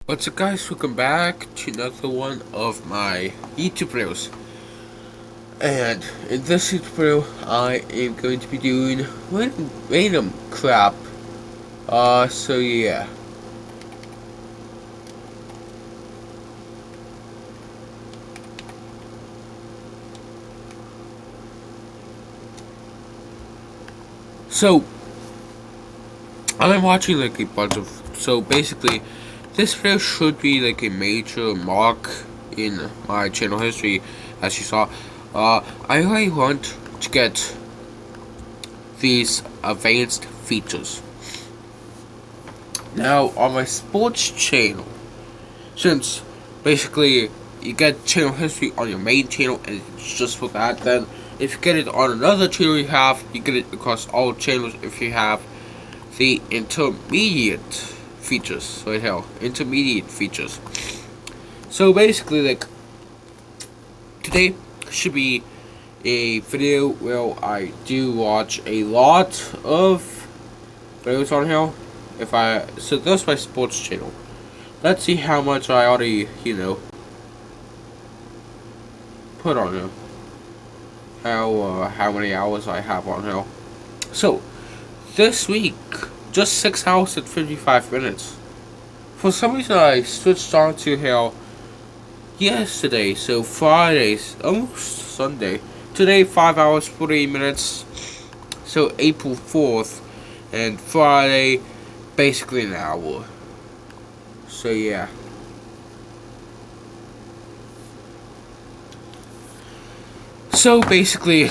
What's up guys, welcome back to another one of my YouTube videos. And in this YouTube video, I am going to be doing random crap. So yeah. So, I'm watching like a bunch of, so basically, this video should be like a major mark in my channel history, as you saw. I really want to get these advanced features. Now, on my sports channel, since basically you get channel history on your main channel and it's just for that, then if you get it on another channel you get it across all channels if you have the intermediate features right here. Intermediate features. So basically, like, today should be a video where I do watch a lot of videos on here. So that's my sports channel. Let's see how much I already, put on here. How many hours I have on here. So, this week, just 6 hours and 55 minutes. For some reason, I switched on to here yesterday, so Friday's almost Sunday. Today, 5 hours, 48 minutes. So, April 4th, and Friday, basically an hour. So, yeah. So, basically,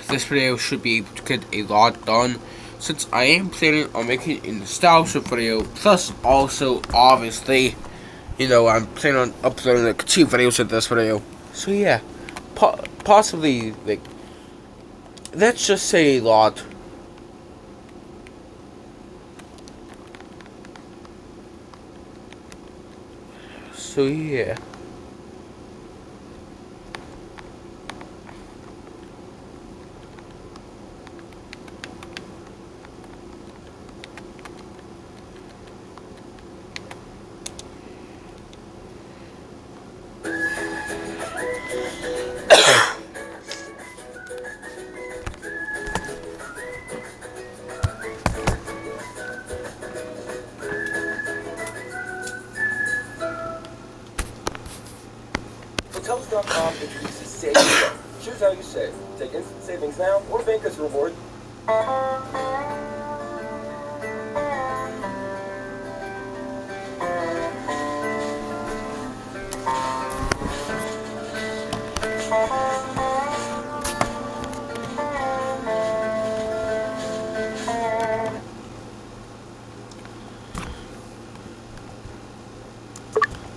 this video should be able to get a lot done, since I am planning on making a nostalgia video, plus also, obviously, I'm planning on uploading like 2 videos of this video. So yeah, possibly, like, let's just say a lot. So yeah. Hotels.com introduces Save Now. Choose how you save. Take instant savings now or bank as a reward.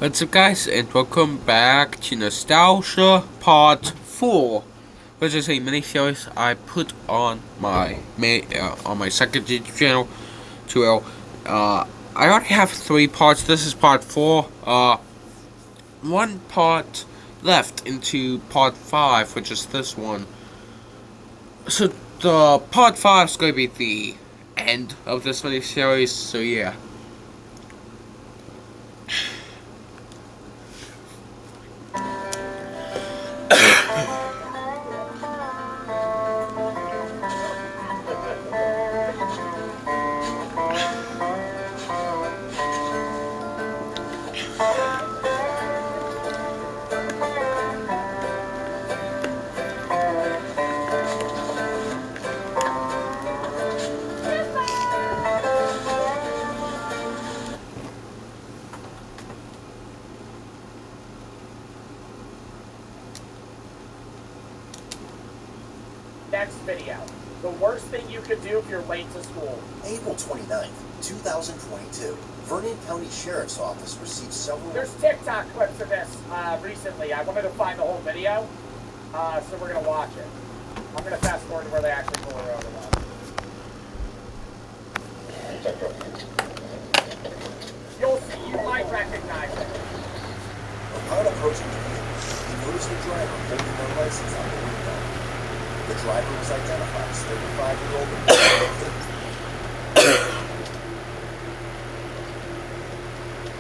What's up guys, and welcome back to Nostalgia Part 4, which is a mini-series I put on my second YouTube channel. I already have 3 parts. This is part 4. 1 part left into part 5, which is this one. So the part 5 is going to be the end of this mini-series, so yeah. Next video. The worst thing you could do if you're late to school. April 29th, 2022. Vernon County Sheriff's Office received several... There's TikTok clips of this recently. I wanted to find the whole video, so we're going to watch it. I'm going to fast forward to where they actually pull her over though. You'll see, you might recognize it. Upon approaching the vehicle, he noticed the driver holding their license out the window. The driver was identified as 35-year-old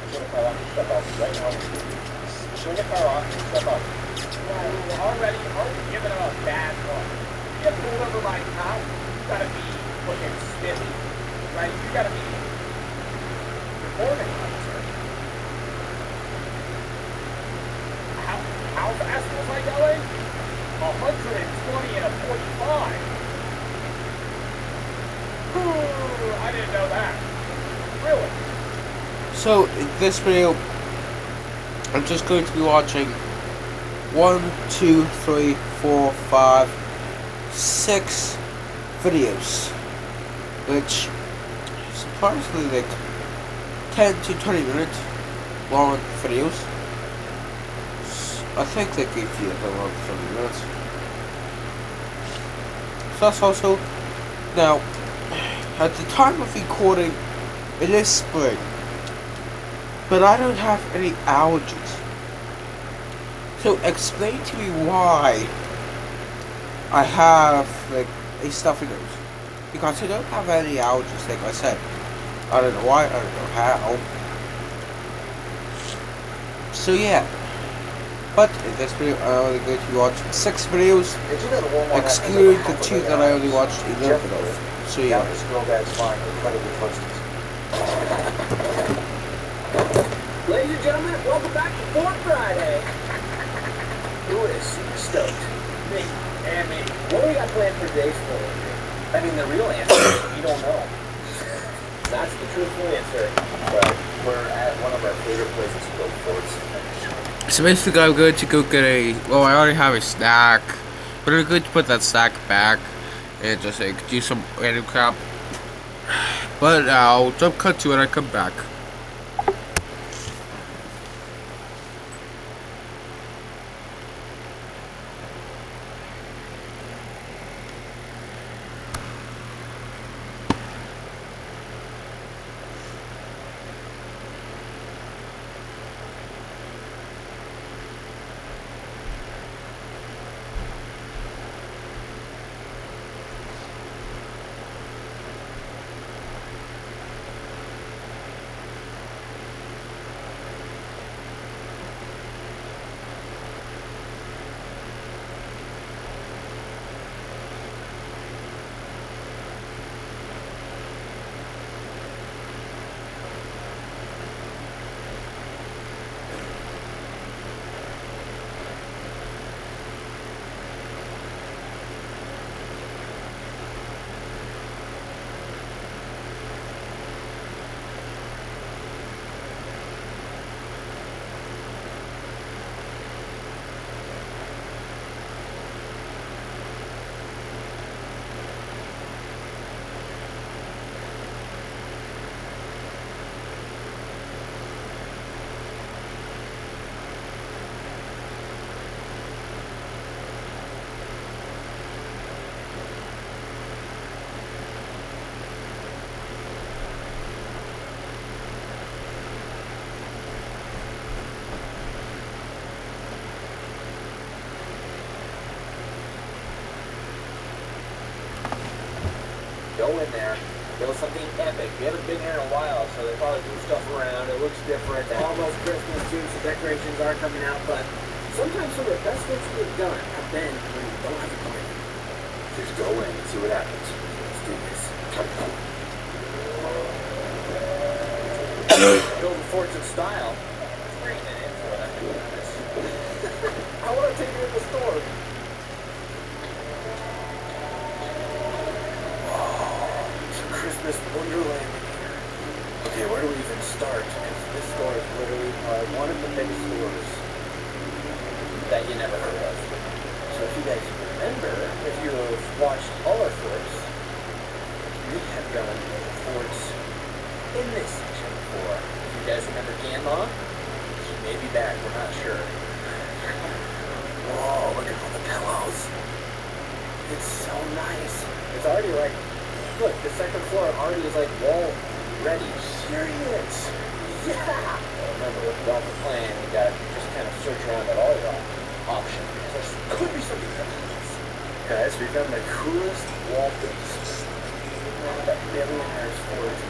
What if I Step up right now. Turn the car off. Step up. Already giving him a bad look. You get pulled over by a cop, you gotta be looking stiffy, right? You gotta be reporting officer. How fast was I going? 120 and a 45. Ooh, I didn't know that. Really? So in this video, I'm just going to be watching 1, 2, 3, 4, 5, 6 videos, which surprisingly like 10 to 20 minutes long videos. I think they give you around 30 minutes. So that's also now at the time of recording, it is spring, but I don't have any allergies. So explain to me why I have like a stuffy nose. Because I don't have any allergies, like I said. I don't know why, I don't know how. So yeah. But in this video I'm only going to be watching 6 videos, Did you know the Walmart has excluding over the 2 half a that I million only watched a little bit of. So Yeah, yeah. this girl guy's fine. Incredibly toasties. Ladies and gentlemen, welcome back to Fort Friday. Who is super stoked? Me and me. What do we got planned for today's story? I mean, the real answer is we don't know. That's the truthful answer. But we're at one of our favorite places to build forts. So basically I'm going to go get a, well I already have a snack, but I'm going to put that snack back and just like do some random crap. But I'll jump cut to when I come back. Go in there, build something epic. We haven't been here in a while, so they probably move stuff around. It looks different. Almost Christmas too, so decorations are coming out, but sometimes some of the best things to get done have been when you don't have a plan. Just go in and see what happens. Let's do this. Building forts in style. Bring it in for what I'm doing on this. I want to take you to the store. It's a Christmas wonderland in here. Okay, where do we even start? Because this store is literally one of the biggest stores that you never heard of. So if you guys remember, if you have watched all our forts, we have done forts in this section before. If you guys remember Ganma, she may be back, we're not sure. Whoa, look at all the pillows. It's so nice. It's already like, look, the second floor already is like wall ready. Serious? Yeah! Well, remember, with development plan, you gotta just kind of search around at all the options. There could be something else. Guys, we found the coolest wall piece that millionaire's forge.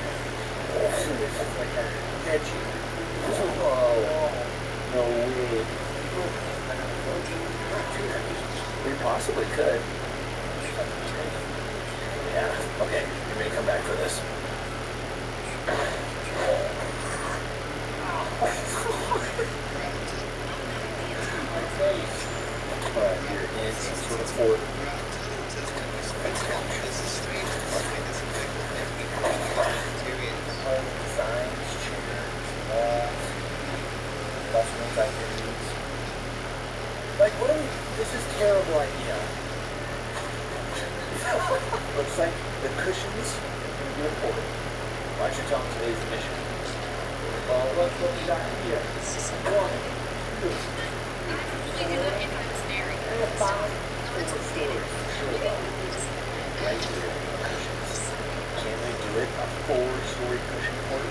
This is like a veggie Whoa. No way. We possibly could. Yeah, okay. You may come back for this. You're in some sort of fort. Designs, chairs, walls, classrooms, activities. Like, what are we? This is a terrible idea. Looks like the cushions can be important. Why don't you tell them today's mission? Well, look what we got here. 1, 2, 4, and a 5. Right here, cushions. Can we do it a 4-story cushion fort?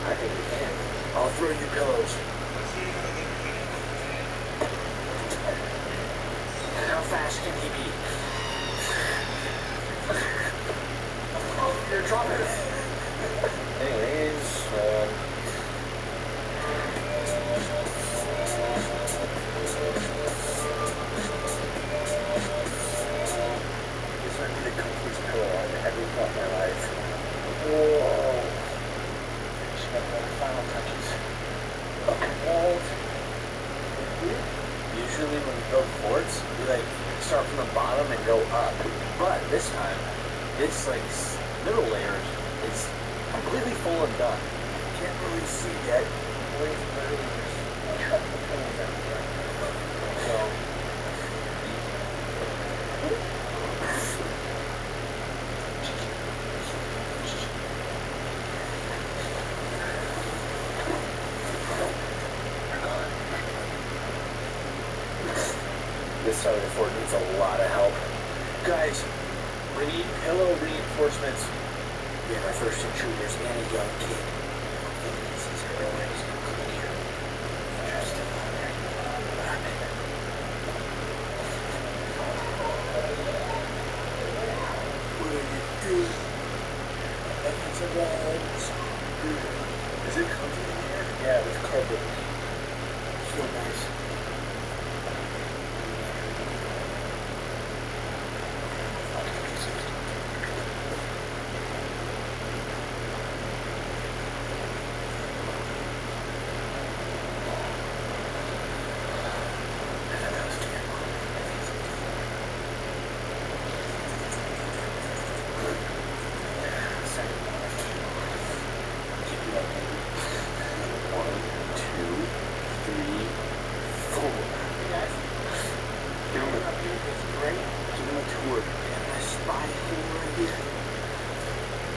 I think we can. I'll throw you pillows. How fast can he be? Oh, you're dropping it. Anyways, this might be the comfiest pillow I've ever felt in my life. Whoa. She got the final touches. Walls. Usually when we build forts, we like start from the bottom and go up. But this time, this like middle layer is completely full and done. Can't really see yet. Wait, literally just cut the pillows out. So, this side of the fort needs a lot of help. Guys, we need pillow reinforcements. We have our first intruders and a young kid. This is always clear. Just what are you doing? That's a walls. Is it comfy in here? Yeah, with carpet. So nice.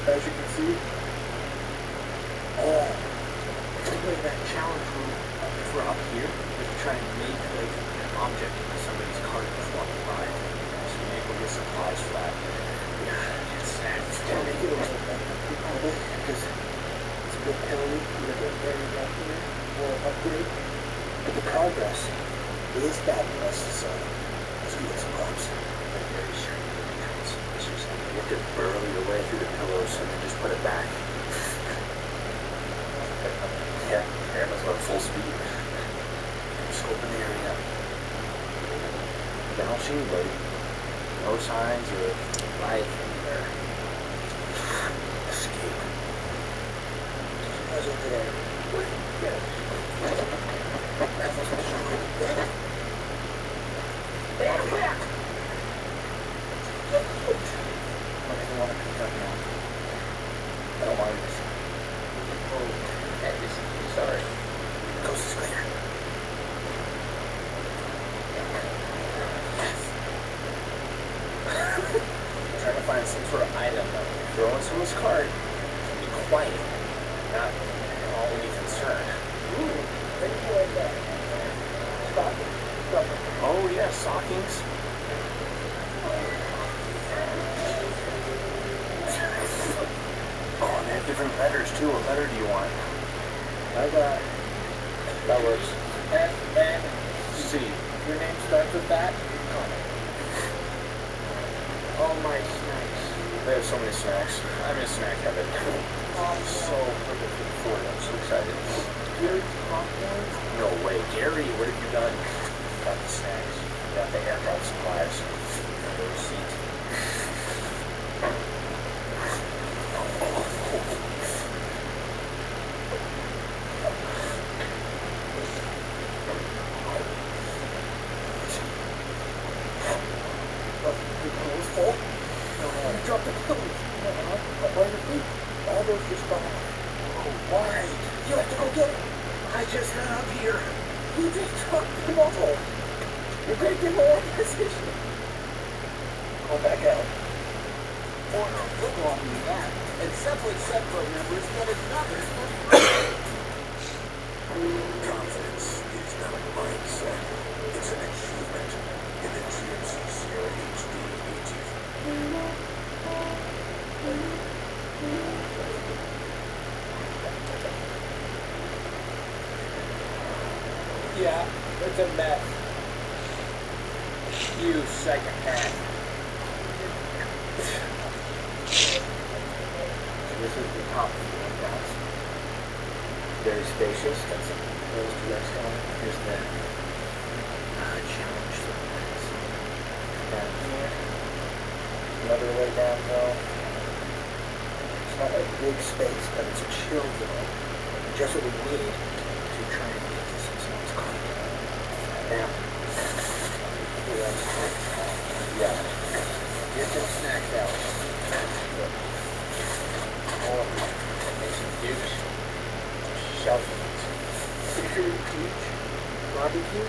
As you can see, it's like that challenge room. If we're up here, we can try and make like an object into somebody's cart that's walking by. So maybe we'll get supplies for that. Yeah, it's gonna make it a little better because it's a bit penalty. We're gonna get buried up here or upgrade. But the progress is fabulous, so let's give it some props. I'm very sure you have to burrow your way through the pillows and then just put it back. Yeah, Aaron was about full speed. Scoping the area. I don't see anybody. No signs of life anywhere. Escape. What's over there? I want to pick up now. I don't mind this. Oh, sorry. Coast is clear. Trying to find some sort of item that we can throw in someone's cart and be quiet, not all any concern. Ooh, thank you like that. Stockings. Oh yeah, stockings. Oh, they have different letters too. What letter do you want? I got. That works. S-N-C. Your name starts with that? Oh, my snacks. They have so many snacks. I'm in snack heaven. I'm so looking for the fort. I'm so excited. Gary's popcorn? No way. Gary, what have you done? Got the snacks. Got the haircut supplies. Got the receipt. Drop the pillows. Why are your feet? All those just fell off. Oh, why? You have to go get them. I just ran up here. You just dropped them all. You're breaking my organization. Go back out. Or no, look off me that. And separate set programmers get another for free. Confidence is not a mindset. It's an achievement. In the GMC Sierra HD 18. Yeah, it's a mess. You psychopath. This is the top of the house. Very spacious. Got some closed direct on it. Here's the challenge supplies. Down here. Another way down though. It's not a big space, but it's a chill zone. Just what we need to try and get this someone's clean. Now, yeah. Get some snacks out. Or make some douche. Shelfings. Hickory peach. Barbecue.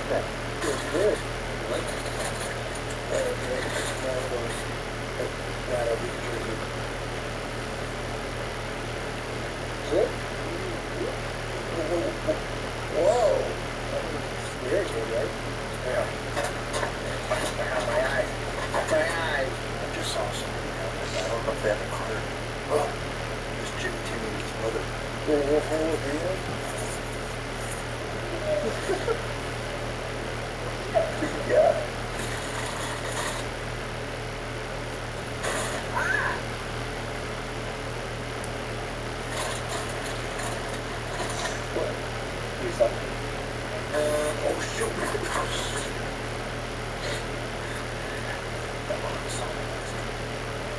That feels good. Like that'll be good. Good? Whoa. Very good, right? Yeah. My eye. My eye. I just saw something happen. I don't know if they have a card. Oh. It's Jimmy Timmy and his mother. Yeah. What? You saw me? Oh shoot. That one was so nice.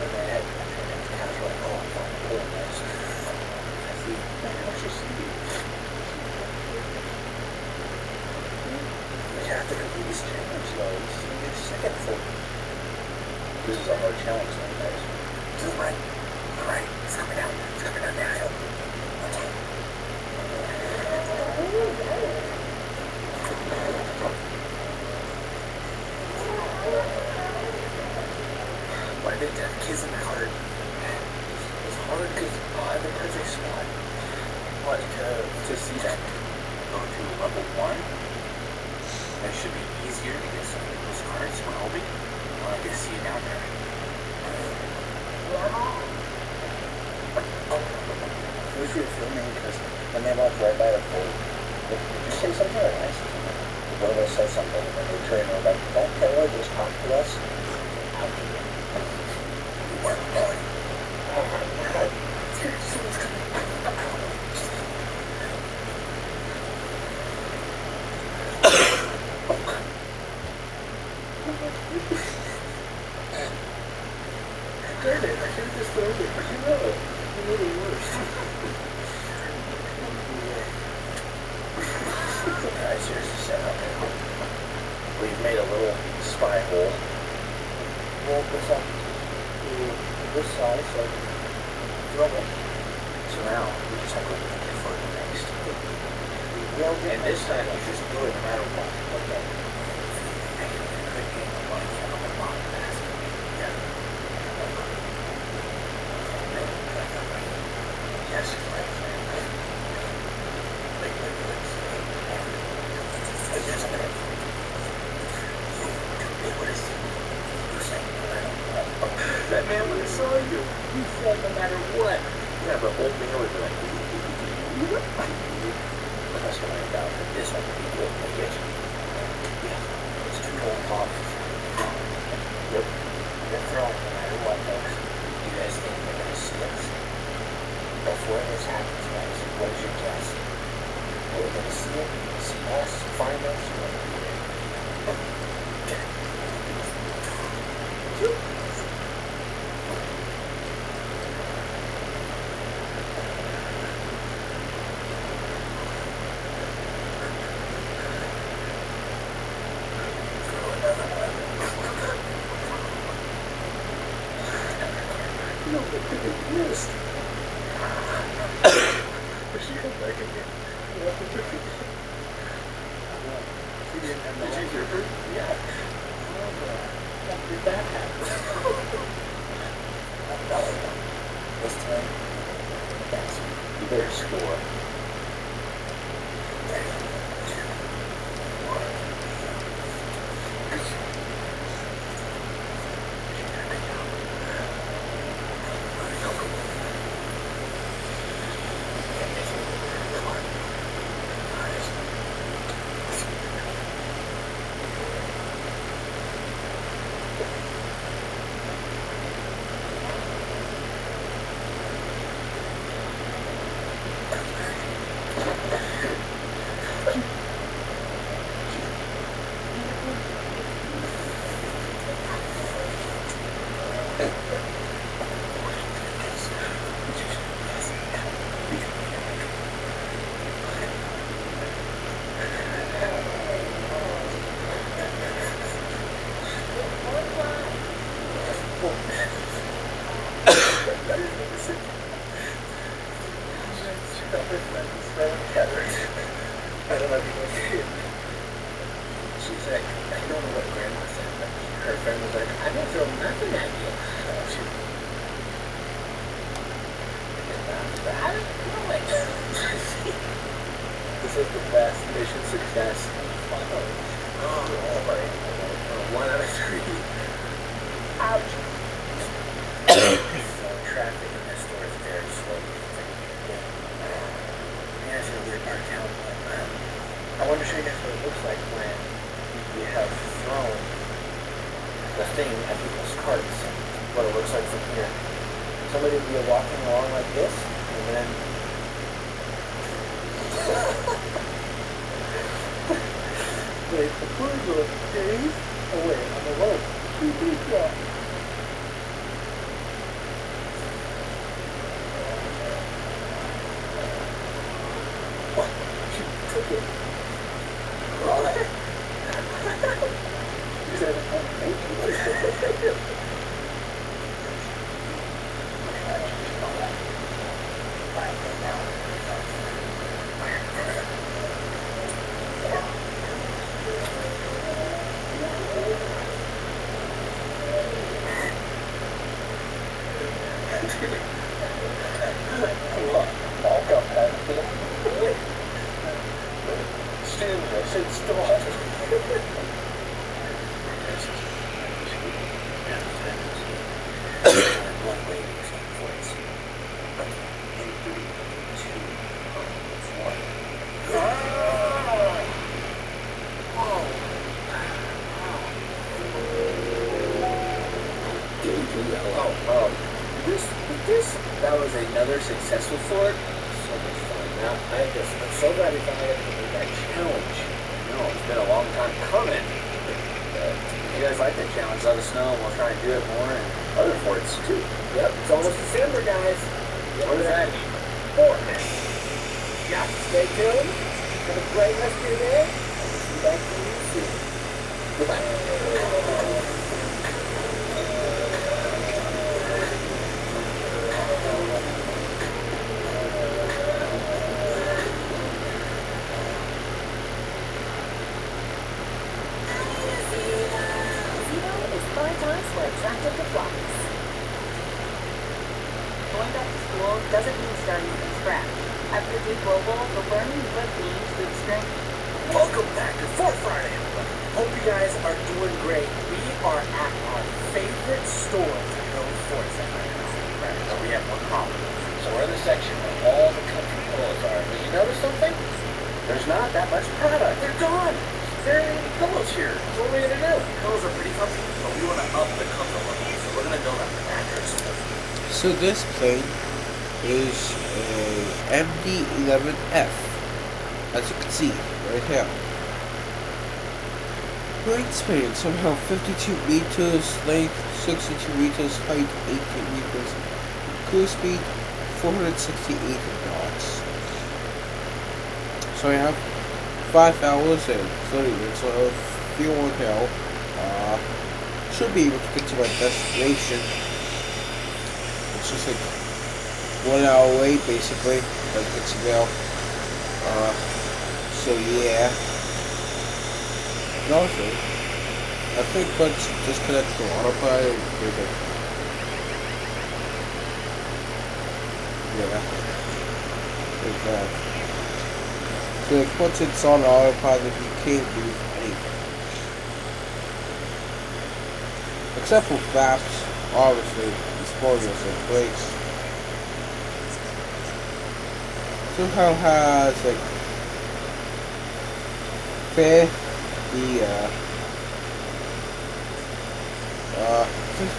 And then I turned into casual like, oh, I found the whole mess. I see, man, I was just sleeping. You have to complete this challenge, though. You get a second for it. This is a hard challenge, though, guys. To the right. All right, it's coming down. It's coming down now. Let's go. Why did that kiss in my heart? It's hard because I have the perfect spot. But to see that go to level 1, that should be easier to get some of those cards when hoping. I can see it down there. I wish we were filming because when they walked right by the pool, did you say something or I said something? One of us said something and they turned around like, that Taylor just talked to us. How can you? You weren't going. Oh my God. Someone's coming. Darn it, I should have just thrown it. You know it. You know the worst. Guys, here's the setup. We've made a little spy hole. Roll this up to this side, so throw it. So now, we just have to look for the next. And this time, you just do it no matter what. Okay. Yes, right. That man would have saw you. You said no matter what. Yeah, but old man would be like, let's find out that this one would be good to get you. Yeah, it's too old off. Yep. They're throwing no matter what, folks. You guys think they're going to see us? Before this happens, guys, what is your guess? We're going to see it, see us, find us, no, but you missed. She come back again. Did you hear her? Yeah. How did that happen? This time, that's you better score. 3, 2, 1. I don't know if you can see it. She's like, I don't know what Grandma said, but her friend was like, I didn't throw nothing at you. How did you know it? This is the best mission success. Oh, 1 out of 3. Ouch. Traffic in this store is very slow. Yeah, it's a weird part of town, but I want to show you guys what it looks like when we have thrown the thing at people's carts. What it looks like from here. Somebody would be walking along like this, and then wait, the birds are days away on the road. She took it. She said, oh, thank you. Stanley, I said stop. One way to escape voice. In 3, 2, 1. Oh, that was another successful fort. So much fun. Now, I'm so glad we finally got to complete that challenge. No, it's been a long time coming. If you guys like the challenge, let us know, and we'll try and do it more in other forts too. Yep, it's almost December, guys. What does that mean? Fortnite. Yeah, stay tuned. Have a great rest of your day. I'll see you back to you soon. Goodbye. Attractive to flocks. Going back to school doesn't mean starting from scratch. At Purdue Global, the learning you have gained through experience. Welcome back to Fort Friday, everybody. Hope you guys are doing great. We are at our favorite store at Home Forts at right. We have one problem. So we're in the section where all the country clothes are. But you notice something? There's not that much product. They're gone. There are any pillows here. What are we going to do? Pillows are pretty comfy, but we want to up the comfort level. So we're going to build a mattress. So this plane is a MD-11F, as you can see right here. Wingspan somehow 52 meters, length 62 meters, height 18 meters, cruise speed 468 knots. So I have 5 hours and 30 minutes, so if you want help, should be able to get to my destination. It's just like 1 hour away basically, like it's now. So yeah. And also, I think once you disconnect from autopilot, there's like, yeah, there's that. So like once it's on autopilot, you can't do anything. Except for flaps, obviously, the spoilers and brakes. Somehow has like the 50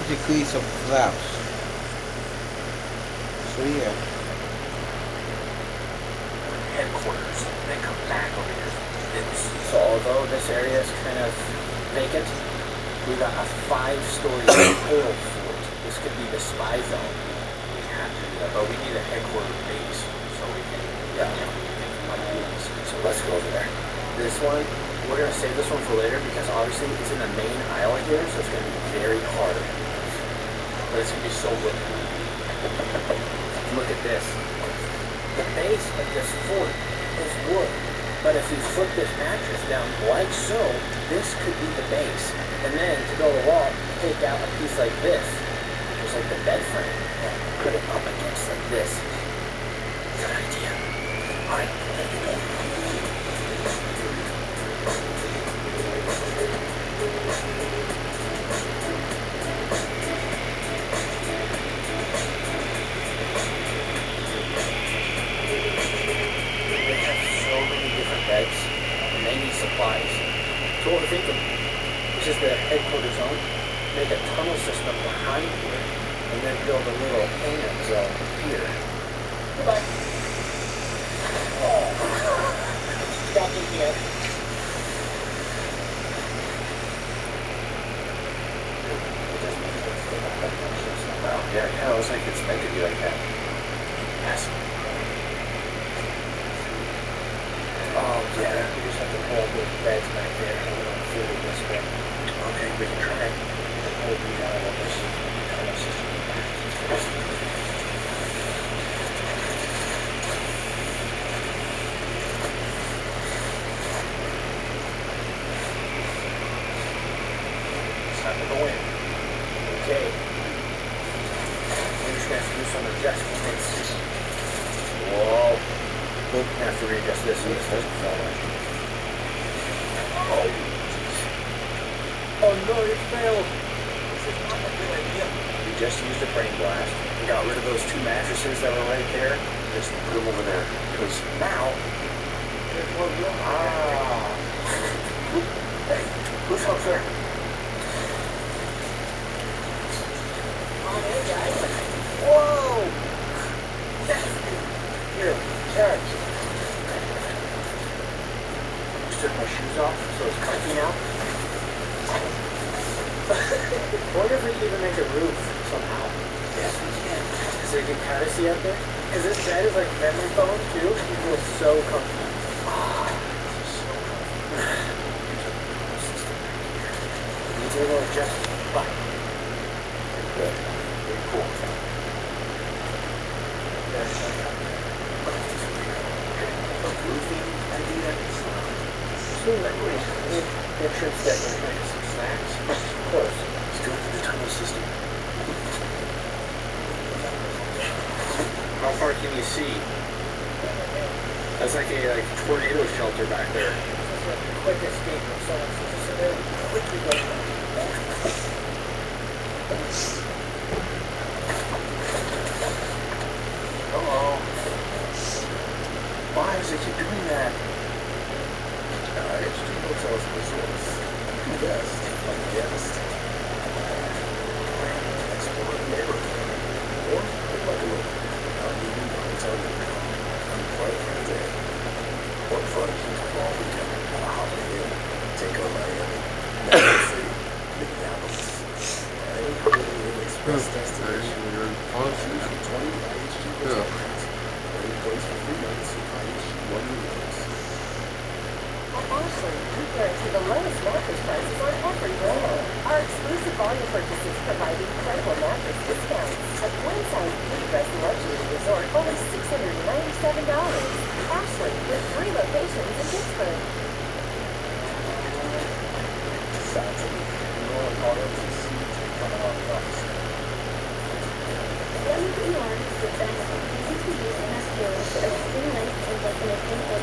degrees of flaps. So yeah. Headquarters. They come back over here. So although this area is kind of vacant, we got a 5-story total fort. This could be the spy zone. We have to do that, but we need a headquarters base so we can, So let's go over there. This one, we're gonna save this one for later because obviously it's in the main aisle here, so it's gonna be very hard. But it's gonna be so good. Look at this. The base of this fort is wood. But if you flip this mattress down like so, this could be the base. And then to build a wall, take out a piece like this, just like the bed frame, and put it up against like this. Good idea. Alright, there you go. They have so many different beds, and they need supplies. So what we're thinking, this is the headquarters zone, make a tunnel system behind here, and then build a little hangar zone here. Goodbye. Oh, back in here. Wow, yeah, it looks like it's meant to be like that. Yes. Oh, yeah, we just have to pull up those beds back there and we're going to fill it this way. Okay, we can try it. Pull these out of this tunnel system. It's time to go in. Okay. We're just going to have to do some adjustments. Whoa. I have to readjust this so this doesn't fall out. Oh. Oh no, it failed. This is not a good idea. We just used a brain blast. We got rid of those 2 mattresses that were right there. Just put them over there. Because now, there's more room. Ah. Hey, who's up there? Oh, hey guys. Whoa! Here, charge. Took my shoes off, so it's comfy now. I wonder if we can even make a roof somehow. Yes, we can. So you can kind of see up there. Because this bed is like memory foam too. You feel so comfy. Ah, this is so comfy. There's a whole system back here. It needs a little adjustment, but good. Very cool. That's a roofing idea. Entrance deck and maybe some snacks. Close. Let's go to the tunnel system. How far can you see? That's like a tornado shelter back there. This is a quick escape from someone. So they're quickly going. Hello. Why does it keep doing that? It's too much of a source. Yes, a guest. Explore the neighborhood. Or like a little on a huge ball weekend on a Holiday Inn. Take on Miami, Mexico City, Minneapolis. Any Holiday Inn Express destination. Choose from 20 IHG hotel brands. Any place for 3 nights with IHG One Rewards. At Ashley, we guarantee the lowest mattress prices on every brand. Our exclusive volume purchases provide incredible mattress discounts. A queen-size three-dress luxury resort, only $697. Ashley, with 3 locations in Pittsburgh. Sounds like rolling all those seeds are coming off the office. WPR is the best, easy-to-use mascara for skin length and definition of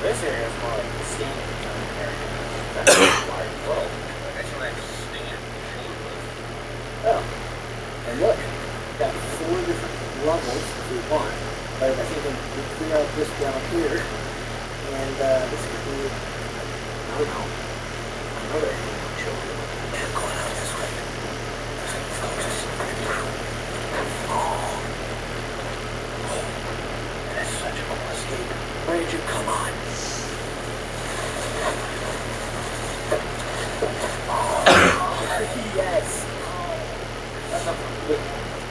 This area is more like the standing area. That's a wide world. That's what I stand. Oh, and look, we've got 4 different levels if we want. But I think we clear out this down here, and this could be, I don't know, another children. Yeah, going out this way. That's such a cool escape. Where did you come on? Yes!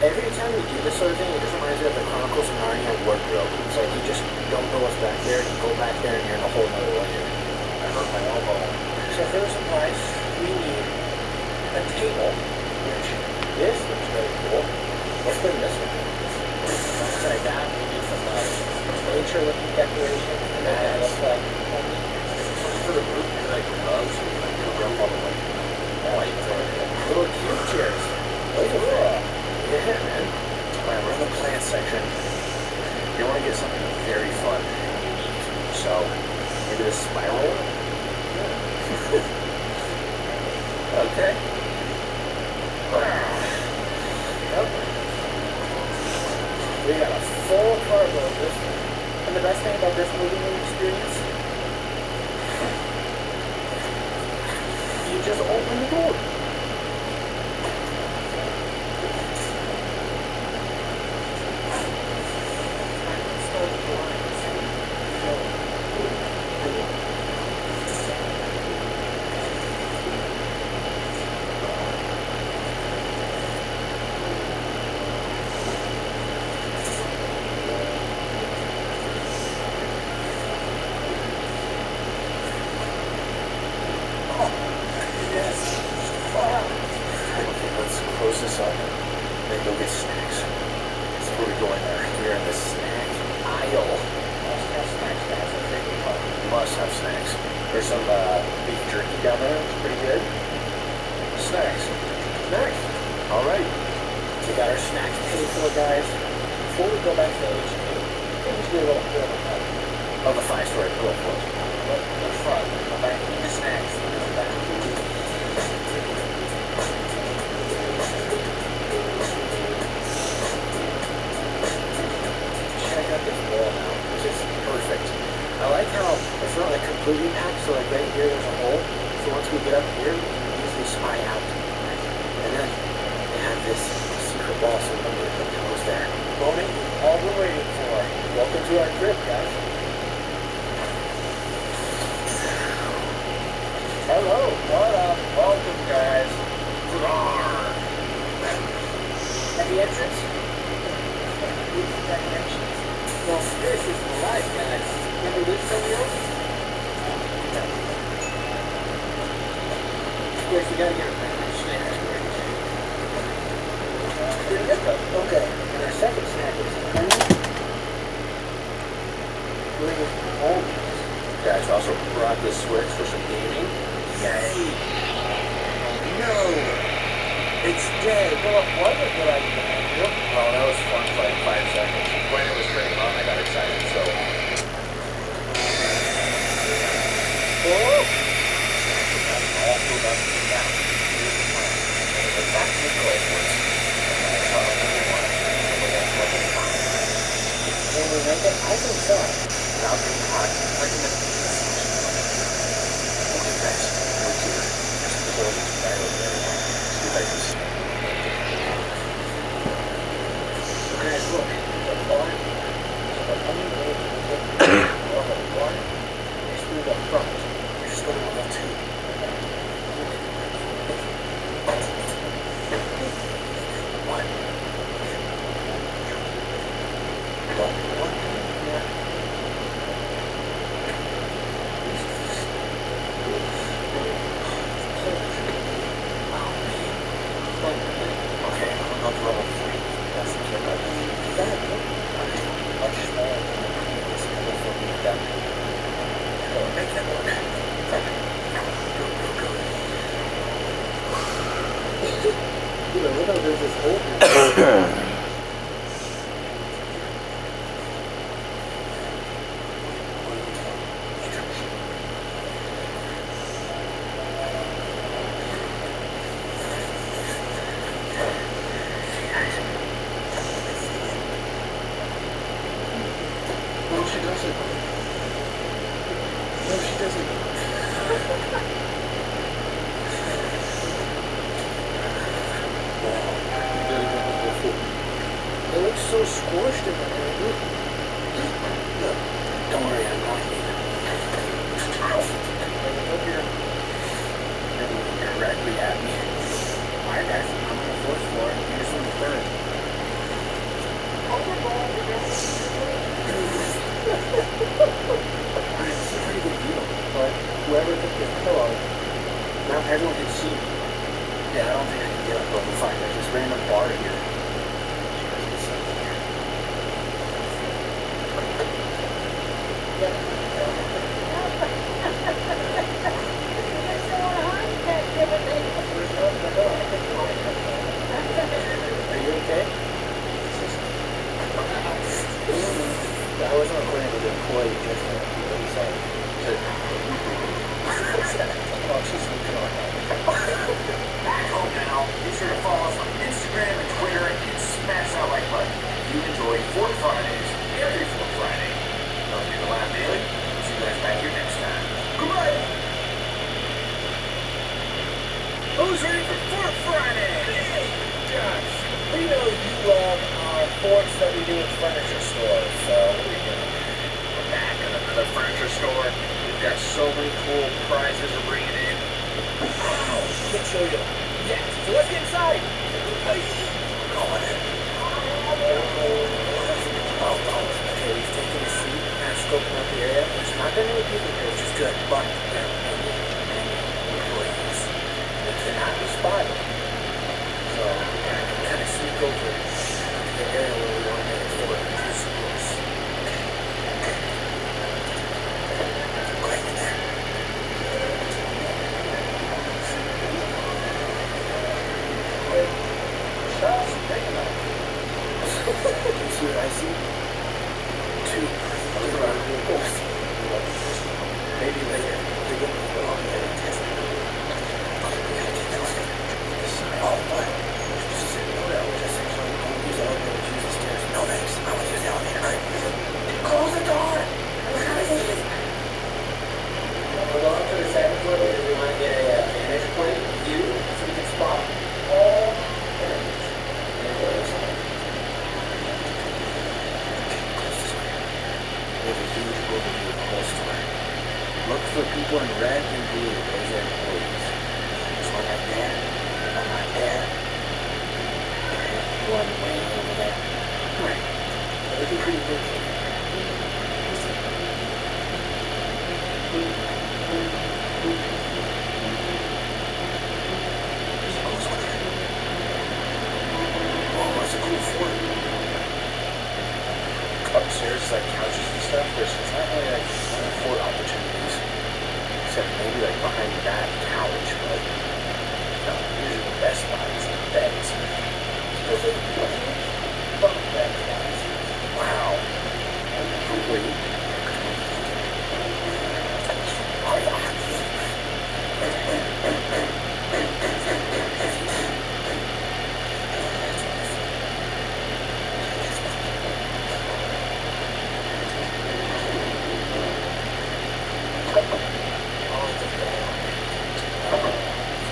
Every time you do this sort of thing, it just reminds me of the Chronicles of Narnia wardrobe. It's like you just don't know what's back there, and you go back there and you're in a whole nother layer. I hurt my elbow. So for the supplies, we need a table, which this looks very cool. Let's put this one. Beside that, we need some nature-looking decoration, and that looks like For the group, you like gloves, you jump all the way. little cube chairs. Those are cool. Yeah, man. Alright, we're in the plant section. You want to get something very fun and unique. So, maybe the spiral? Okay. Yep. We got a full cargo of this one. And the best thing about this movie experience, you just open the door. Okay, let's close this up and then go get snacks. That's where we're going there. We're in the snack aisle. Must have snacks, guys. That's what they call it. Must have snacks. There's some beef jerky down there. It's pretty good. Snacks. Nice. All right. We got our snacks paid for, guys. Before we go back to the HQ, we just do a little bit of On the 5-story floor. the front. Go back, eat the snacks, and then back. Check out this wall now. This is perfect. I like how it's not like completely packed, so like right here there's a hole. So once we get up here, we can easily spy out. And then they have this secret wall, so nobody knows there. Moment all we're waiting for. Welcome to our crib, guys. Hello. What up? Welcome, guys. At the entrance. No, this is life, guys. Remember this somewhere else? Of course, you gotta get a package snack. Pretty good though. Okay. And our second snack is honey. Bring it home. Guys, I also brought this Switch for some gaming. Yay! No! It's dead! Well, it was a good idea, Andrew. Well, that was fun for like 5 seconds. When it was turning on, I got excited, so. Oh! All filled up and down. Here's the plan. I'm gonna go back to the girls' ones. And then tell them what they want. And we're gonna put them on. Can we make it? I think so. Now it's getting hot. Like in the. Okay, guys. Look here. There's a pull this guy over there. See if I can see. Guys, look. The barn. The What? Yeah. Okay, I'm up level 3. That's the kid level. Much smaller than this level 4 beat down. Make that work. Go. Dude, I love how there's this hole here. No, she doesn't. No, she doesn't. It looks so squished in there. Look, don't worry, I'm not even. Look here. Directly at me. Alright guys, I'm on the 4th floor. Here's on the 3rd. It's a pretty good view, but whoever took this pillow, now everyone can see me. Yeah, I don't think I can get up level 5. There's this random bar here. Are you okay? I wasn't recording with the employee just what he said. Oh, she's looking on Back home now. Be sure to follow us on Instagram and Twitter and smash that like button. If you enjoy Fork Fridays every Fork Friday. Don't forget to laugh daily. We'll see you guys back here next time. Goodbye. Who's ready for Fork Friday? Hey, Josh. We know you love our forks that we do at furniture stores. So what are we doing? We're back at another furniture store. We've got so many cool prizes we're bringing in. Wow, can't show you. Yeah, so let's get inside. Go on in. Okay, we've taken a seat and scoping out the area. There's not that many people here, which is good, but there are many employees. They cannot be spotted. So we're going to kind of sneak over to the area where we want to make it for the schools. Go ahead in there. Charles, take a look. You see what I see? 2 other vehicles. Maybe later. They're going to go on there and test it. We gotta get those. Oh, what? Just said no to just actually I won't use the elevator, just use the stairs. No thanks. I want to use the elevator. Right. Close the door! We're going to the 2nd floor because we want to get a vantage point view so we can spot all enemies. There's a huge overview of the whole store. Look for people in red and blue. Those are employees. So I'm right there. I'm right there. Okay, one way over there. Alright. Looking pretty good here. There's a ghost over there. Oh, that's a cool fort. Upstairs is like couches and stuff. There's not really like fort opportunities. Except maybe like behind that couch, but no, usually the best spot is the beds. Those are the bunk bed guys. Wow. Complete.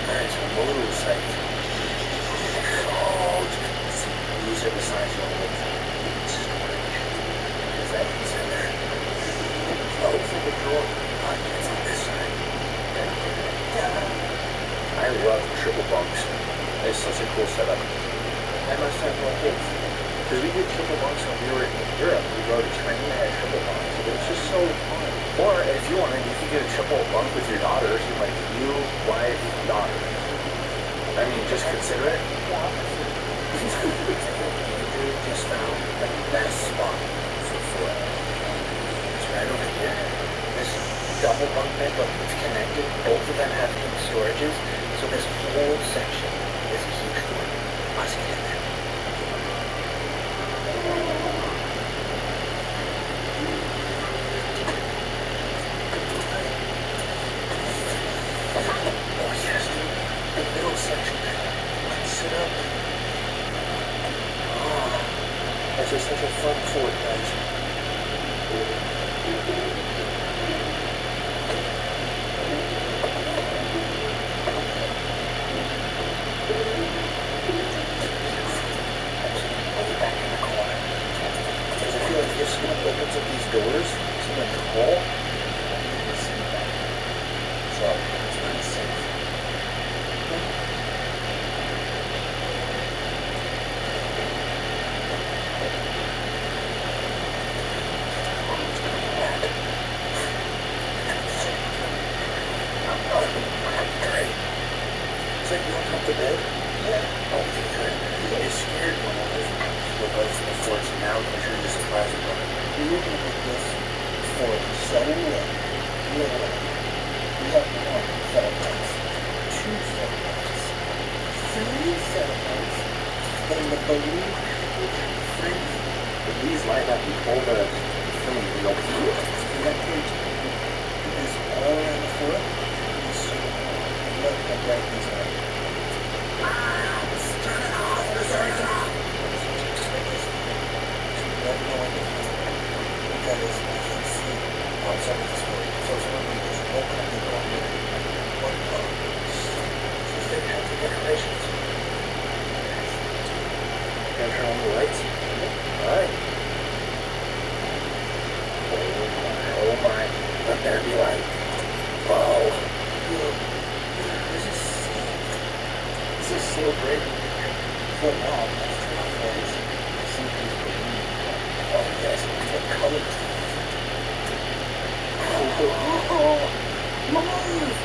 Alright, so motor site. Oh, these are the signs you'll look for. Is that piece in there? Oh, it's like a drawer. It's on this side. I love triple bunks. It's such a cool setup. I must have more kids. Because we did triple bunks when we were in Europe. We rode a train that had triple bunks. It was just so fun. Or if you wanted, you could get a triple bunk with your daughters, and like you, wife, daughter. I mean, just consider it. We just found the best spot for four. It's right over here. This double bunk bed, but it's connected. Both of them have heat storages. So this whole section is a huge one. Let's get in there. Oh yes, dude. The middle section. Let's sit up. Oh, that's just such a fun fort, guys. Back in the corner. Because I feel like if someone opens up these doors, someone tall, you can see that. So it's pretty safe. Great. It's like you want to come to bed? Yeah. Oh, good. You scared when I was the forts now because you're just surprised about it. We're going to make this for 7 a.m. We have 1 set of lights, 2 set of lights, 3 set of lights, then the balloon, 3. If these light up, you pull the film and go. We got 3. This all around the fort is so cool. And look how bright these are. Turn it off! Turn it off! Just like this. You don't know what to do. Because I can't see outside of this fort. So it's one of these no company property. One color. Since they have the decorations. Gonna turn on the lights? Alright. Oh my. Let there be light. Whoa. This is sick. This is so great. So now, let's turn off lights. See these balloons. Oh yes, what color is that? Oh, Mars!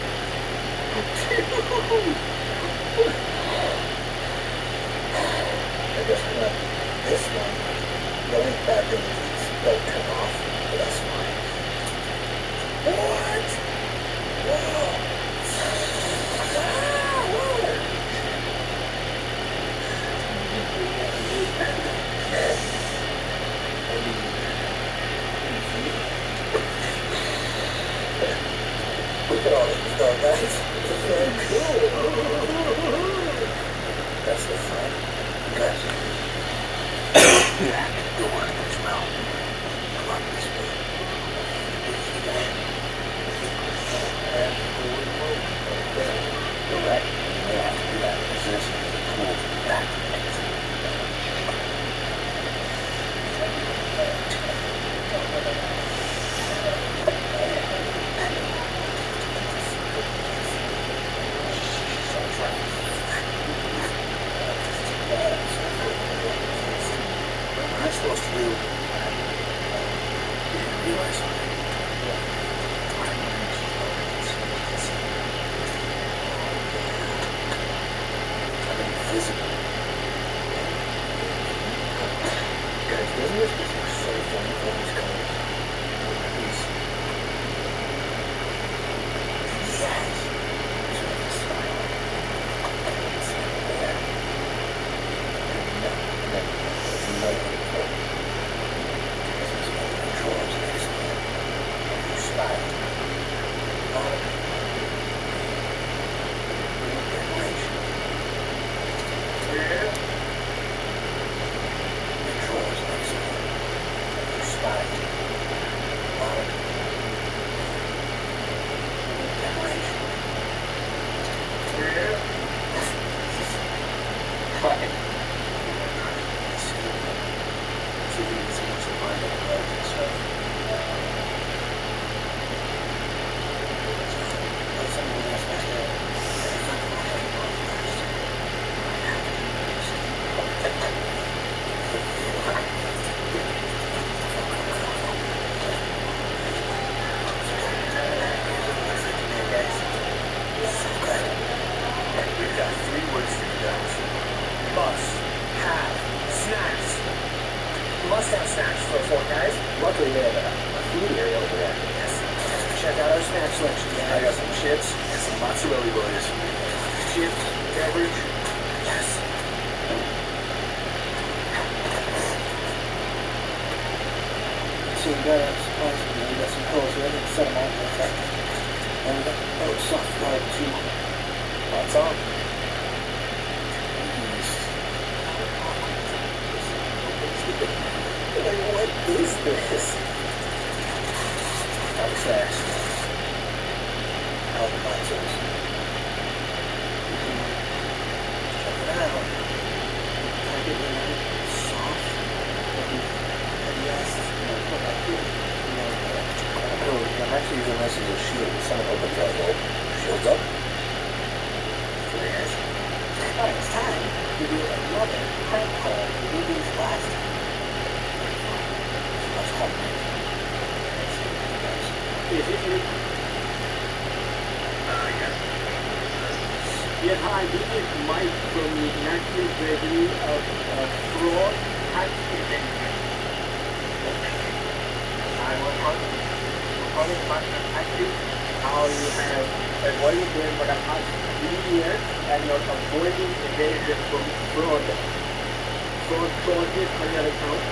I guess we're not this one. The only bad thing is these don't turn off, but that's fine. What? Whoa! Look at all this stuff, guys. This is so cool. That's the front. Guys. Yeah, the one as well. Come on, this way. Go back. Yeah, do that. This is cool. Back. I'm supposed to do. You didn't realize something. I'm invisible. Guys, doesn't this just look so fun with all these colors? Yes! So I can smile. There. And then there's another one. This is all the controls. They just go. Luckily, they have a food area over there. Yes. Check out our snack selection, I guys. got some chips and some mozzarella boys. Chips, beverage. Yes. So we got our supplies, we got some pillows here, let's set them out real quick. And we got, soft ride too. Lots on. What is this? All the snacks. All the boxes. Check it out. Pack it in soft. Yes. I'm actually using this as a shield. Someone opens that hole. Shields up. Yes. Now it's time to do another prank call. We did these last time. Let's call it. Is it you? Yes, hi, this is Mike from the National Treasury of Fraud Tax Prevention. I was calling about the taxes, how you have avoided them for the past 3 years and you're avoiding evasion from fraud. Fraud on your account.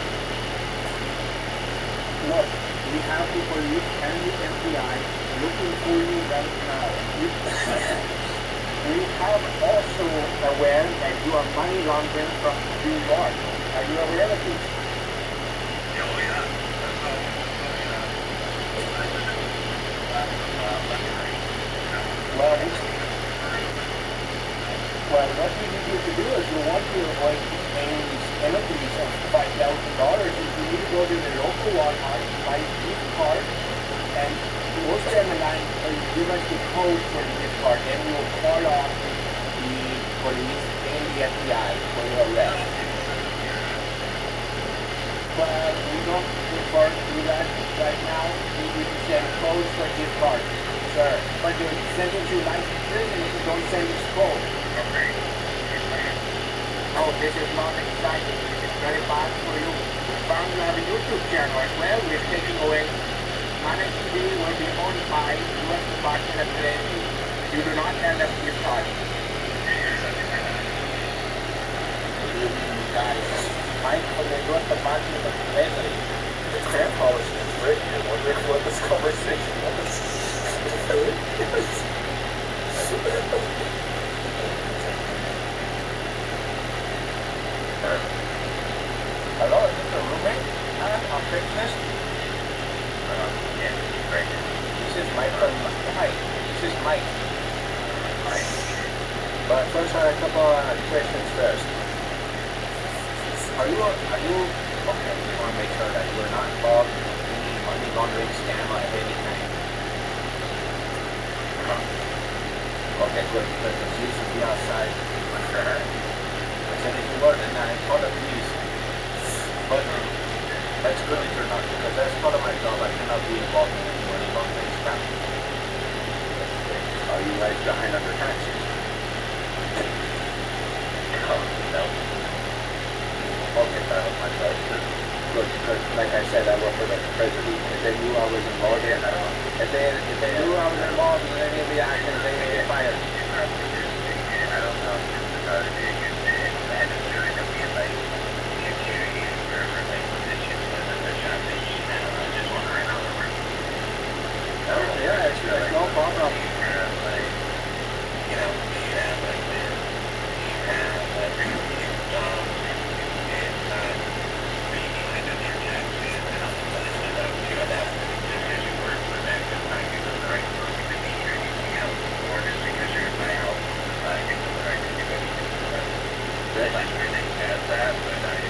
Look, we have the police and the FBI looking for you right now. We have also aware that you are money laundering from New York. Are you aware of this? Well, what we need you to do is you want to avoid paying these penalties of $5,000. You need to go to the local Walmart, buy a gift card, and most of the line give us the code for the gift card. Then we will call off the police and the FBI for your arrest. But we don't prefer to do that right now. We need to send codes for gift cards, sir. But you send it to licenses and if you don't send us code. Oh, this is not exciting. This is very bad for you. We found you have a YouTube channel as well. We're taking away. Money TV will be owned by U.S. Department of Treasury. You do not have that gift card. Guys, Mike from the U.S. Department of Treasury. The cramp policy is written and wondering what this conversation was. Hello, is this a roommate? On Craigslist? Yeah, great. This is Mike from... Hi, this is Mike. But first, I have a couple questions first. Are you... Okay, we want to make sure that you're not involved in any money laundering scam of any kind. Okay, good, because it's used to be outside. I said if you were, then I called the police. But that's good if you're not, because that's part of my job. I cannot be involved in any money laundering scam. Are you guys behind on your taxes? No. Okay, that was my job. Good, because like I said, I work for the Treasury. If they knew I was involved in, if they knew I was involved in any of the actions, they may get fired. I don't know. Yeah, it's no problem.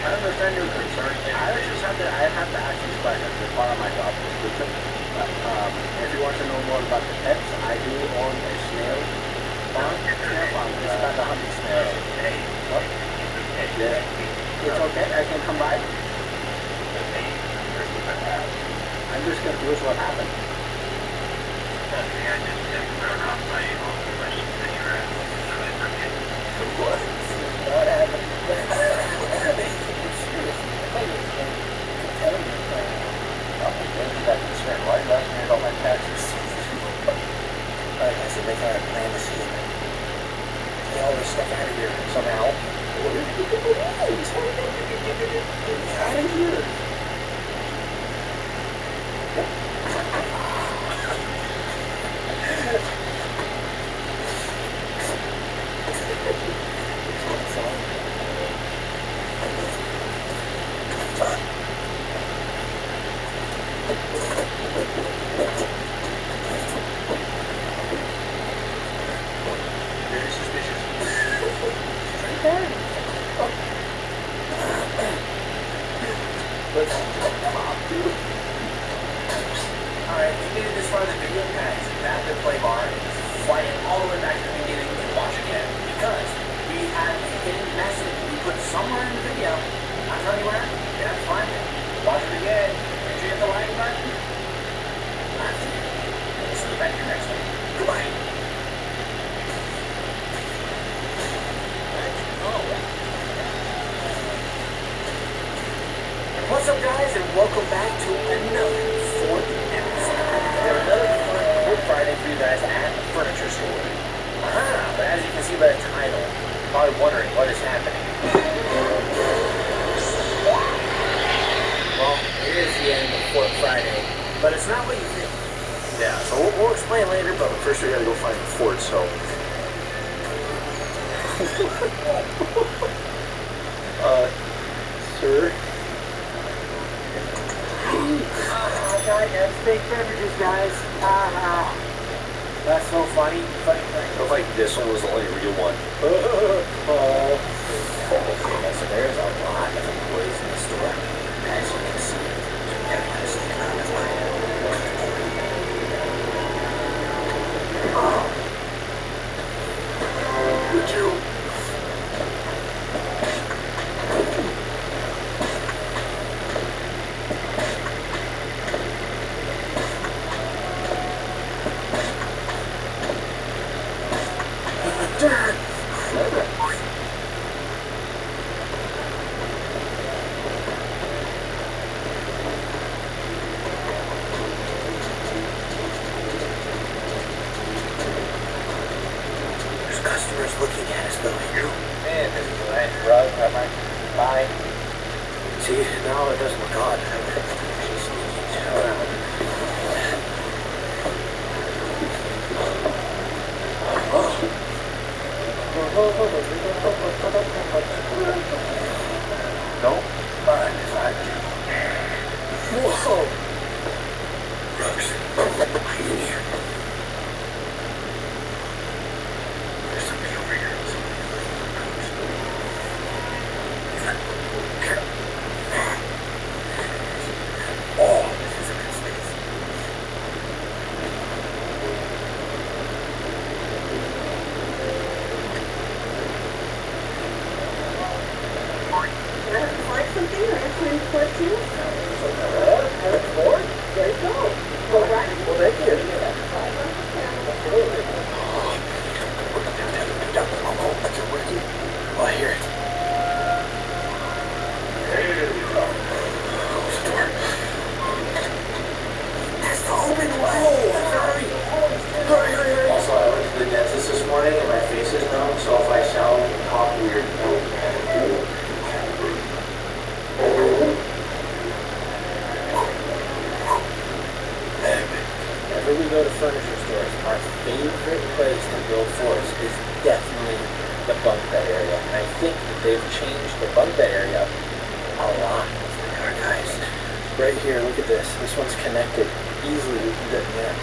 I understand your concern. I have to ask these questions as part of my job description. If you want to know more about the pets, I do own a snail farm. It's about 100 snails. What? Yeah. It's okay, I can come by. I'm just confused what happened. What happened? somehow. Get out of here. Very suspicious. Right there. Let's pop, dude. Alright, we made it this far in the video, guys. That the play bar is flying all the way back to the beginning and watch again. Because we had a hidden message we put somewhere in the video. Not telling you where, you have to find it. Watch it again. Make sure you hit the like button. We'll see you back here next week. Goodbye. What's up, guys, and welcome back to another fourth episode. We have another fun Fourth Friday for you guys at the furniture store. But as you can see by the title, you're probably wondering what is happening. Well, it is the end of Fourth Friday, but it's not what you think. Yeah, so we'll explain later, but first we gotta go find the fort, so. Sir? Guys, fake beverages, guys. That's so funny. Funny thing. I felt like this one was the only real one. Okay, so there's a lot of employees in the store. As you can see, everybody's looking out of line. Would you? Dad! There's customers looking at us though, Andrew. Man, this is a nice rug. Bye. See, now it doesn't look odd. She's sneaking around. No? Fine, it's not Whoa! Rugs. Hide in here. There's somebody over here. Oh, this is a good space. Like something or answer any questions? There you go. Go right ahead. Well, thank you. Is it working? Oh, I hear it. Close the door. That's the open way. Hurry. Also, I went to the dentist this morning and my face is numb, so if I sound and talk weird, Whenever we go to furniture stores, our favorite place to go for us is definitely the bunk bed area. And I think that they've changed the bunk bed area a lot. They are, guys. Right here, look at this. This one's connected. Easily, we can get in there.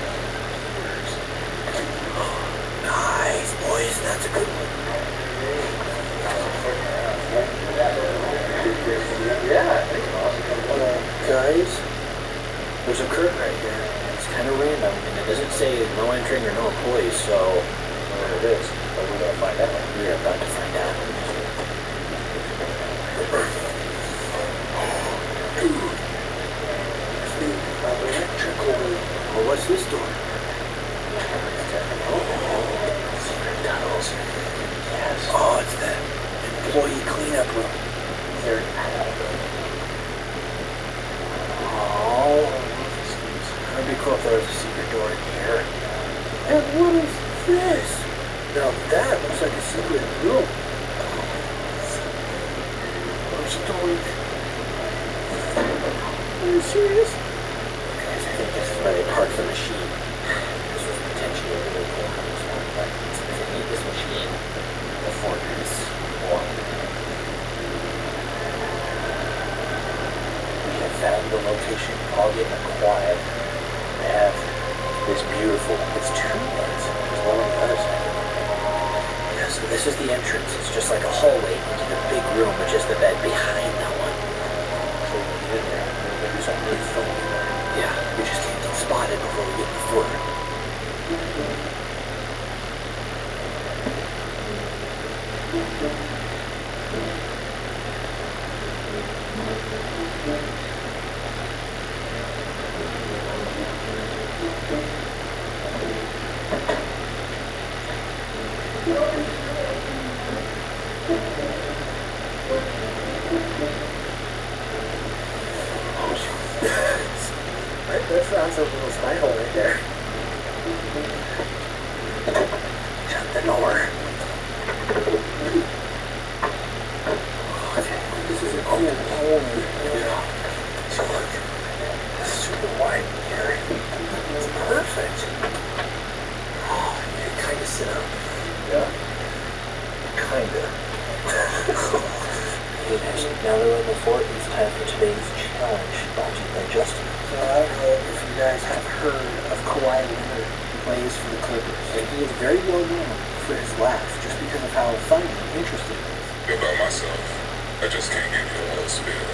nice, boys. That's a good one. Yeah, guys, there's a curtain right here. It's kind of random, and it doesn't say no entering or no employees, so I don't know what it is. But we're going to find out. We are about to find out. Electrical. Well, what's this door? Secret tunnels. Yes. Oh, it's the employee cleanup room. They're Oh, It'd be cool if there was a secret door in here. and what is this? Now that looks like a secret room. a week. Are you serious? Guys, I think this is where they parked the machine. This was potentially a really cool concept, but they need this machine before this war. We have found the location, all getting quiet. They have this beautiful, it's 2 beds. There's one on the other side. Yeah, so this is the entrance. It's just like a hallway into the big room with just the bed behind that one. So when we get in there, we're gonna do something really funny. Yeah, we just can't get spotted before we get in the fort. That sounds a little spy hole right there. Shut the door. This is a cool hole. Yeah. So look, it's super wide in here. It's perfect. Oh, you can kind of sit up. Yeah. Kinda. Hey guys, now that we're in the fort, it's time for today's challenge brought to you by Justin. So I don't know if you guys have heard of Kawhi Leonard, who plays for the Clippers. And he is very well known for his laugh, just because of how funny and interesting it is. About myself, I just can't give you a whole spiel.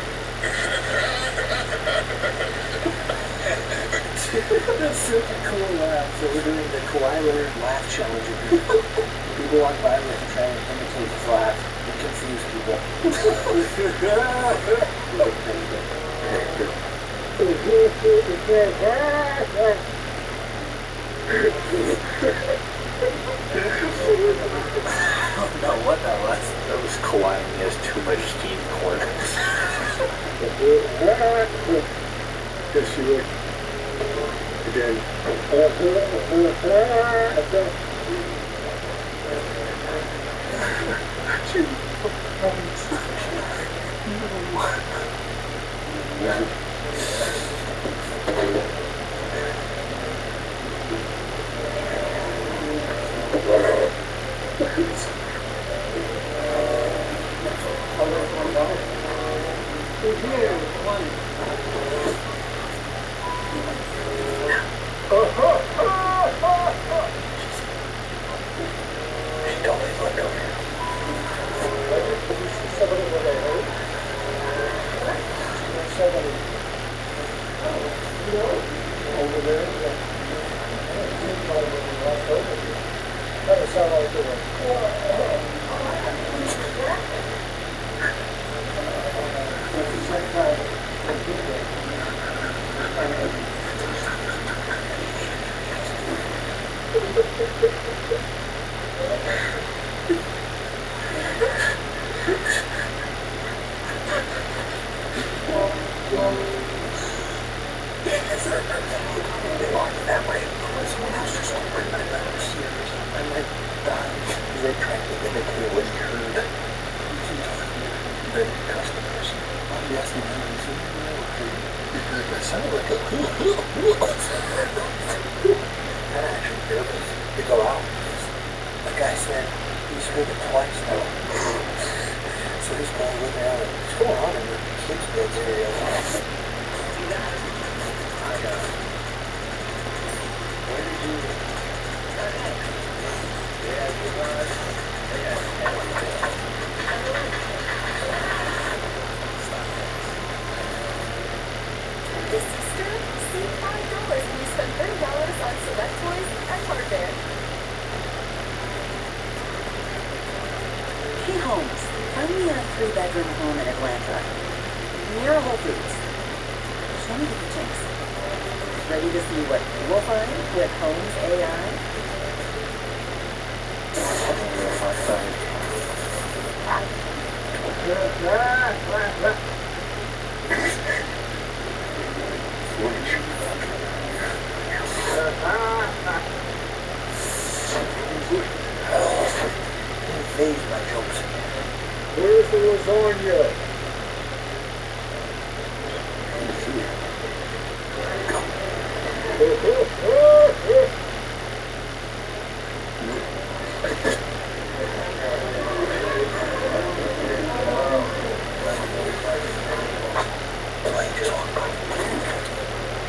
That's such a cool laugh. So we're doing the Kawhi Leonard laugh challenge. People walk by, we have to try and imitate his laugh and confuse people. I don't know what that was. That was Kawhi and he has too much steam corn. Yes, you would. Again.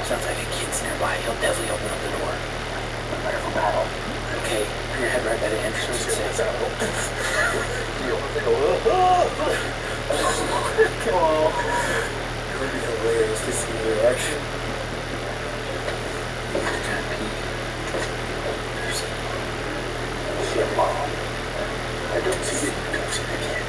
Sounds like a kid's nearby. He'll definitely open up the door. Better for battle. Okay, put your head right by the entrance and say, come on. It would be hilarious to see the reaction. Kind of peek. Shit, Mom. I don't see it. Don't see the kid.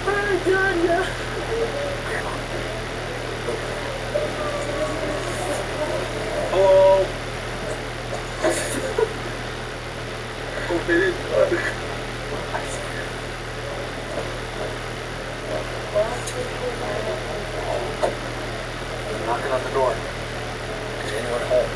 Oh, God, yeah. Hello. Open it. I'm knocking on the door. Is anyone home?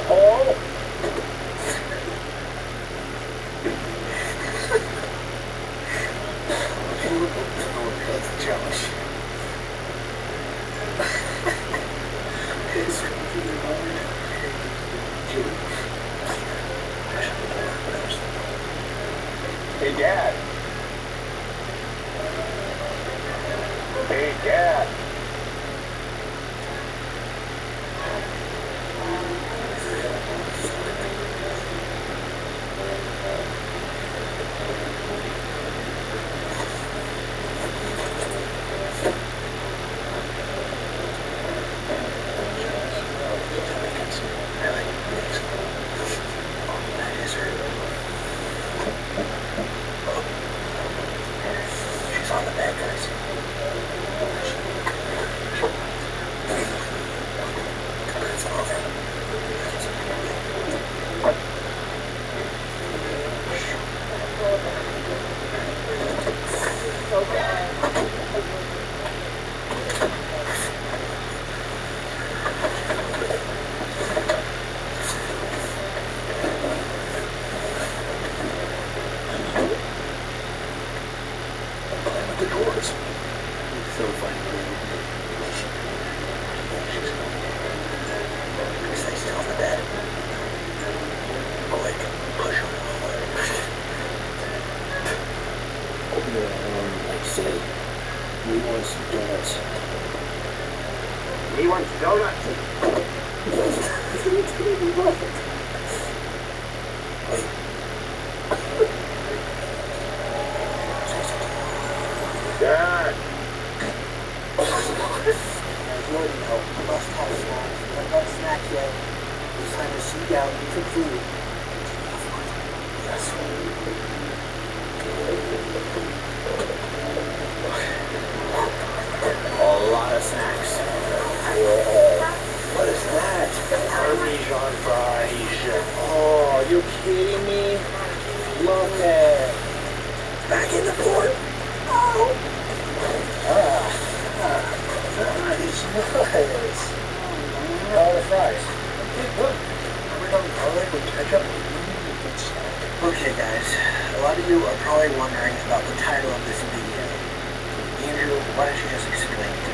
Hello? That's jealous. Hey, Dad. Hey, Dad. She's on the bed, guys. It's over. The doors. It's so funny. Stay still on the bed. Like, push on open the door, like, say, we want some donuts. We want donuts. Wait. Dad! Lord, no. You must have snacks. You haven't got a snack yet. It's time to sit down and eat some food. Yes. A lot of snacks. What is that? Parmesan fries. Oh, are you kidding me? Love that. Back in the port. Oh. Nice. All the fries. Okay, good. We're done garlic with ketchup. Okay, guys. A lot of you are probably wondering about the title of this video. Andrew, why don't you just explain it?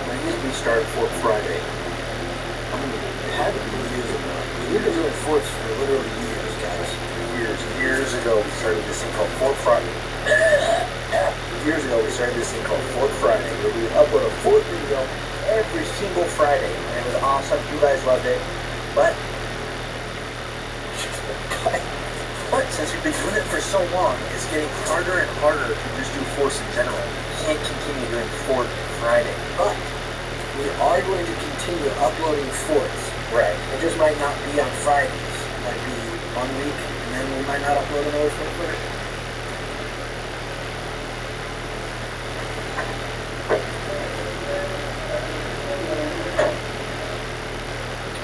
When we started Fort Friday, it had to be years ago. We've been doing forts for literally years, guys. Years ago, we started this thing called Fort Friday. Years ago, we started this thing called Fort Friday, where we would upload a fort video every single Friday, and it was awesome. You guys loved it, but since we've been doing it for so long, it's getting harder and harder to just do forts in general. We can't continue doing Fort Friday, but we are going to continue uploading forts. Right. It just might not be on Fridays. It might be 1 week, and then we might not upload another fort first.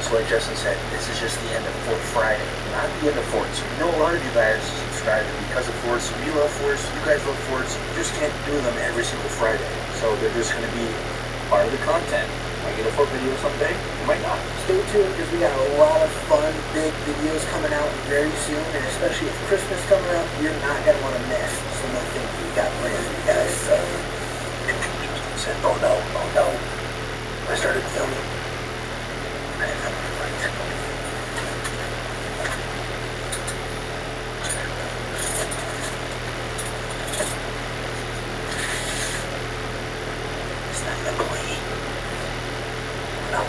So like Justin said, this is just the end of Fort Friday, not the end of forts. We know a lot of you guys subscribe strategy because of forts. We love forts. You guys love forts. You just can't do them every single Friday. So they're just going to be part of the content. Might get a fort video someday. You might not. Stay tuned because we got a lot of fun, big videos coming out very soon, and especially with Christmas coming up, you're not gonna want to miss some of the things we got planned for you guys. So, Said, oh no. I started filming. I didn't have my light. Is that the queen? No.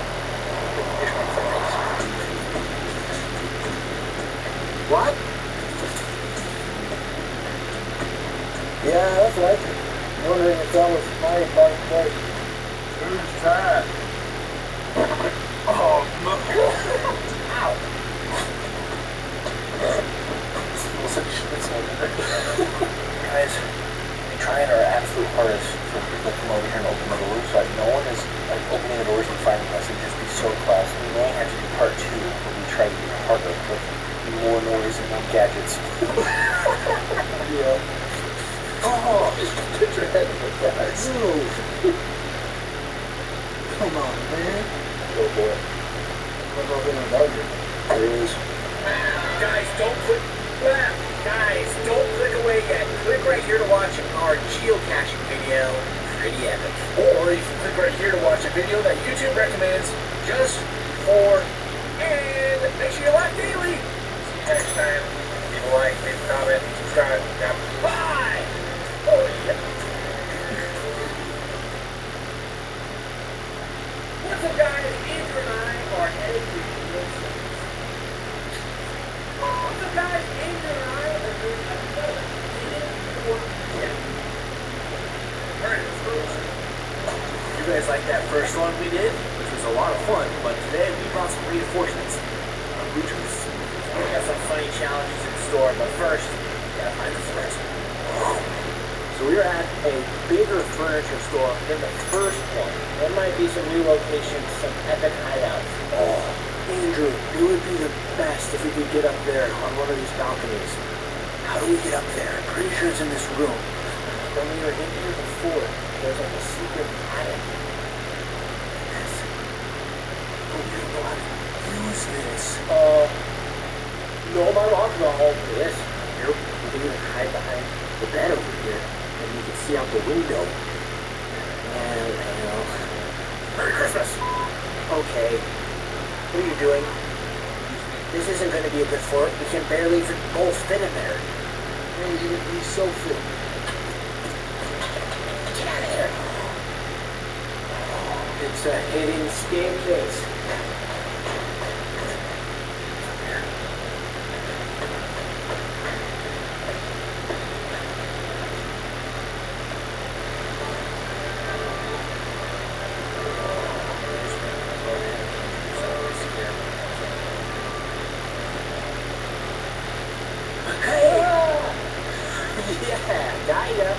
what? Yeah, that's right. Wondering if that was my button place. Who's that? Oh, no. Ow! Guys, we're trying our absolute hardest for people to come over here and open the doors. Like, no one is like opening the doors and finding us. It'd just be so class. We may have to do part 2 where we try to get harder with more noise and more gadgets. Yeah. Oh, just put your head in the guys. Come on, man. Go for it. What about being a dogger? There it is. Guys, don't click. Guys, don't click away yet. Click right here to watch our geocaching video. Pretty epic. Or you can click right here to watch a video that YouTube recommends just for. And make sure you like daily. See you next time. Leave a like, leave a comment, subscribe. Now, bye. Oh, yeah. What's up, guys? Andrew and I are headed to Wilson. What's up, guys? Andrew and I are doing another hidden fort video. Alright, let's go. You guys like that first one we did, which was a lot of fun, but today we brought some reinforcements. Recruiters. We got some funny challenges in store, but first, we gotta find the fort. So we're at a bigger furniture store than the first one. There might be some new locations, some epic hideouts. Oh, Andrew, it would be the best if we could get up there on one of these balconies. How do we get up there? I'm pretty sure it's in this room. When we were in here before, there's like a secret attic. Yes. Oh, we don't know how to use this. No, my mom's not home for this. Here, we can even hide behind the bed over here, and you can see out the window. And, Merry Christmas! okay, what are you doing? This isn't going to be a good fort. We can barely even both fit in there. Hey, you would be so fit. Get out of here. It's a hidden staircase. Yeah, got ya.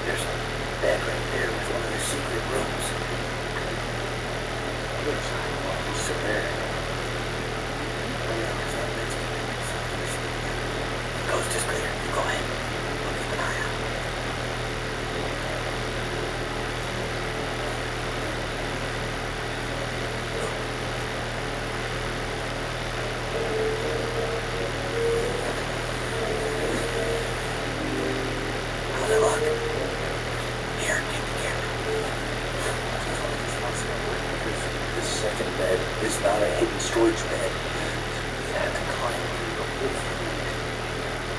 There's a bed right there with one of the secret rooms. Other side, who's still there? Oh yeah, there's that bed's the coast is clear. You go ahead. I'll keep an eye out. How's it look? Here, take the camera. It's not gonna work because this second bed is not a hidden storage bed. You have to climb through the whole thing.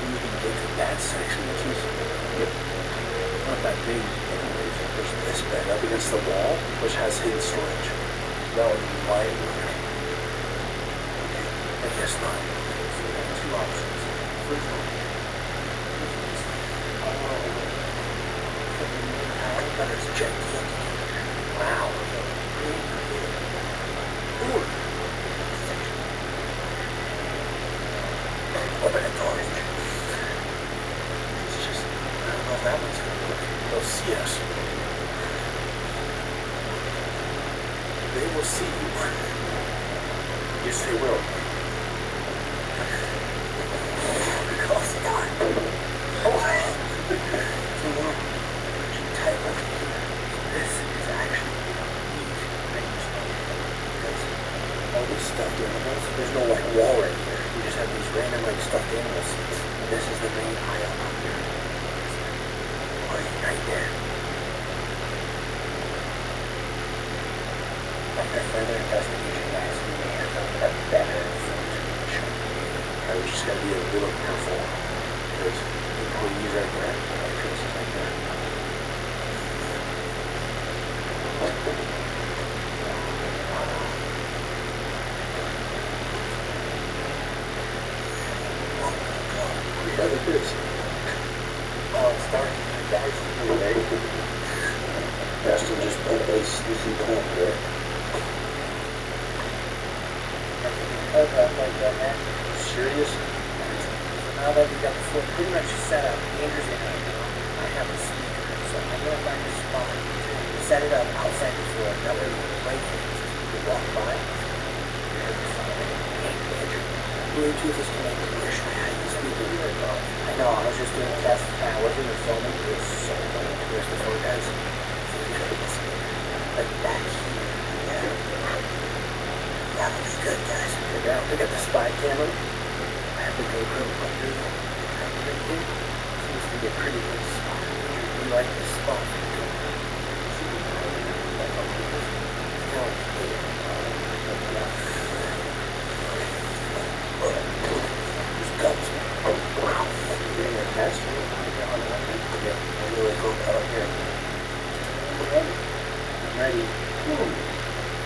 You can get to that section, which is not that big anyways. There's this bed up against the wall, which has hidden storage. That would be my work. Okay, I guess not. So we have two options. First one. There's a jet ski. Wow. Ooh. Open it, orange. It's just, I don't know if that one's gonna work. They'll see us. They will see you. Yes, they will. wall right here. We just have these random like stuffed animal seats. And this is the main aisle up here. Right there. After further investigation, guys, we may have found a better food. I was just gotta be a little careful because employees right there are traces like that. Look at this. Oh, it's dark. Guys, right? Justin just put a sleepy plant there. Like that, man. Serious? So now that we got the floor pretty much set up, Andrew's in right now. I have a speaker, so I'm gonna find a spot to set it up outside the floor. That way, right here, you can walk by. Bluetooth is connected. Where should I hide the speaker? I know, I was just doing a test, and I wasn't even filming. It was so funny. Where's the phone, guys? Like back here. Yeah. That looks good, guys. Look at the spy camera. I have the GoPro under the right here. Seems to be a pretty good spot. We like this spot. There's guns. Wow. Getting a test. Yeah, I really hope out here. I'm ready.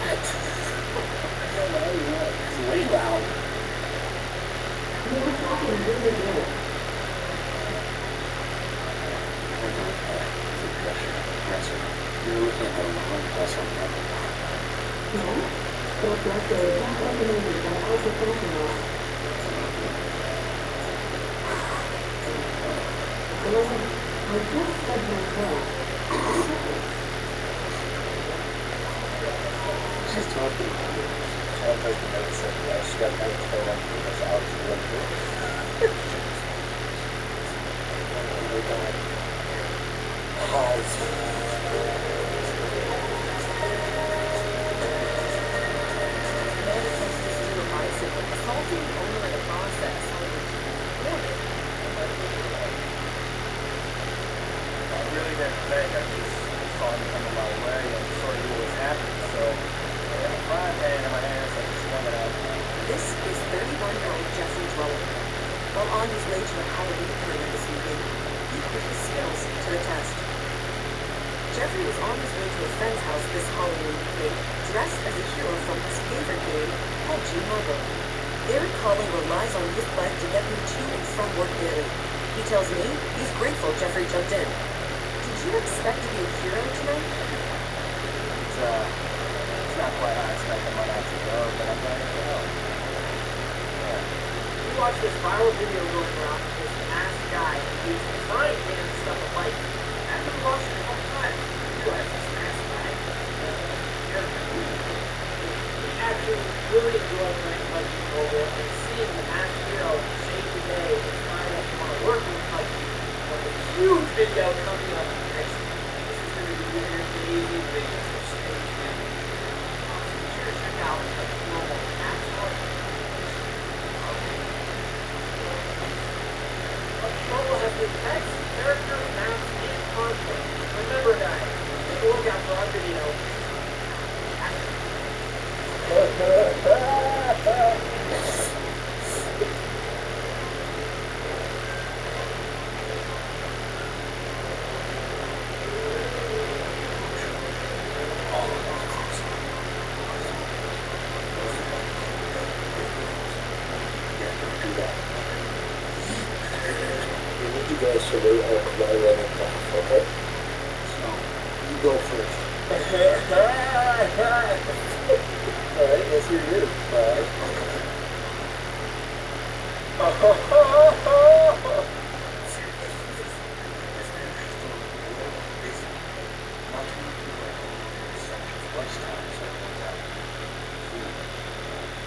It's way loud. You're looking at a long press on that. She's talking. Sounds like the note said, I stepped out the phone because I was looking. Oh my God. Pause. Assaulting the owner in the process. I really didn't think. I just saw him coming my way and sort of knew what was happening. So I had a frying pan in my hands and I just swung it out. This is 31-year-old Jeffrey Rowan. While on his way to a Halloween party this evening, he put his skills to the test. Jeffrey was on his way to a friend's house this Halloween evening, dressed as a hero from his favorite game, PUBG Mobile. Eric Collin relies on his bike to get him to and from work daily. He tells me he's grateful Jeffrey jumped in. Did you expect to be a hero tonight? It's not quite how I expected my night to go, but I'm glad to help. We watched this viral video going around of this masked guy who's trying to get stuff a bike. After we watched it a couple times, we realized this masked guy we actually really enjoy playing PUBG Mobile and seeing the masked hero save the day and trying to want to work with PUBG. With a huge video coming up next week. This is going to be an amazing video for Stage Man. So be sure to check out PUBG Mobile at PUBG Mobile has the text, character, maps, and content. Remember guys, take a look out for our video. You guys to wait on my running off, okay? So, you go first. Alright, let's hear you. Alright.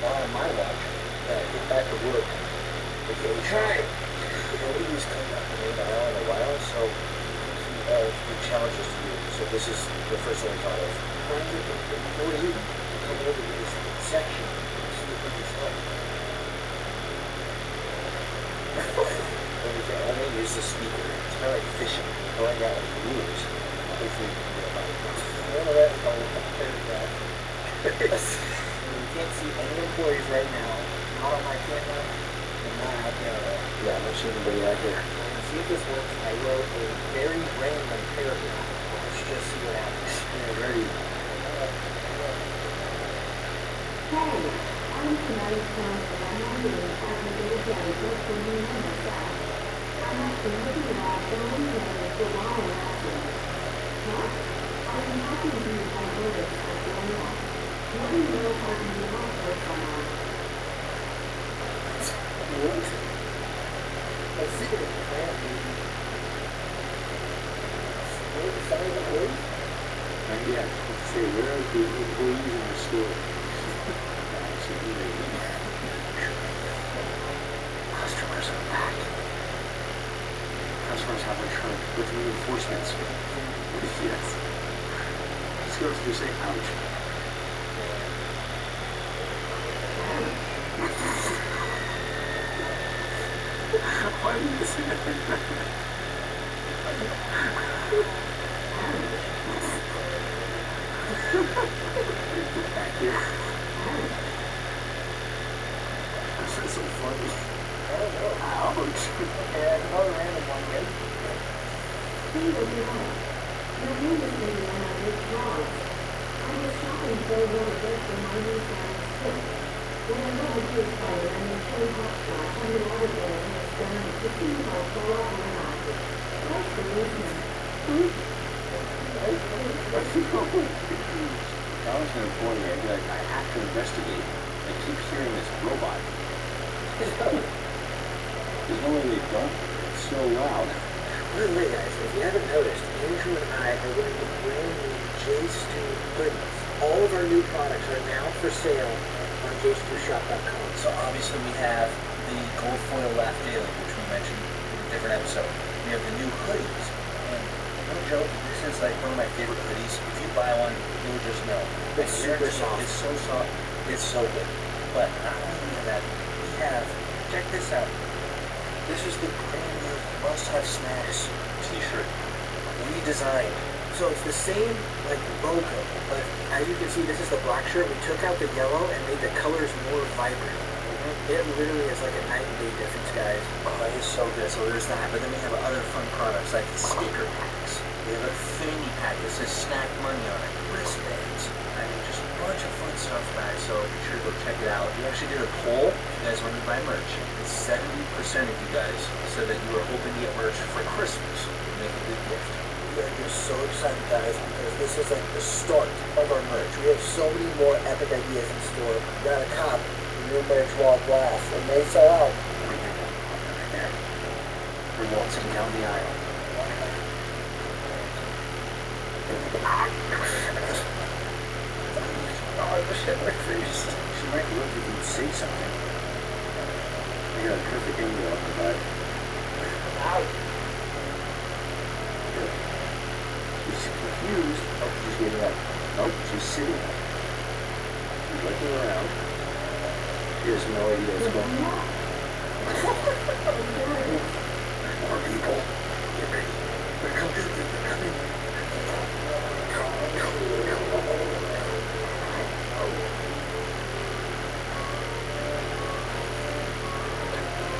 Not on my watch. Get back to work. Okay. Nobody's come up to me in a while, so the challenges to you. So this is the first one we thought of. What do you come over to this section and see if we can help? Here's the speaker. It's kind of like fishing. You go like that like lures. Hopefully you can get a bite. I don't know that compared to that. You can't see any employees right now. Not on my camera. And not out there. Yeah, I don't see anybody out here. To see if this works, I wrote a very random paragraph. Let's just see what happens. Yeah, ready. Hey, I'm tonight from the What? Let's see what it's plan, baby. What is the sign of the word? Not yet. Let's say, where are the employees in the store? Absolutely. Customers are back. Customers have returned with reinforcements. Yes. Let's go to say ouch. Why did you say that? Back here. This is so funny. I don't know. Ouch. Okay, that's another random one, right? If I was an employee, I'd be like, I have to investigate. I keep hearing this robot. There's no way they don't. It's so loud. By the way, guys, if you haven't noticed, Andrew and I are wearing the brand new J-Stu hoodies. All of our new products are now for sale on jstushop.com. So obviously we have the gold foil laugh daily, which we mentioned in a different episode. We have the new hoodies, and no joke, this is like one of my favorite hoodies. If you buy one, you'll just know. It's super soft. It's so soft. It's so good. But not only that, we have, check this out. This is the brand new Must Have Snacks t-shirt. Redesigned. So it's the same like logo, but as you can see, this is the black shirt. We took out the yellow and made the colors more vibrant. It literally is like a night and day difference, guys. Oh, it is so good. So there's that. But then we have other fun products like sticker packs. We have a fanny pack that says snack money on it. Wristbands. I mean, just a bunch of fun stuff, guys. So be sure to go check it out. We actually did a poll. If you guys want to buy merch, and 70% of you guys said that you were hoping to get merch for Christmas. Make a good gift. We are just so excited, guys, because this is like the start of our merch. We have so many more epic ideas in store. We got a cop, the new merch Wall Glass, and they sell out. Right there. We're waltzing down the aisle. Oh, I wish I had my face. She might look if you'd say something. I got a perfect angle on the back. Ow. She's confused. Oh, she's getting up. Nope, she's sitting up. She's looking around. She has no idea what's going on. More people. Get ready. They're coming. They're coming.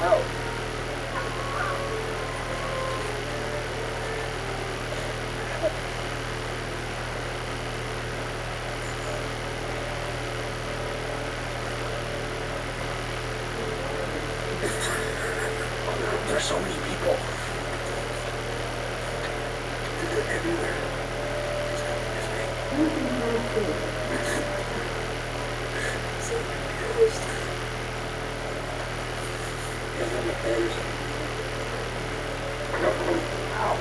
Ow. There's so many people. They're everywhere. She's coming this way. So confused. And then the bears. Ow.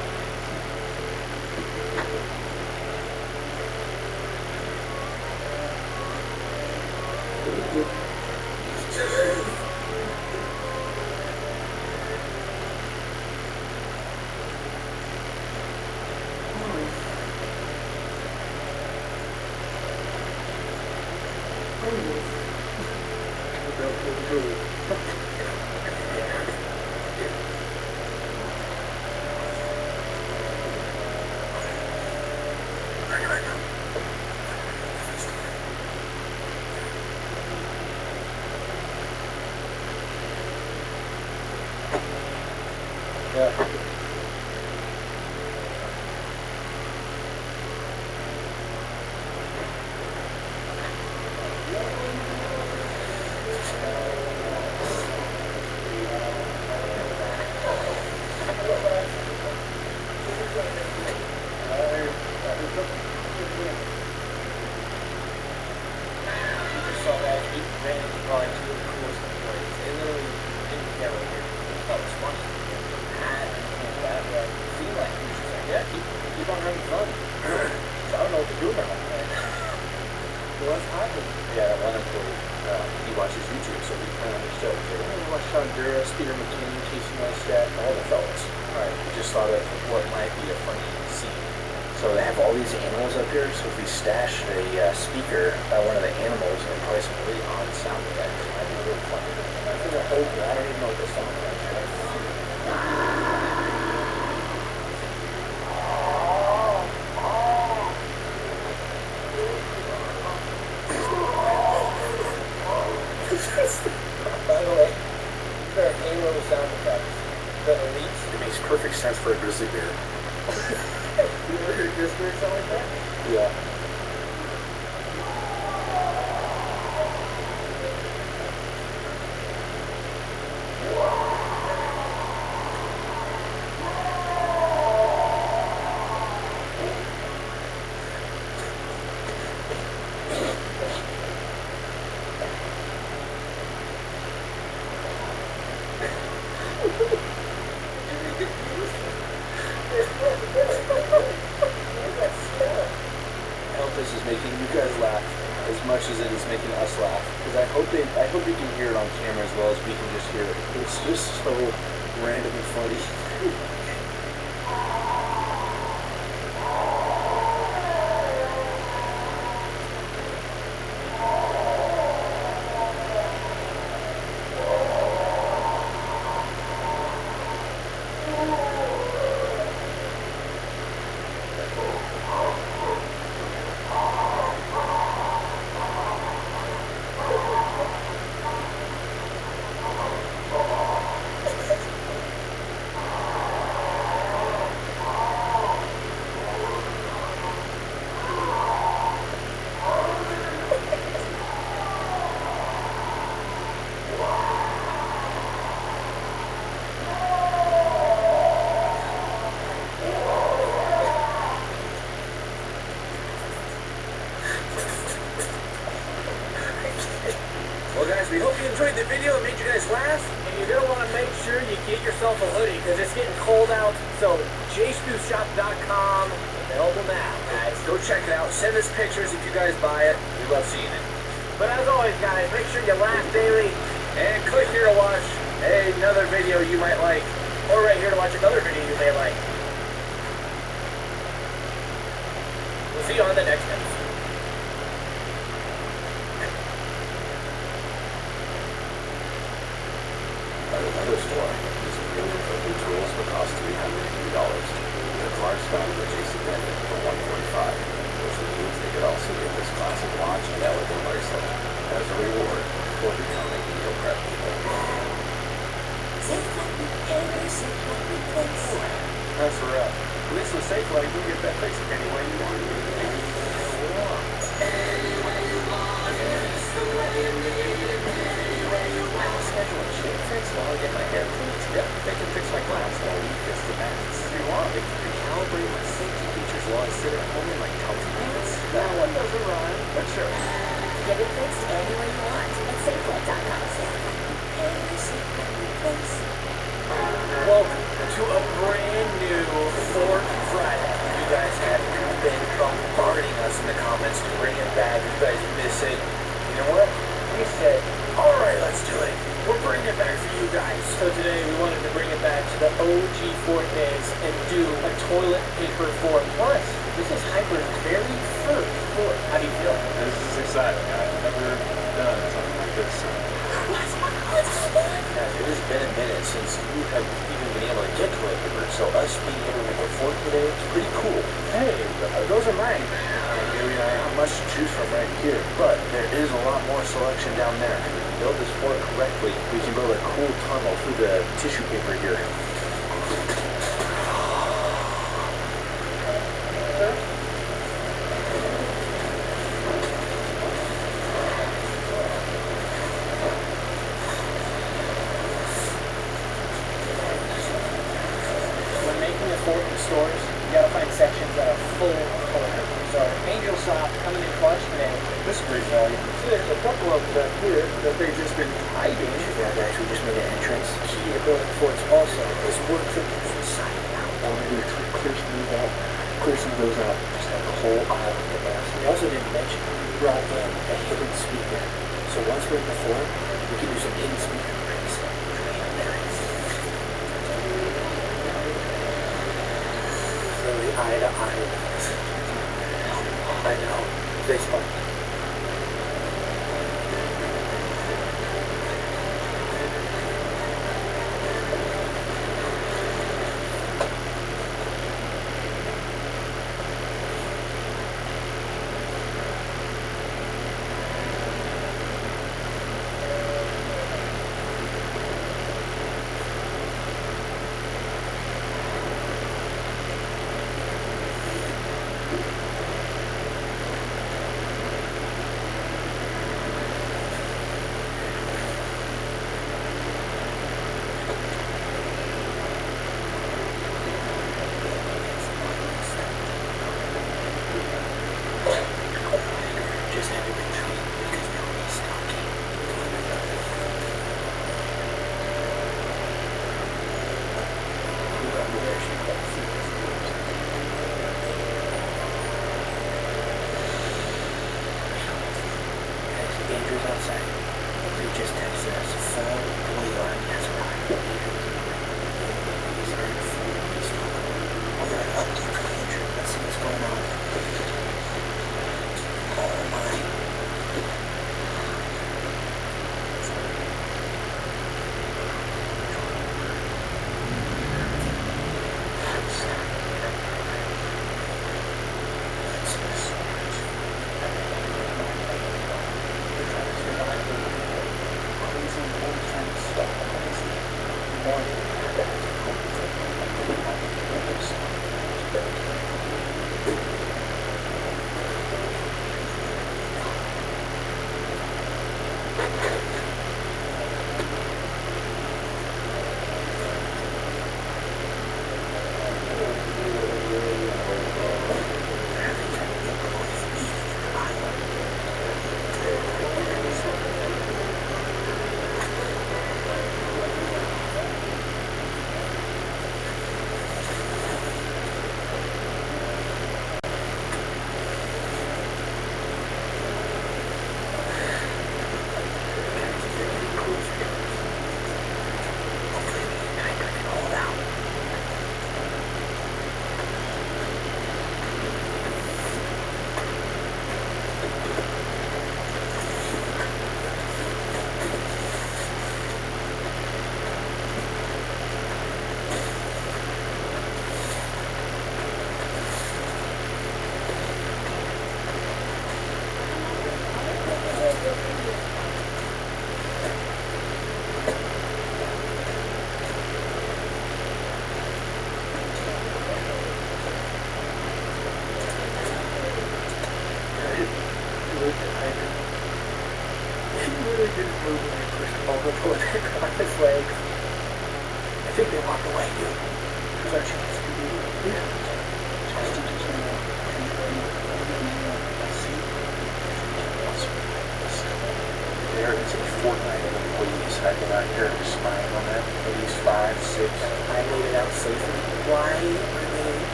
Yeah. Yeah, one employee, he watches YouTube, so he kind of understood. He's like, oh, I watched Honduras, Peter McKinney, Casey Neistat, all the fellas. Alright, we just thought of what might be a funny scene. So they have all these animals up here, so if we stash a speaker by one of the animals and probably some really odd sound effects, it might be real funny. I think I hope, I don't even know what the sound effects are. By the way, there are animal sound effects that are leaks. It makes perfect sense for a grizzly bear. You ever heard a grizzly bear sound like that? Yeah. This is making you guys laugh as much as it is making us laugh. Because I hope you can hear it on camera as well as we can just hear it. It's just so random and funny. We hope you enjoyed the video and made you guys laugh. And you're going to want to make sure you get yourself a hoodie because it's getting cold out. So, jspooshop.com, available now, guys. Go check it out. Send us pictures if you guys buy it. We love seeing it. But as always, guys, make sure you laugh daily. And click here to watch another video you might like. Or right here to watch another video you may like. We'll see you on the next episode. Another store. These really cooking tools will cost $380. The cards found with Jason Bennett for $145, which means they could also get this classic watch and elegant bracelet as a reward for becoming Neil Prep people. That's a wrap. At least with Safelite, you get that basic any way you want. Scheduling shape fix while I get my hair cleaned. Yep, they can fix my glass while we fix the bats. If you want, they can recalibrate my safety features while I sit at home in my comfy pants. That one doesn't rhyme, but sure. Get it fixed anywhere you want at Safelite.com. Welcome to a brand new Fort Friday. You guys have been bombarding us in the comments to bring it back. You guys miss it. You know what? We said, alright, let's do it. We're bringing it back for you guys. So today we wanted to bring it back to the OG Fort days and do a toilet paper fort. Plus, this is Hyper's very first fort. How do you feel? This is exciting. I've never done something like this. Guys, it has been a minute since you have even been able to get toilet paper, so us being able to make a fort today is pretty cool. Hey, those are mine. And here we are, not much to choose from right here, but there is a lot more selection down there. If we build this fort correctly, we can build a cool tunnel through the tissue paper here. fort in the stores, you gotta find sections that are full of color. So Angel Soft coming in clutch today. This is great volume. So there's a couple of them here that they've just been hiding. Yeah, guys, we just made an entrance. Key to building forts also is working inside out. All we do is clear some of these out, clear some of those out, just have the whole aisle of the gas. We also didn't mention we brought in a hidden speaker. So once we're in the fort, we can do some hidden speaker breaks. Really eye to eye. I know. Baseball.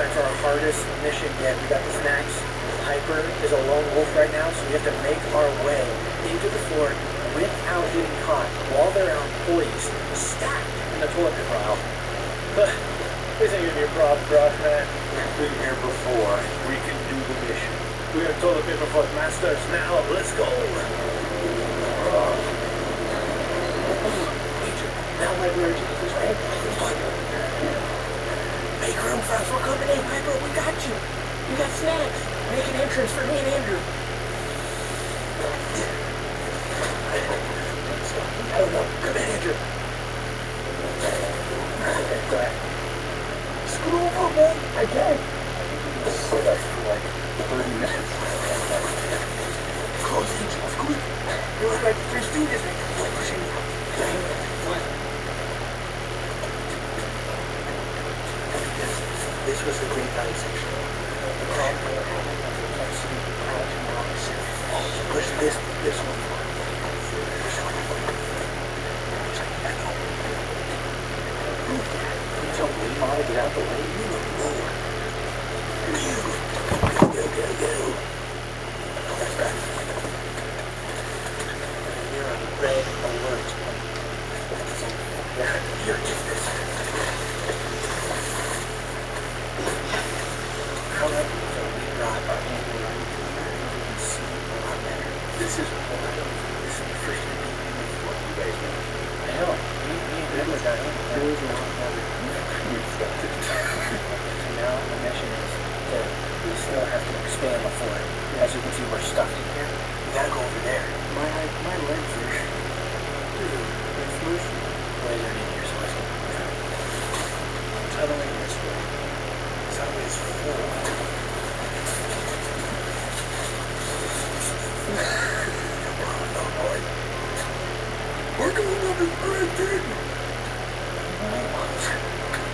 time for our hardest mission yet. We got the snacks. Piper is a lone wolf right now, so we have to make our way into the fort without getting caught while there are employees stacked in the toilet paper aisle. This ain't gonna be a problem for us, man. We've been here before. We can do the mission. We are toilet paper foot masters now. Let's go. Now my words is right. Make room for us. We're coming in, Piper. We got you. You got snacks. Make an entrance for me and Andrew. I don't know. Come in, Andrew. Okay, go ahead. Scoot over, man. I can. Sit up for like 30 minutes. Close, Andrew. Scoot. You look like there's two this way. Don't push me out. What? This was the Great Valley section. The crowd were having a sleep out in the opposite. Push this one. Push one. You tell me how to get out the way. You look lower. Go. You're on red alert. You're just this. How up so we got our angle right here. You can see a lot better. This is what I don't know. This is the first time what you guys know. I know. Me and Greg was out here. There was a lot better. So now the mission is that we still have to expand the fort. As you can see, we're stuck in here. We gotta go over there. My legs are... It's loose. Well, you're in here, so let's go. Try to lean this way. It's full. We're going up his bridge, dude.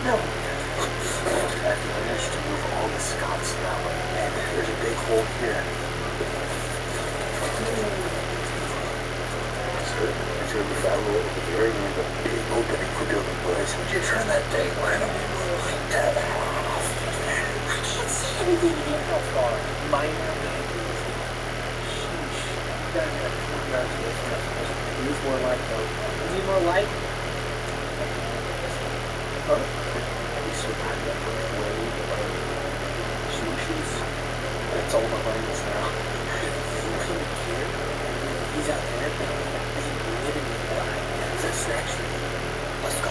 No. After managed to move all the Scots down, and there's a big hole here. Sure, we found a little bit here, and there's a big opening for building boys. Would you turn that dang line on me like that? I can't see anything in here. How far? Minor changes. Sheesh. You gotta have 20 yards of this one. Use more light, though. You need more light? Huh? We survived that first wave of swooshes. That's all behind us now. Here? He's out there. It's a snacks for you. Let's go.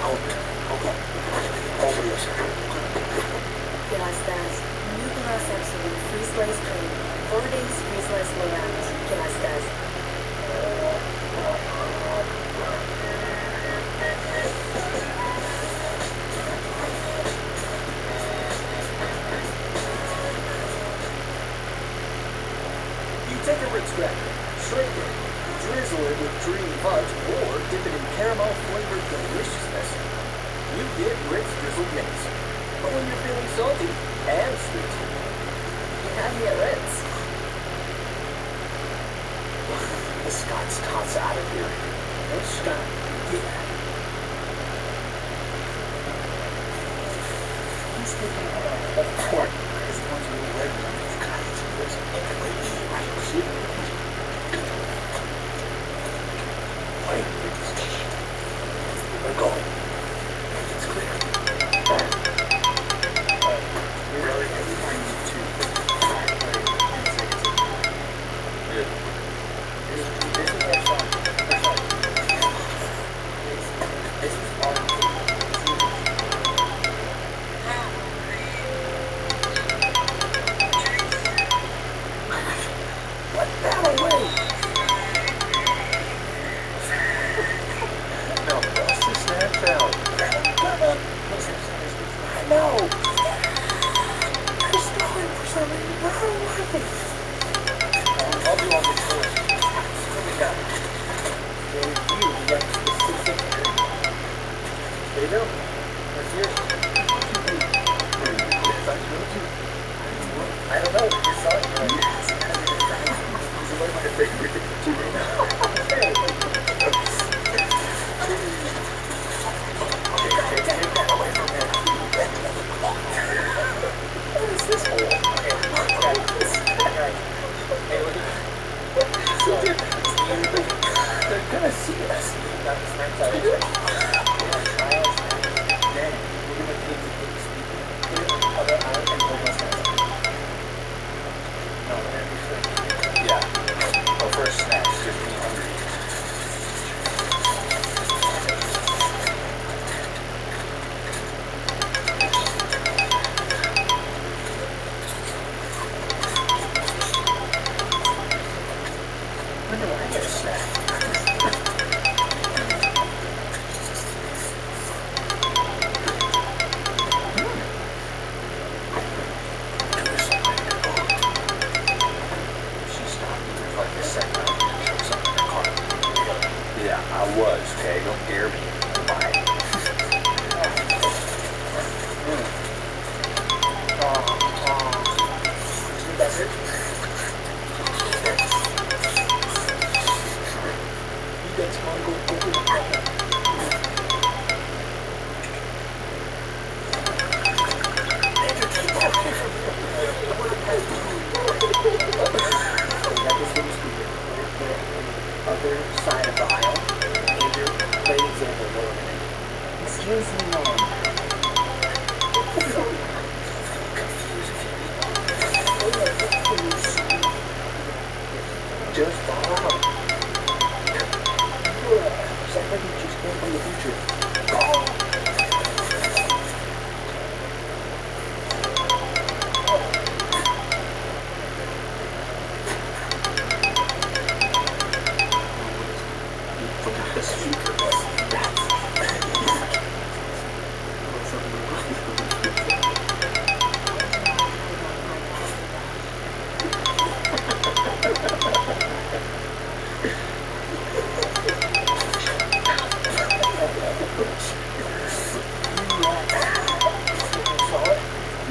Okay. Over this. Ya estás. Nicolás Absolute Free Slice Training. 4 days free slice layout. Ya estás. You take a Ritz cracker, shred it, drizzle it with dream fudge, or dip it in caramel-flavored deliciousness. You get Ritz drizzled mix. But when you're feeling salty and sweet, You have me at Ritz. the Scots tots out of here. No Scott. Get out. He's thinking about the fort. Because he wants to be ready on these guys. There's an inconvenience right here. Wait, we're going. It's clear. Really? I need to. This is our song. This is our Disneyland. Just fall out. Somebody just came from the future.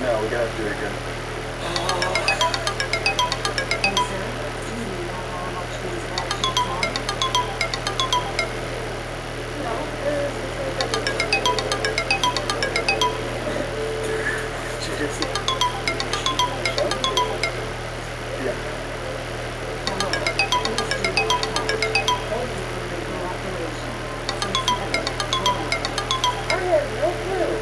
No, we gotta do it again. I have no clue.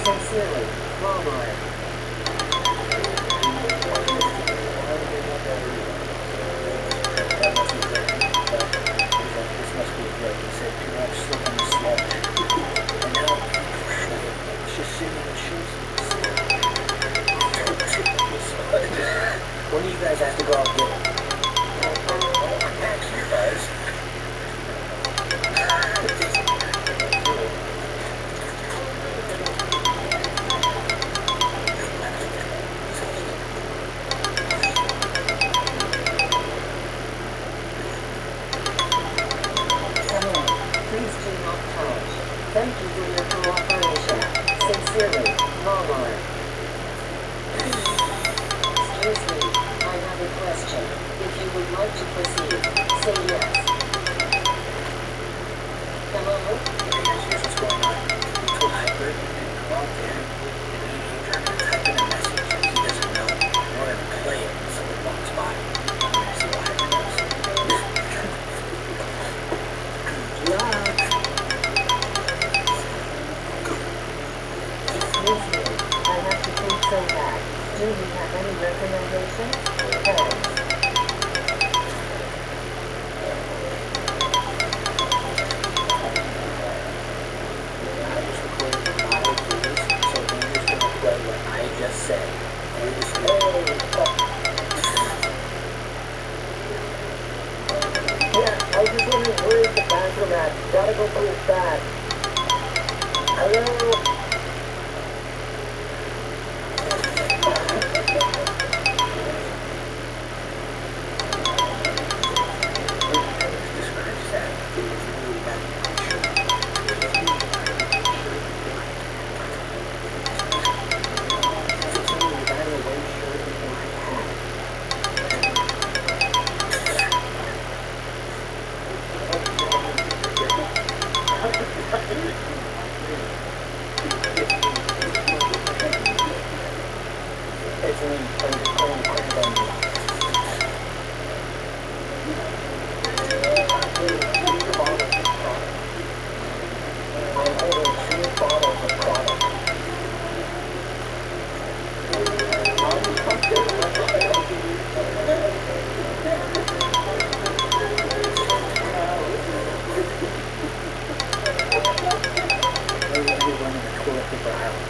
Sincerely, Walmart. This must be good. He said, "Do not slip on the sled." And now, she's sitting in the shoes. When do you guys have to go out and get it? Next year, guys. Please do not touch. Thank you for your cooperation. Sincerely, Walmart. Excuse me, I have a question. If you would like to proceed, say yes. Hello? Here's what's going on. We told Hyper to go out there and he turned to type in a message that he doesn't know. We're going to play it when someone walks by. We're going to see what Hyper does. Excuse me, I have to think so bad. Do you have any recommendations? Thanks. I was recording a lot of videos, so Andrew's going to play what I just said. You're just going Yeah, I was just wondering where's the bathroom at? Gotta go through it fast. Hello? describe that. It was really bad.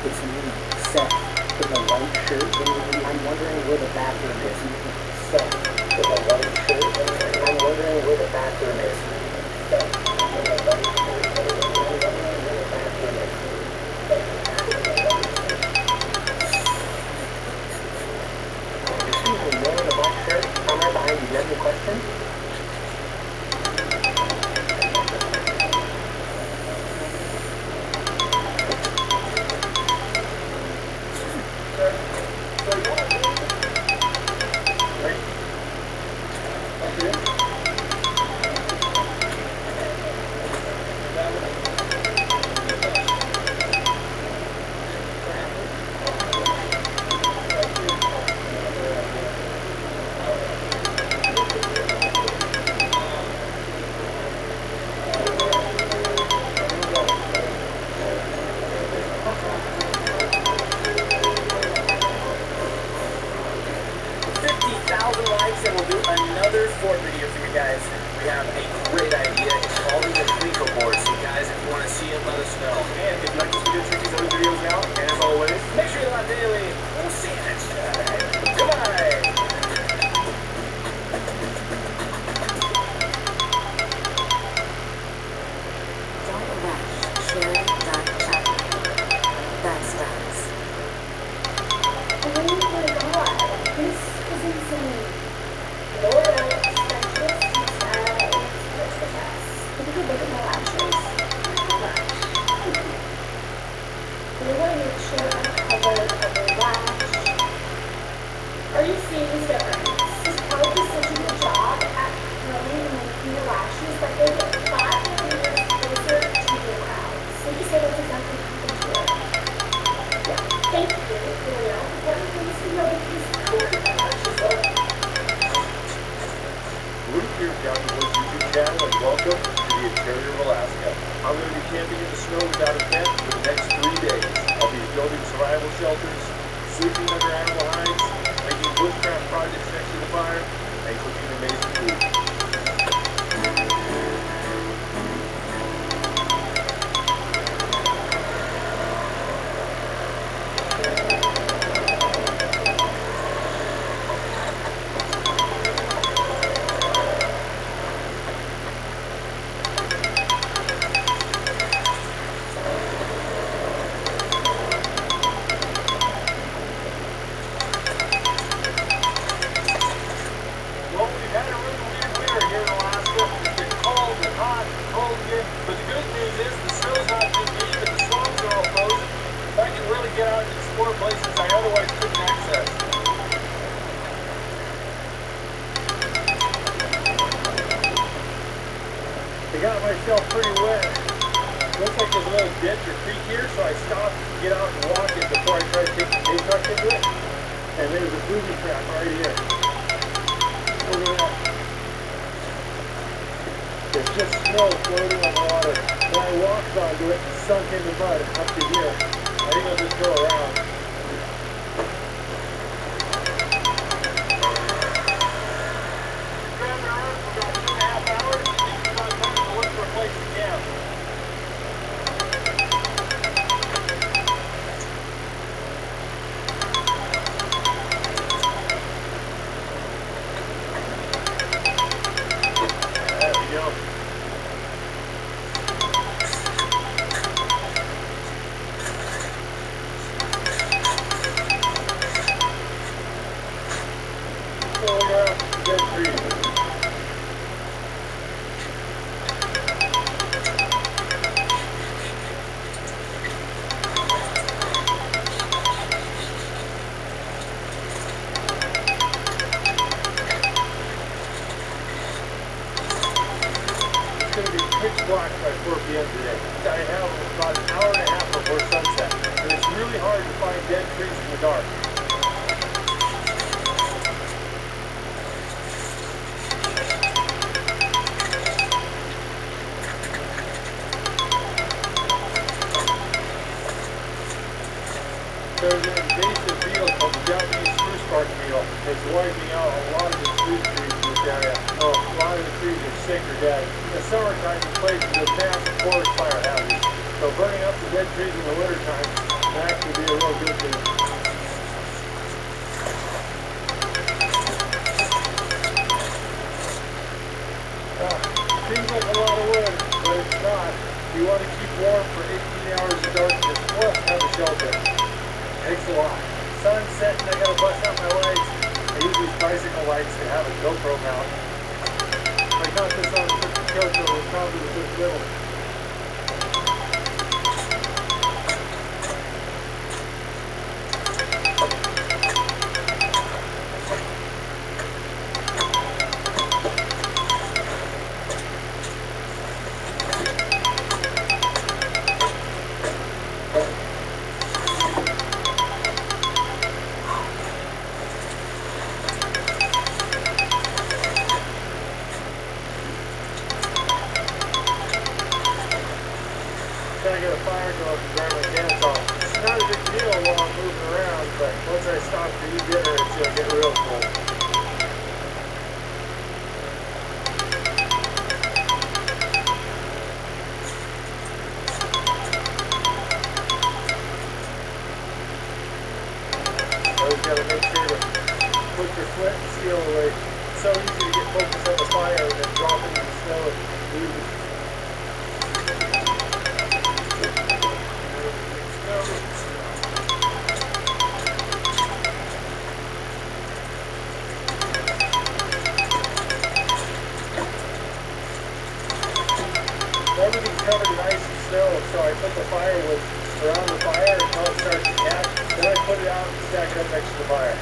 It's me, Seth, in the white shirt. I'm wondering where the bathroom is. You have any questions? And we'll do another Ford video for you guys. We have a great idea. It's called the Plico board. So guys, if you want to see it, let us know. And if you like this video, check these other videos out. And as always, make sure you like daily. We'll see you next time. Goodbye. Don't rush, share, not chat. That's facts. Oh my god, this is insane. Lower out specialist puts the test. If you could look at my lashes, we want to make sure I cover every lash. Are you seeing this difference? This product does such a good job at curling and making your lashes that they get 5 millimeters closer to your brows. So you say that's exactly what happened to it. Yeah, thank you, L'Oreal, for letting me this video because my lashes look. Luke here, County Boys YouTube channel, and welcome to the interior of Alaska. I'm going to be camping in the snow without a tent for the next 3 days. I'll be building survival shelters, sleeping under animal hides, making bushcraft projects next to the fire, and cooking amazing food. Well, we've had a really weird winter here in Alaska. It's been cold and hot and cold again. But the good news is the snow's not too deep and the swamps are all frozen. I can really get out and explore places I otherwise couldn't access. I got myself pretty wet. Looks like there's a little ditch or creek here, so I stopped to get out and walk it before I tried to take the day truck into it. And there's a booby trap right here. Look at that. There's just snow floating on the water. And I walked onto it and sunk in the mud up to here. I think I'll just go around. Driving around for about 2.5 hours. I think it's about time to look for a place to camp. There we go. Pulling out the dead tree. It's going to be pitch black by 4 p.m. today. I have about an hour and a half before sunset, and it's really hard to find dead trees in the dark. There's an invasive beetle called the Japanese spruce bark beetle. It's wiping out a lot of the spruce trees in this area. Oh, a lot of the trees are sick or dead. In the summertime, these places are massive forest fire hazards. So burning up the dead trees in the wintertime can actually be a real good thing. Seems like a lot of wood, but it's not. You want to keep warm for 18 hours of darkness, plus have a shelter. Takes a lot. Sun's setting, I gotta bust out my lights. I use these bicycle bikes that have a GoPro mount. I got this on the Kyoto, it probably was this little. Trying to get a fire going to burn my cans off. It's not a big deal while I'm moving around, but once I stop to eat dinner, it's going to get real cold. Always got to make sure to put your flint and steel away. It's so easy to get focused on the fire and then drop it in the snow and lose it. Everything's covered in ice and snow, so I put the firewood around the fire until it starts to catch. Then I put it out and stack it up next to the fire.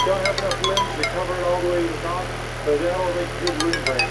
Don't have enough limbs to cover it all the way to the top, but that'll make a good wind break.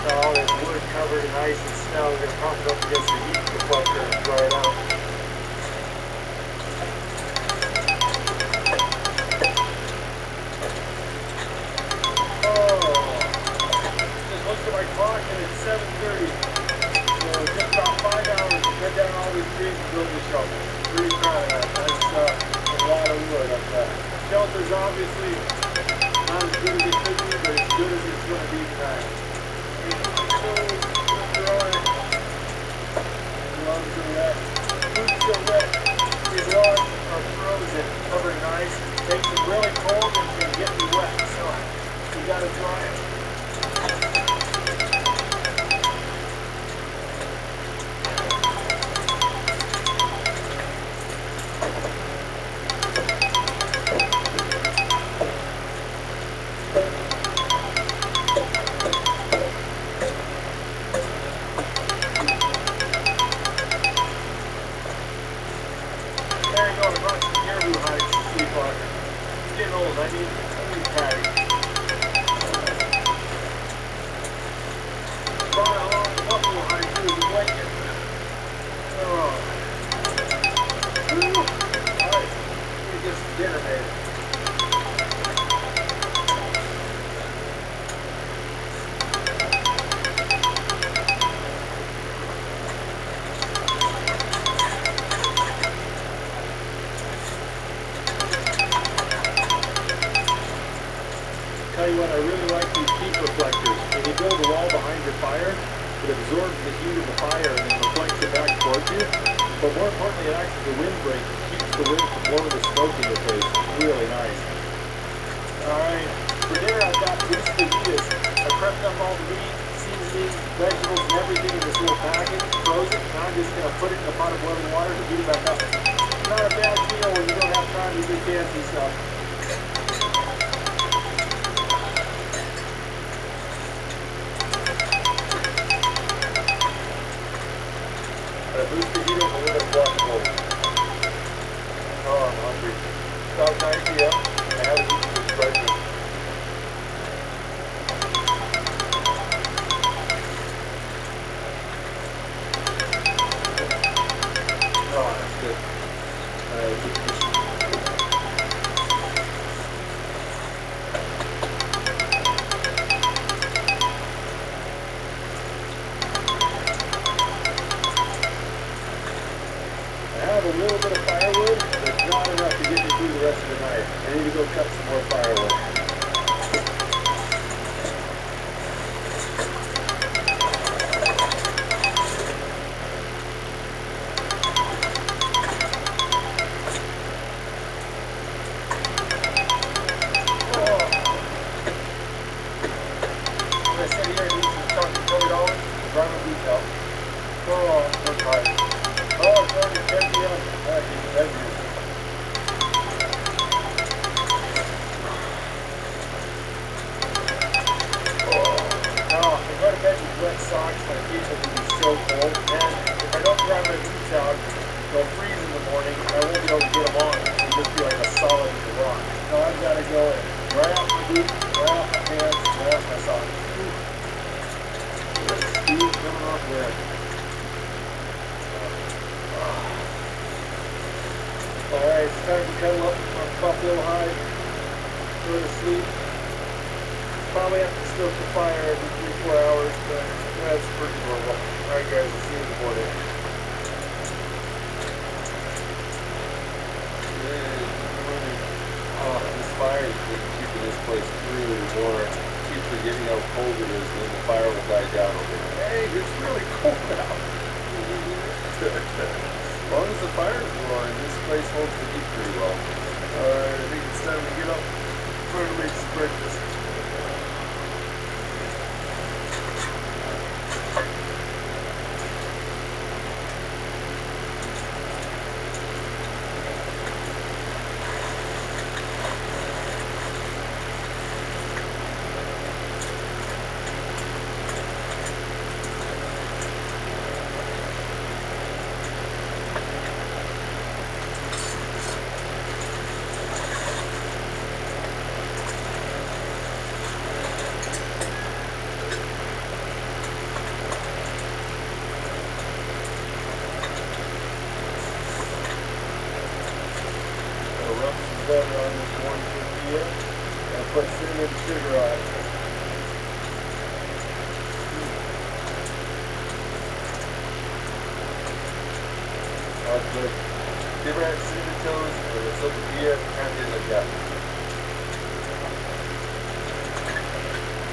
All this wood covered in ice and snow, we're going to pump it up against the heat deflector and dry it out. Oh, just looked at my clock and it's 7:30. So just about 5 hours to cut down all these trees and build the shelter. Pretty proud of that. That's a lot of wood up there. Shelter's obviously not as good as it could be, but as good as it's going to be tonight. Food's still wet. These logs are frozen, covered in ice. Makes them really cold and can get me wet. So we gotta dry it. absorbs the heat of the fire and then reflects it back towards you. But more importantly, it acts as a windbreak. It keeps the wind from blowing the smoke in your face. It's really nice. Alright, for dinner I've got loose fajitas. I prepped up all the meat, seasoning, vegetables, and everything in this little packet, frozen. Now I'm just going to put it in a pot of boiling water to heat it back up. Not a bad meal when you don't have time to do fancy stuff. Loose fajitas, a little bit of guacamole. Oh, I'm hungry. That was 9 p.m. I haven't eaten since breakfast. Oh, that's good. I have a little bit of firewood, but it's not enough to get me through the rest of the night. I need to go cut some more firewood. As I said here, I need some chocolate covered olives to dry my boots out. Oh, I'm tired. Oh, it's already 10 p.m. I need to bed here. Now, if I go to bed with wet socks, my feet will be so cold. And if I don't dry my boots out, they'll freeze in the morning. And I won't be able to get them on. They'll just be like a solid rock. Now I've got to go and dry out my boots, dry out my pants, dry out my socks. Steam coming off there. Alright, it's time to cuddle up on buffalo hide, go to sleep. Probably have to stoke the fire every 3-4 hours, but that's pretty normal. Alright guys, I'll see you in the morning. Oh, this fire is keeping this place really warm. I keep forgetting how cold it is, and then the fire will die down over here. Hey, it's really cold out. As long as the fire is roaring, this place holds the heat pretty well. Alright, I think it's time to get up. Try to make some breakfast. Butter on this one tortilla and put cinnamon sugar on it. That's good. If you ever had cinnamon toast or a tortilla, kind of like that.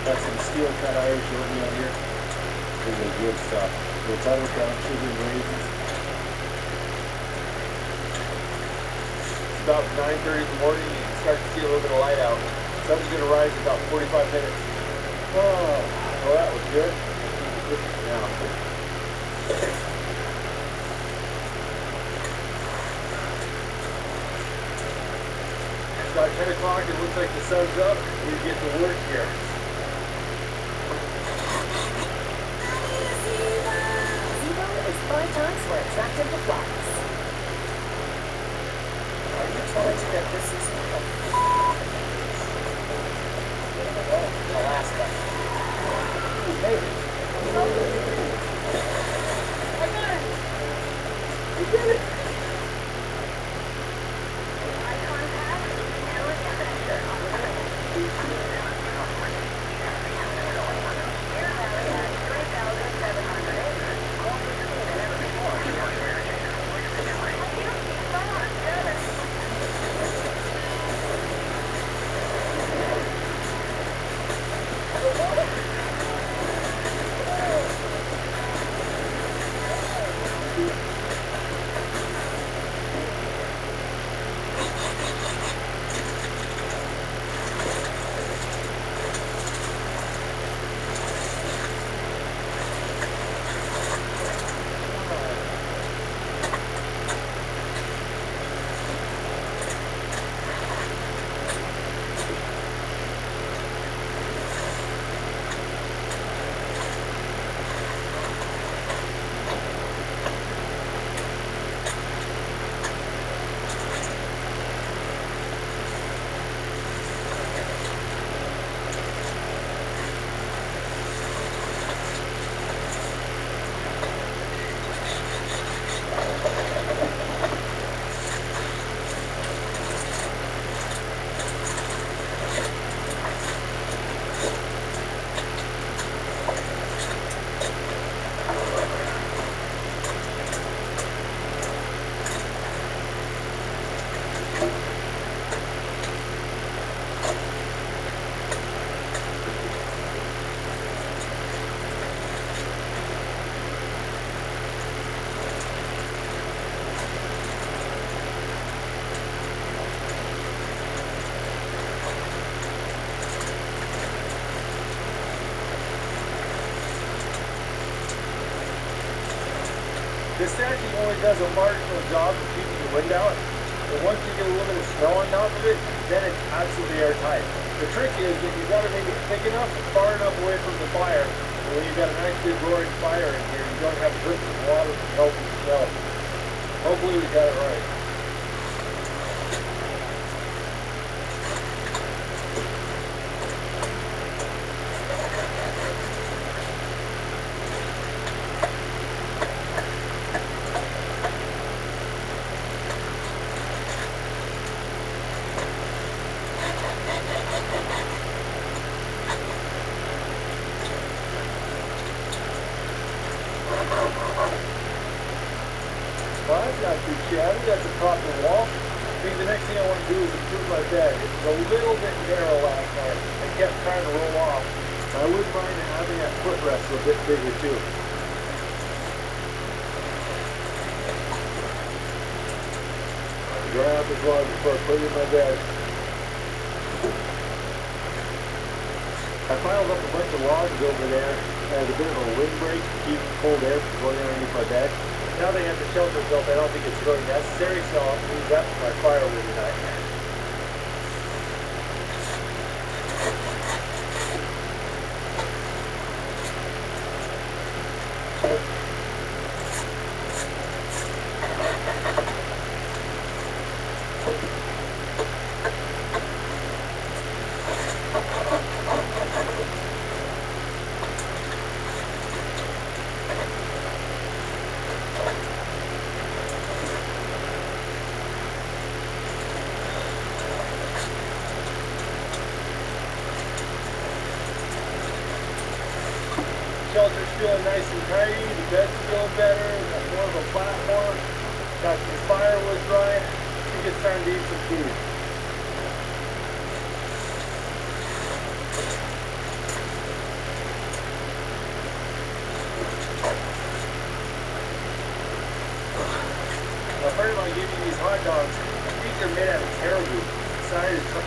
Got some steel cut Irish oatmeal here. This is good stuff. Little butter, brown sugar, and raisins. About 9:30 in the morning, you can start to see a little bit of light out. Sun's going to rise in about 45 minutes. Oh, well that was good. Now. It's about 10 o'clock, it looks like the sun's up. We get to work here. Zero is 5 times more attractive to flocks. Are you telling me that this is Alaska. maybe? I got it! You did it! This stacking only does a marginal job of keeping the wind out, but once you get a little bit of snow on top of it, then it's absolutely airtight. The trick is that you got to make it thick enough and far enough away from the fire, and when you've got a nice big roaring fire in here, you don't have drips of water from melting snow. Hopefully we got it right. Well, that's not too shabby. That's a proper wall. I think the next thing I want to do is improve my bed. It was a little bit narrow last night. I kept trying to roll off. I wouldn't mind having that footrest a bit bigger too. Dry out this log before I put it in my bed. I piled up a bunch of logs over there as a bit of a windbreak to keep cold air from going underneath my bed. Now they have the shelter built, I don't think it's really necessary, so I'll use that for my firewood tonight. Shelter's feeling nice and tidy, the bed's feeling better, got more of a platform, got some firewood dry. I think it's time to eat some food. A friend of mine gave me these hot dogs. These are made out of caribou. Decided to try.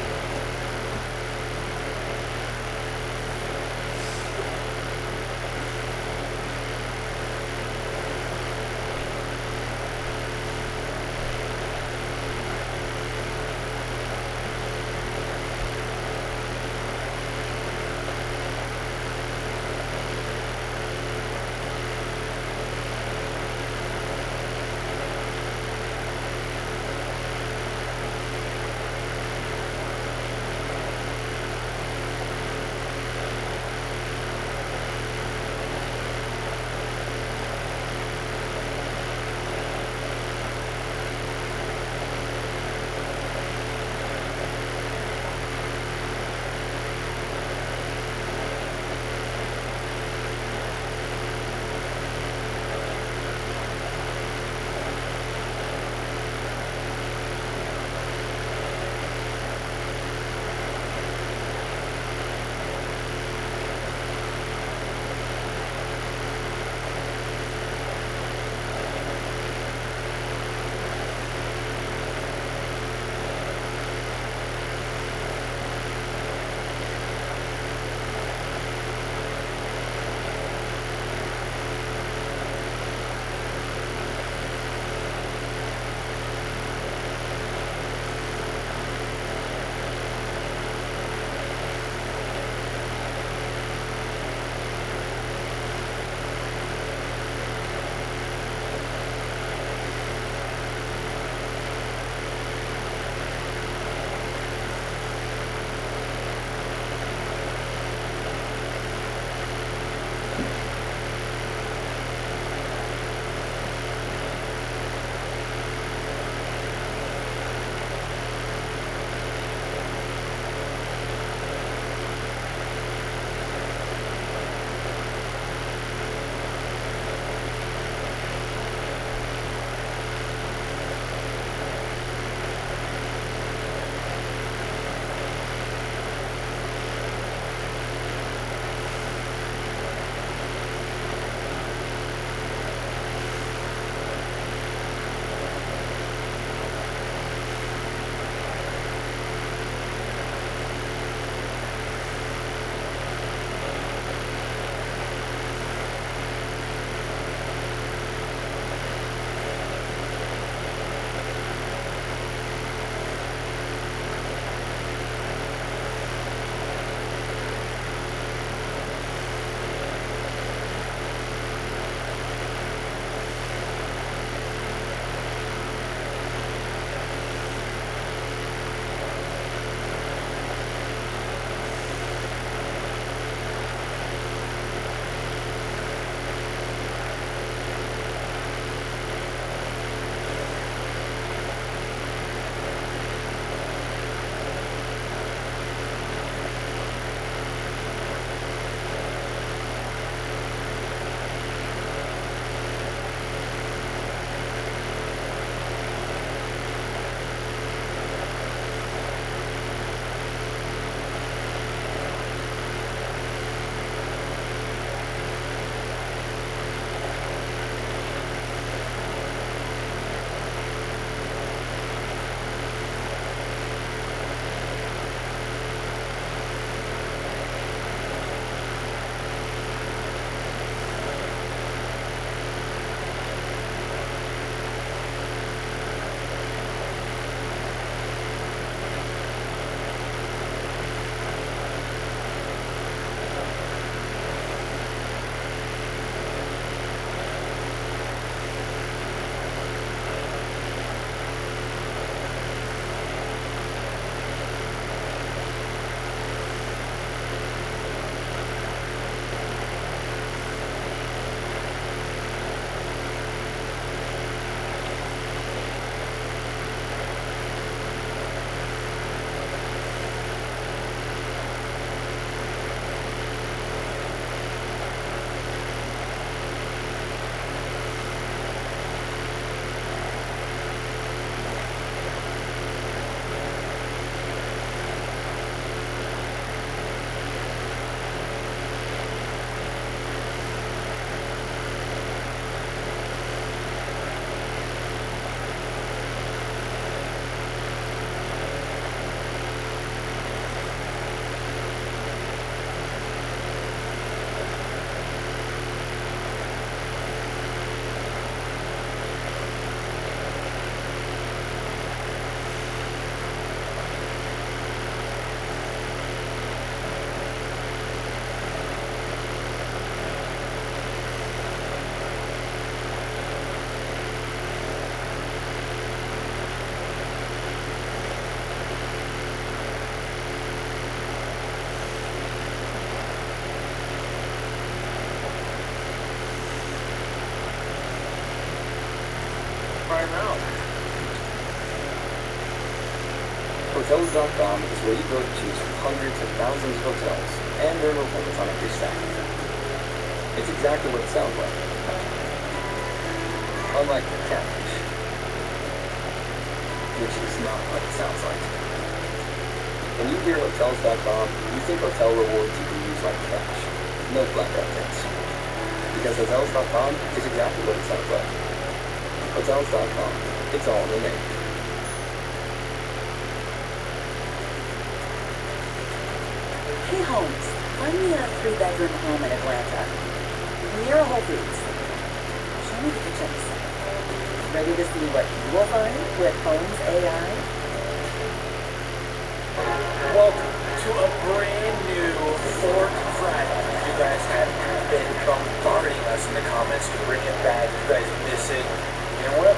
time out. Hotels.com is where you go to choose from hundreds of thousands of hotels, and there are no limits on every stack. It's exactly what it sounds like. Unlike the catfish, which is not what it sounds like. When you hear Hotels.com, you think hotel rewards you can use like cash. No blackout tickets. Because Hotels.com is exactly what it sounds like. Hotels.com. It's all in the name. Hey Holmes, find me a 3-bedroom home in Atlanta, near a Whole Foods. Show me the kitchens. Ready to see what you will find with Holmes AI? Welcome to a brand new Fork Friday. You guys have been bombarding us in the comments to bring it back. You guys miss it. You know what?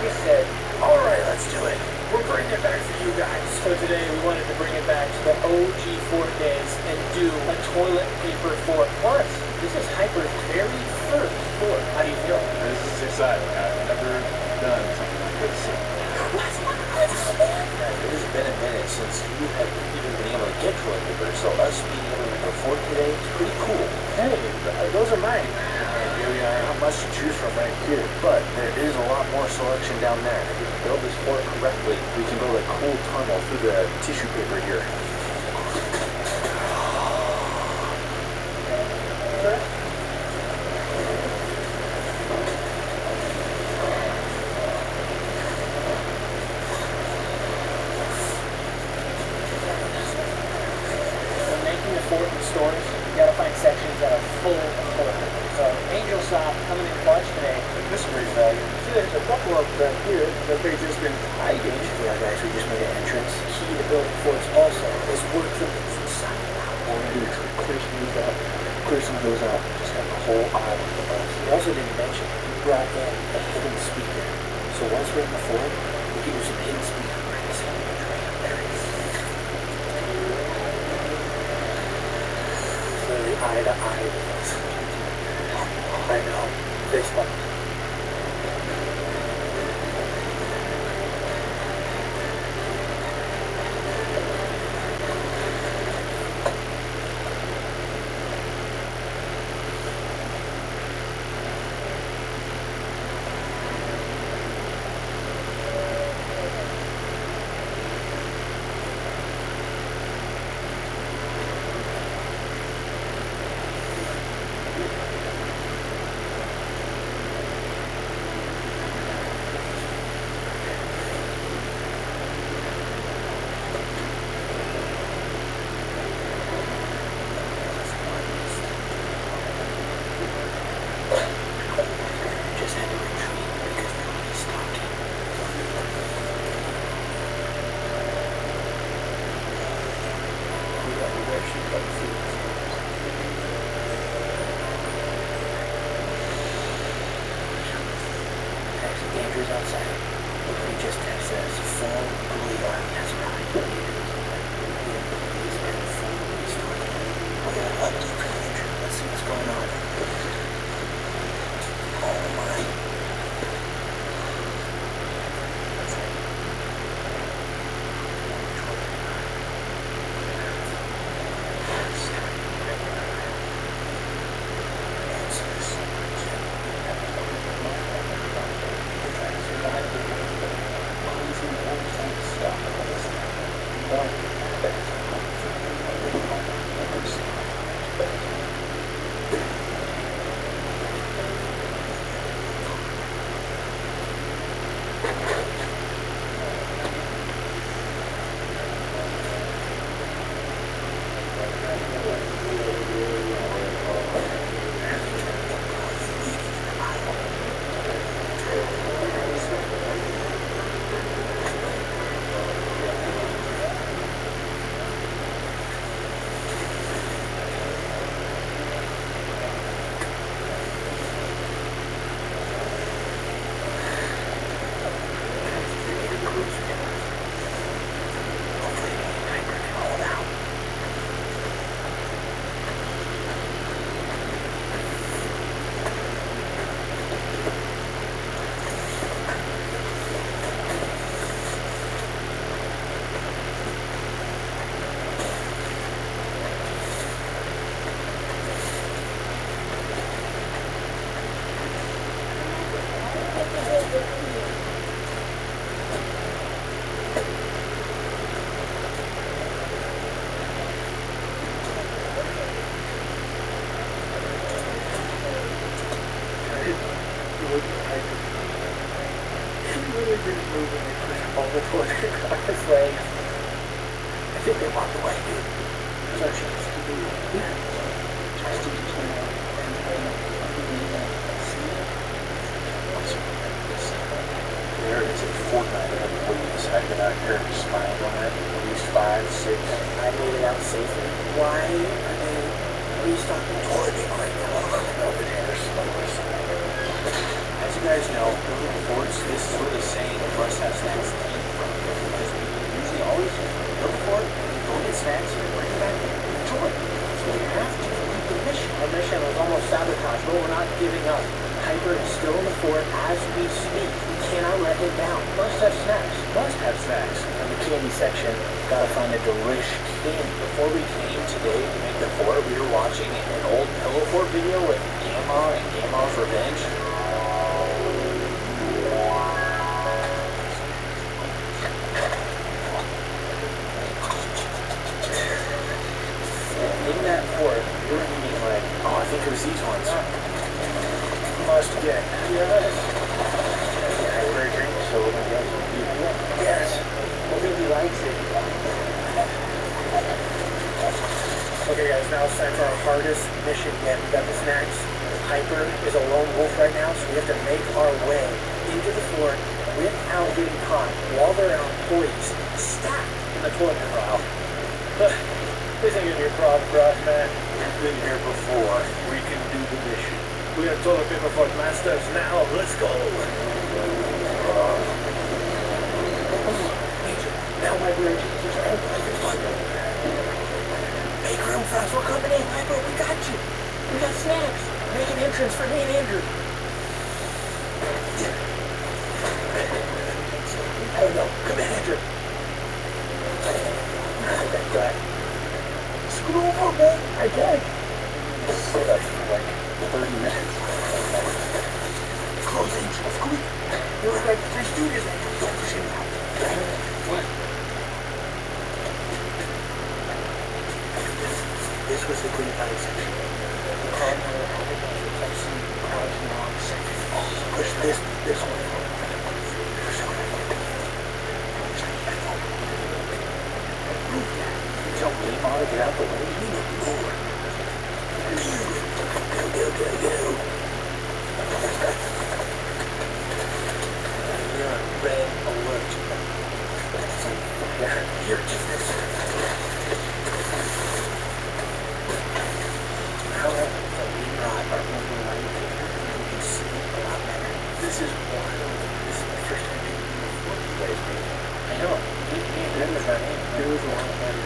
We said, all right, let's do it. We're bringing it back for you guys. So today we wanted to bring it back to the OG Fork days and do a toilet paper fork. Plus, this is Hyper's very first fork. How do you feel? This is exciting. I've never done something like this. It has been a minute since you have even been able to get toilet paper, so us being able to make a fork today is pretty cool. Hey, those are mine. And here we are. Not much to choose from right here, but there is a lot more selection down there. If we can build this fork correctly, we can build a cool tunnel through the tissue paper here. When making the fork in stores, you gotta find sections that are full of fork. So Angel Soft coming in clutch today. This is great value. See, there's a couple of them here that they've just been hiding. Yeah guys, we just made an entrance. Key to building forks also is work from inside out. All we do is clear some of these out, clear some of those out, just have the whole island of us. We also didn't mention we brought in a hidden speaker. So once we're in the fork, we can use some hidden speaker breaks. There it is. Really eye to eye with us. I know. Face bump. Just had to retreat because they were stalking. We gotta shoot by the feet. Actually, Andrew's outside. Look what he just texted us. Full believer. That's right. He's been fully stalking. We're gonna update for Andrew. Let's see what's going on. Oh my. He really didn't move when they pushed all the toilet across his legs. I think they walked away, dude. There's our chance to do it. Yeah. Tries to turn out there is a Fortnite of employees. I've been out here spying on it. At least 5, 6. I made it out safely. Why are they restocking toileting right now? Over there, slowest. As you guys know, building forts, this is where the saying must have snacks came from. Because we usually always build a fort, go get snacks, and bring it back and enjoy it. So we have to complete the mission. Our mission was almost sabotaged, but we're not giving up. Hyper is still in the fort as we speak. We cannot let him down. Must have snacks. Must have snacks. In the candy section, gotta find a delish candy. Before we came today to make the fort, we were watching an old Pillow Fort video with Gamma and Gamma's Revenge. In that fort, we were eating like, oh, I think it was these ones. Must get. Yes. Yeah, we're a drink, so we're gonna get it. Yes. I think he likes it. Okay, guys, now it's time for our hardest mission yet. We got the snacks. Hyper is a lone wolf right now, so we have to make our way into the fort without getting caught while there are employees stacked in the toilet corral. This ain't gonna be a problem for us, man. We've been here before. We can do the mission. We are toilet paper fort masters now. Let's go. Major, now my bridge. Make room for us. We're coming in, Hyper. We got you. We got snacks. Make an entrance for me and Andrew. I don't know. Come in, Andrew. Okay, go ahead. Screw over, man. I did. Sit up for like 30 minutes. Close Angel, quick. There were like 3 students. Don't push him out. What? This was the green light section. The car where all the guys were texting, crouching on the second. Push this one. Move that. Tell me, Mara, get out the way. You need more. Go. You're on red alert. Here, just this. However, we brought our overlight here. You can see a lot better. This is wild. This is the first time you guys made it. I know. That was not it. It was a lot better.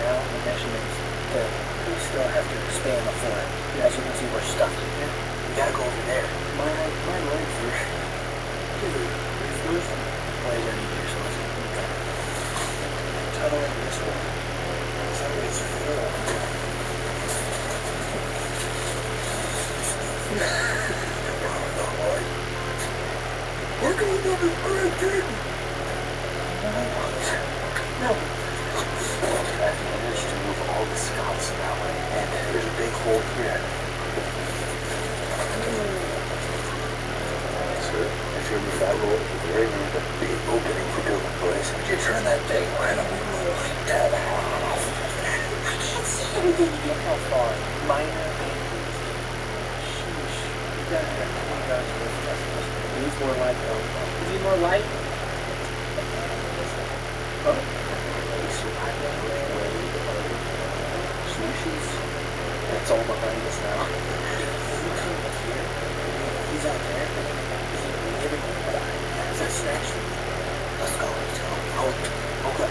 Now the mission is that we still have to expand the fort. As you can see, we're stuck in here. We gotta go over there. My legs are... Dude, there's no ways I need here, so let's go. Tunnel in this one. So it's full. We're going over the bridge, dude. No. I've managed to move all the scouts that way, and there's a big hole here. Sir, if you move that hole, there is a big opening for building, boys. Would you turn that thing right on the roll like that off? I can't see anything. Look how far. Minor increase. Sheesh. You got it. Need more light, though. You need more light? Oh. Solutions. That's all behind us now. He's out there. Everyone died. That's a snatch. Let's go. Okay.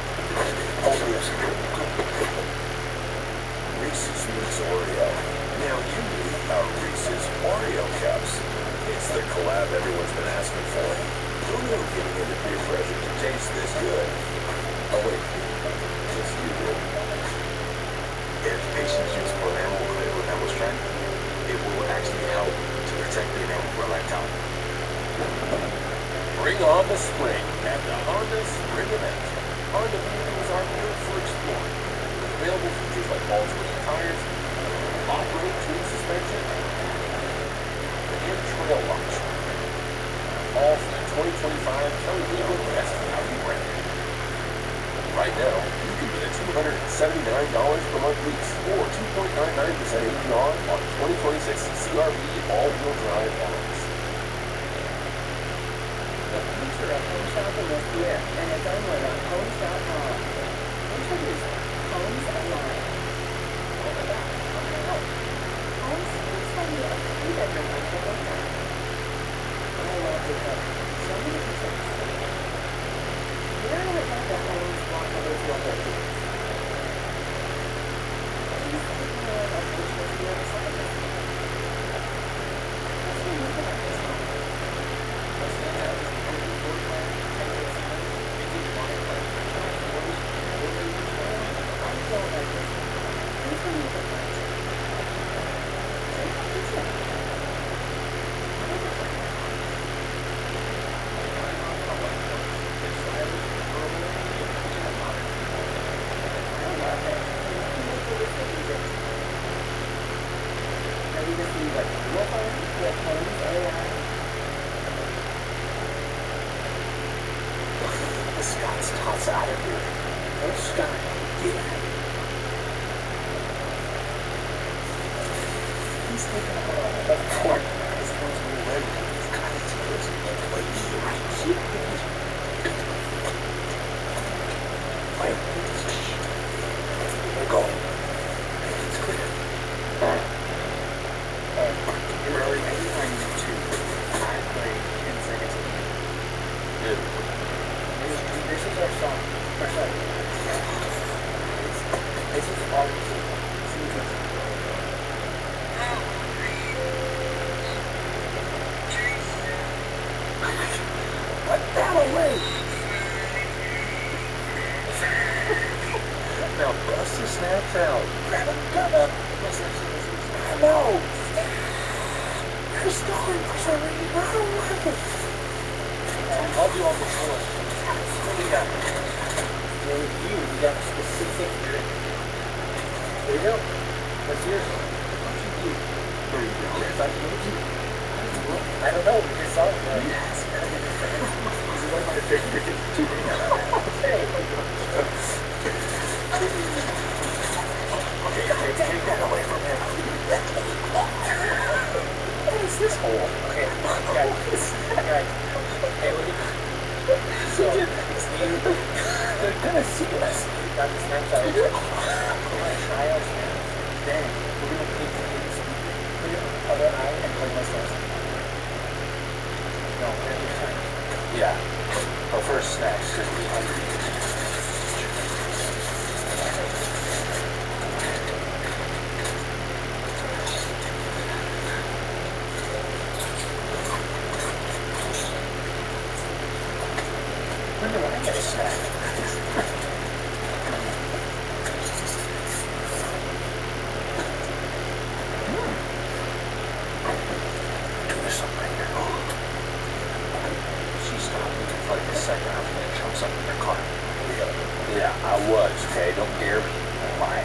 Reese's meets Oreo. Now you need our Reese's Oreo cups. It's the collab everyone's been asking for. Who knew getting into peer pressure to taste this good? Oh wait, yes you did. If Patience Juice program will clear with Apple strength, it will actually help to protect the enamel for a lifetime. Bring on the spring at the Honda Spring Event. Honda vehicles are built for exploring. With available features like all-terrain tires, off-road twin suspension, Kelly Legal Best Value Brand. Right now, you can get a $279 per month lease or 2.99% APR on 2026 CRV all-wheel drive models. The future of home shopping is here, and it's only on Homes.com. Introducing Homes Online. Oh my God, how can I help? Homes is for you a 3-bedroom rental program. I love this home. So many features. Here are the homes walking into a whole week. Please take more of which was the other side of it. What's unique about this home? What stands out is the open floor plan, technical signs, vintage wine, giant doors, woodland control. I'm so like this one. Please believe the front. Take a picture. Ready to see what you will find with Homes AI? The Scott's tots out of here. Oh, Scott. Yeah. He's taking a lot of court. His one's more ready. He's got his clothes in the way he right here. Wait, we're going. It's clear. You're already playing YouTube. I play 10 seconds. Yeah. This is our song. Our song. This is our music. What that away? Now bust the snaps out. Grab a gun up. No. You're stalling for some reason. I don't like it. I'll do all the floor. What do you got? You got a specific drink. There you go. What's yours? What you do? There you go. I don't know. We just saw it. Yes. This is one of my favorite. Hey. Okay, take that away from him. What is this hole? Okay, guys. Hey, look at so, they're gonna see us. Got the snapshot. We're gonna try out snaps. Then, we're gonna take this, put it on the other eye, and play myself. No, every time. Yeah. But first, snacks should be underneath. When do I get a snack? There's something here. She stopped me for like a second after that jumps up in her car. Yeah, I was, okay? Don't dare me. Why?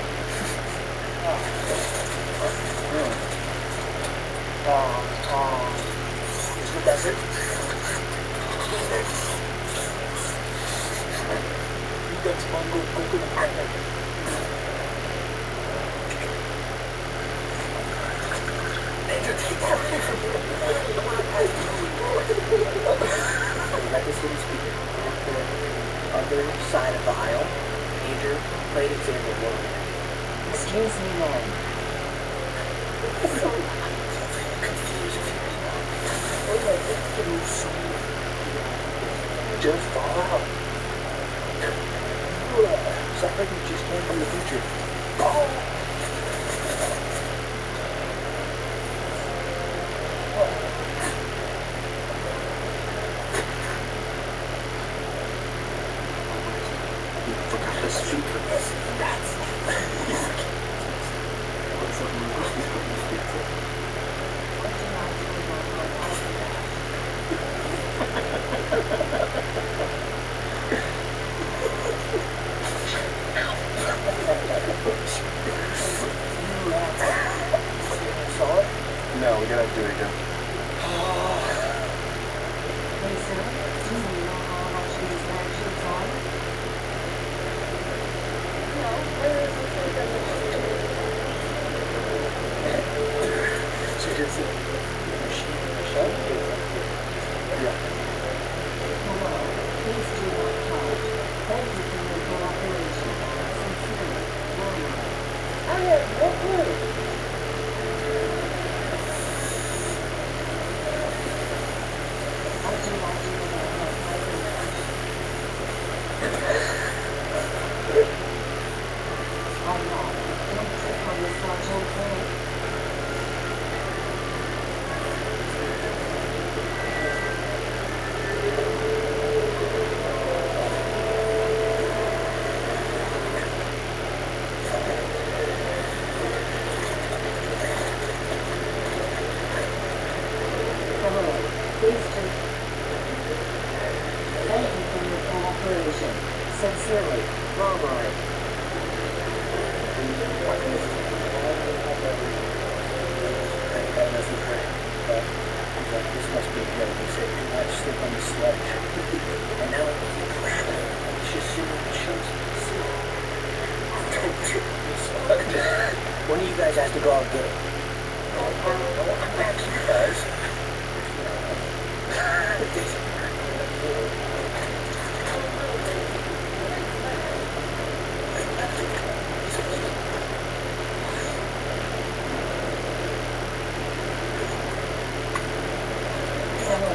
Is the desert? That's mango coconut cracker. Andrew, take that away from me. Let this little speaker on the other side of the aisle. Andrew, play an example of one. Excuse me, ma'am. Confused if you just fall out. Somebody just came from the future. Oh! You forgot the speaker. That's... Hello. Please do not charge. Thank you for your cooperation. Sincerely, Walmart. I have no clue. I do not do that my pricing I'm not. Don't click on this large old thing. Hello. Please do. Thank you for your cooperation. Sincerely, Walmart. This must be good. He said, do not slip on the sledge. And now, it's just sitting on the shelves. When do you guys have to go out and get it? I'm back here, guys. Hello.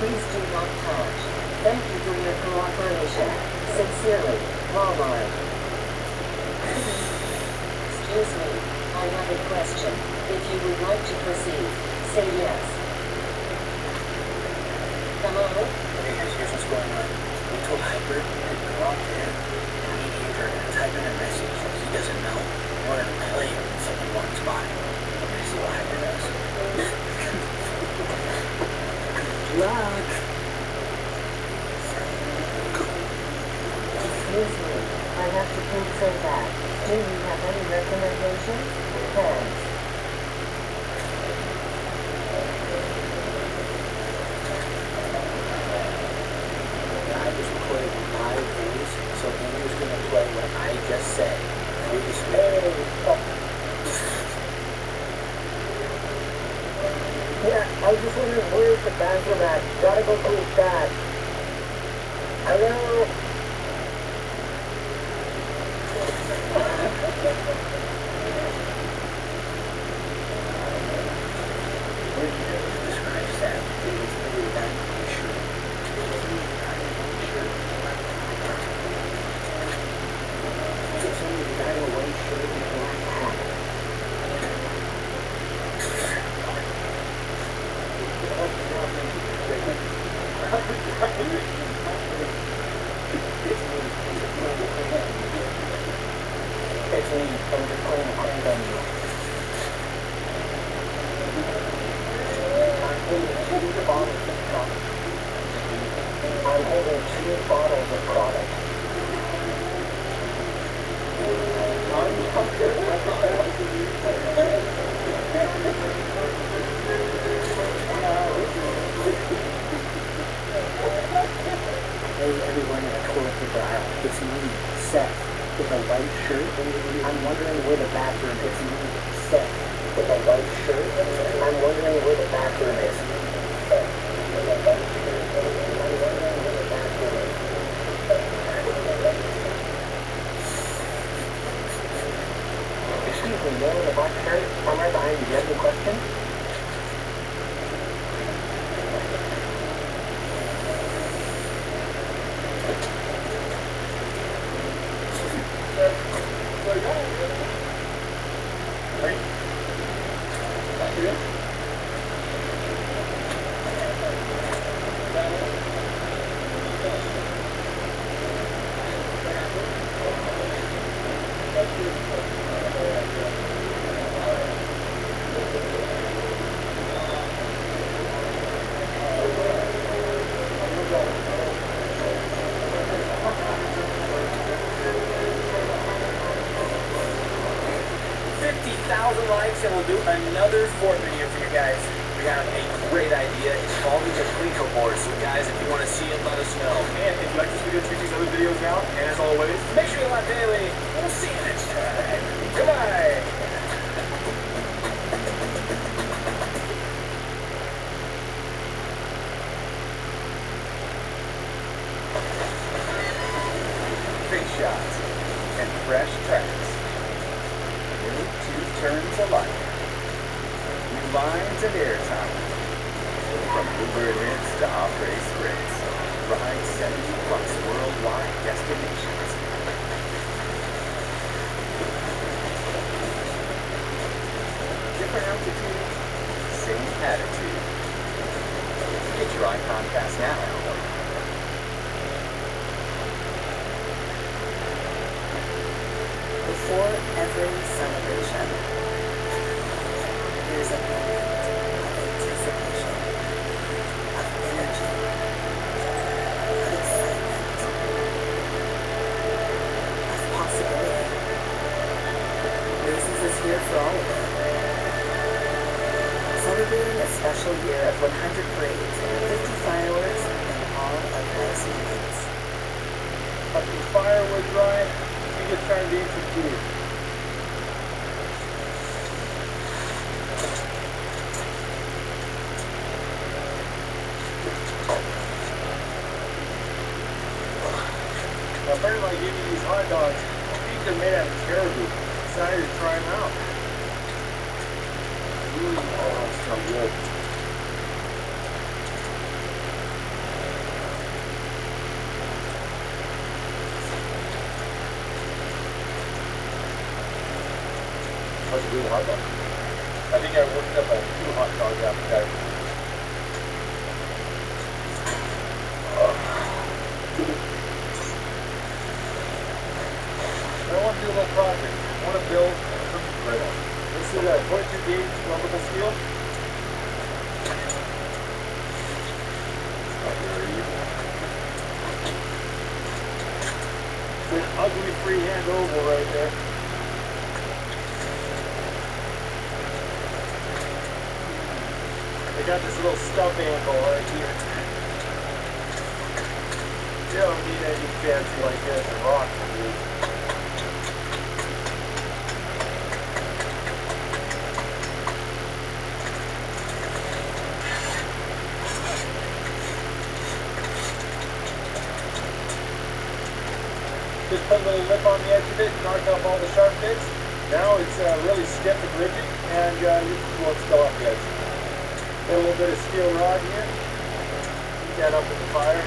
Please do not charge. Thank you for your cooperation. Sincerely, Walmart. Excuse me. I have a question. If you would like to proceed, say yes. Hello? Okay, guys, here's what's going on. We told Hyper to go out there and mediate her and type in a message that he doesn't know. We're going to play him in someone one spot. We're going to see what Hyper does. Luck! Excuse me. I have to confirm that. Do you have any recommendations? Thanks. I just recorded 5 days, so Andrew's going to play what I just said through the screen. Yeah, I was just wondering where's the bathroom at? Gotta go cool that. Hello? Where did you describe that? It was literally that on my shirt. It was literally that on my shirt. It's only the guy in a white shirt and a black hat. It's me. I'm just playing a prank on you. I'm holding 2 bottles of product. I'm holding 2 bottles of product. Hey, everyone in a collective aisle. It's me, Seth, with a white shirt. I'm wondering where the bathroom is. It's me, Seth, with a white shirt. I'm wondering where the bathroom is. Excuse me, man in a black shirt. I'm right behind you. Do you have any question? Likes and we'll do another Fort video for you guys. We have a great idea involving the Plinko board. So guys, if you want to see it, let us know. And if you like this video, check these other videos out. And as always, make sure you like daily. We'll see you next time. Goodbye. fresh tracks. New two turns alike. New lines of airtime. From Bluebird hits to off-race sprints. Ride 70 plus worldwide destinations. Different altitude, same attitude. Get your Icon Pass now. Before every celebration, there's a moment of anticipation, of energy, of excitement, of possibility. Races is here for all of it. Celebrating a special year of 100 parades, 50 fireworks, and all of life's moments. Happy firewood, Ryan. You get turned into food. Now, apparently I gave you these hot dogs. I think they're made out of caribou. Decided to try them out. Oh, that sounds good. That's a good hot dog. I think I worked up a 2 hot dog appetite. I want to do a little project. I want to build a cookie griddle. This is a 22 gauge weldable steel. Not very evil. It's an ugly freehand oval right there. They got this little stub angle right here. You don't need any fancy like this and rock to do. Just put a little lip on the edge of it, knock off all the sharp bits. Now it's really stiff and rigid, and you won't spill off the edge. Got a little bit of steel rod here. Heat that up with the fire.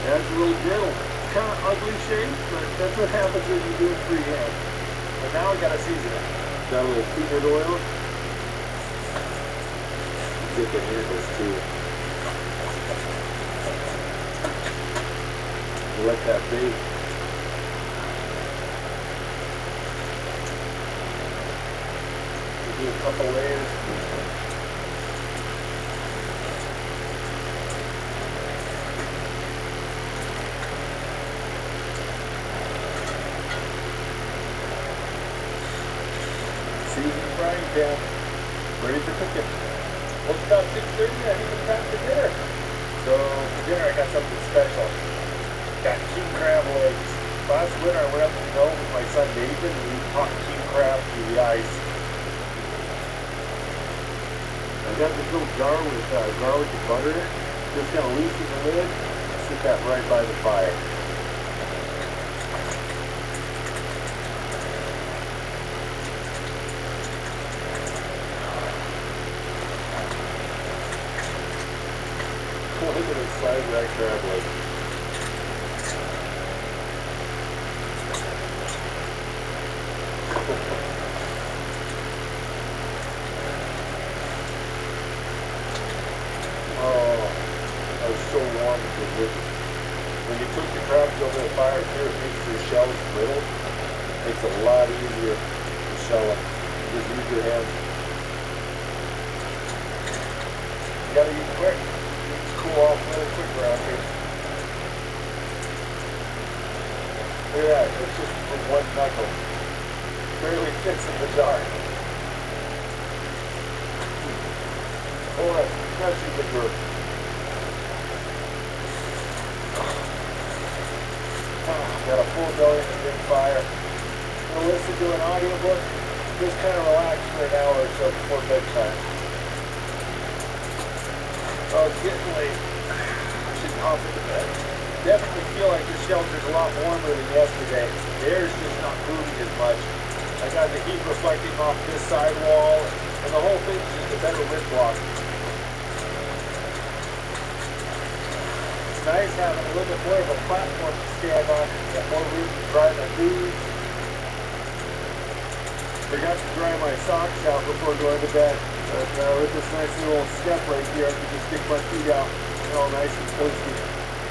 That's a little griddle. Kind of ugly shape, but that's what happens when you do it freehand. But now we gotta season it. Got a little peanut oil. Get the handles too. Let that bake. Do a couple layers. Seasoned frying pan, ready for cooking. Well, it's about 6:30. I think it's time for dinner. So for dinner, I got something special. Got king crab legs. Last winter, I went up to the Gulf with my son Nathan, and we caught king crab through the ice. And got this little jar with garlic and butter in it. Just kind of loosen the lid, sit that right by the fire. Look at the size of that crab leg. Oh, that was so warm and delicious. When you cook the crabs over the fire too, it makes your shells brittle. Makes it a lot easier to shell them. Just use your hands. You gotta eat quick. It's cool off really quick around here. Look at that, it's just with one knuckle. Barely fits in the jar. Oh, that's super good. Got a full belly and a big fire. Gonna listen to an audiobook. Just kind of relax for an hour or so before bedtime. Oh, it's getting late. I should hop into bed. Definitely feel like this shelter's a lot warmer than yesterday. The air's just not moving as much. I got the heat reflecting off this side wall, and the whole thing's just a better wind block. It's nice having a little bit more of a platform to stand on. Got more room to dry my boots. Forgot to dry my socks out before going to bed. But with this nice little step right here, I can just stick my feet out. They're all nice and toasty.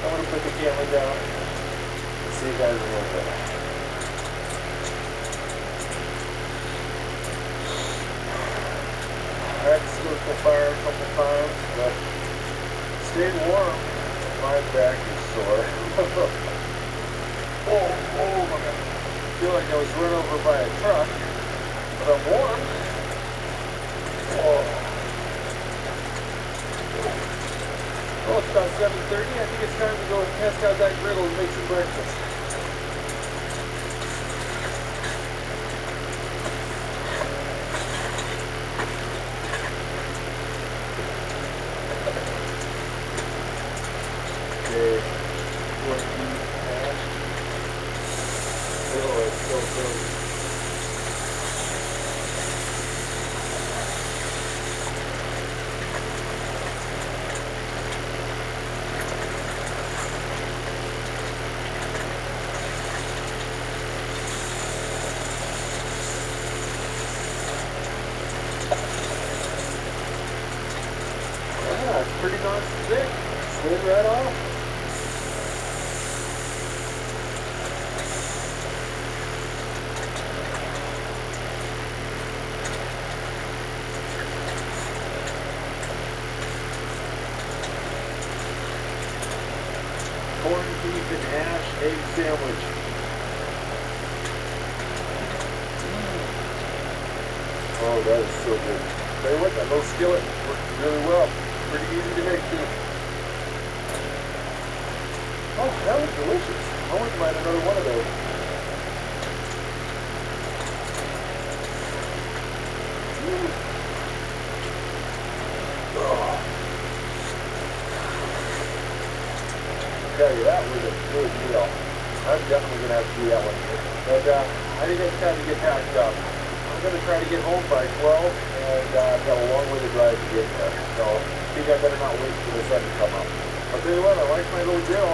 I'm going to put the camera down and see you guys in a little bit. I had to stoke the fire a couple times, but stayed warm. My back is sore. Oh my God. I feel like I was run over by a truck, but I'm warm. Oh. Well, it's about 7:30. I think it's time to go and test out that griddle and make some breakfast. Okay. Corned beef hash. Oh, it's so good. Yeah, it's pretty non-stick. Slid right off. Corned beef and hash egg sandwich. Oh, that is so good. Tell you what, that little skillet works really well. Pretty easy to make too. Oh, that was delicious. I wouldn't mind another one of those. Oh. I tell you, that was a good meal. I'm definitely going to have to do that one here. But I think it's time to get packed up. I'm going to try to get home by 12, and I've got a long way to drive to get there. So I think I better not wait for the sun to come up. I'll tell you what, I like my little grill.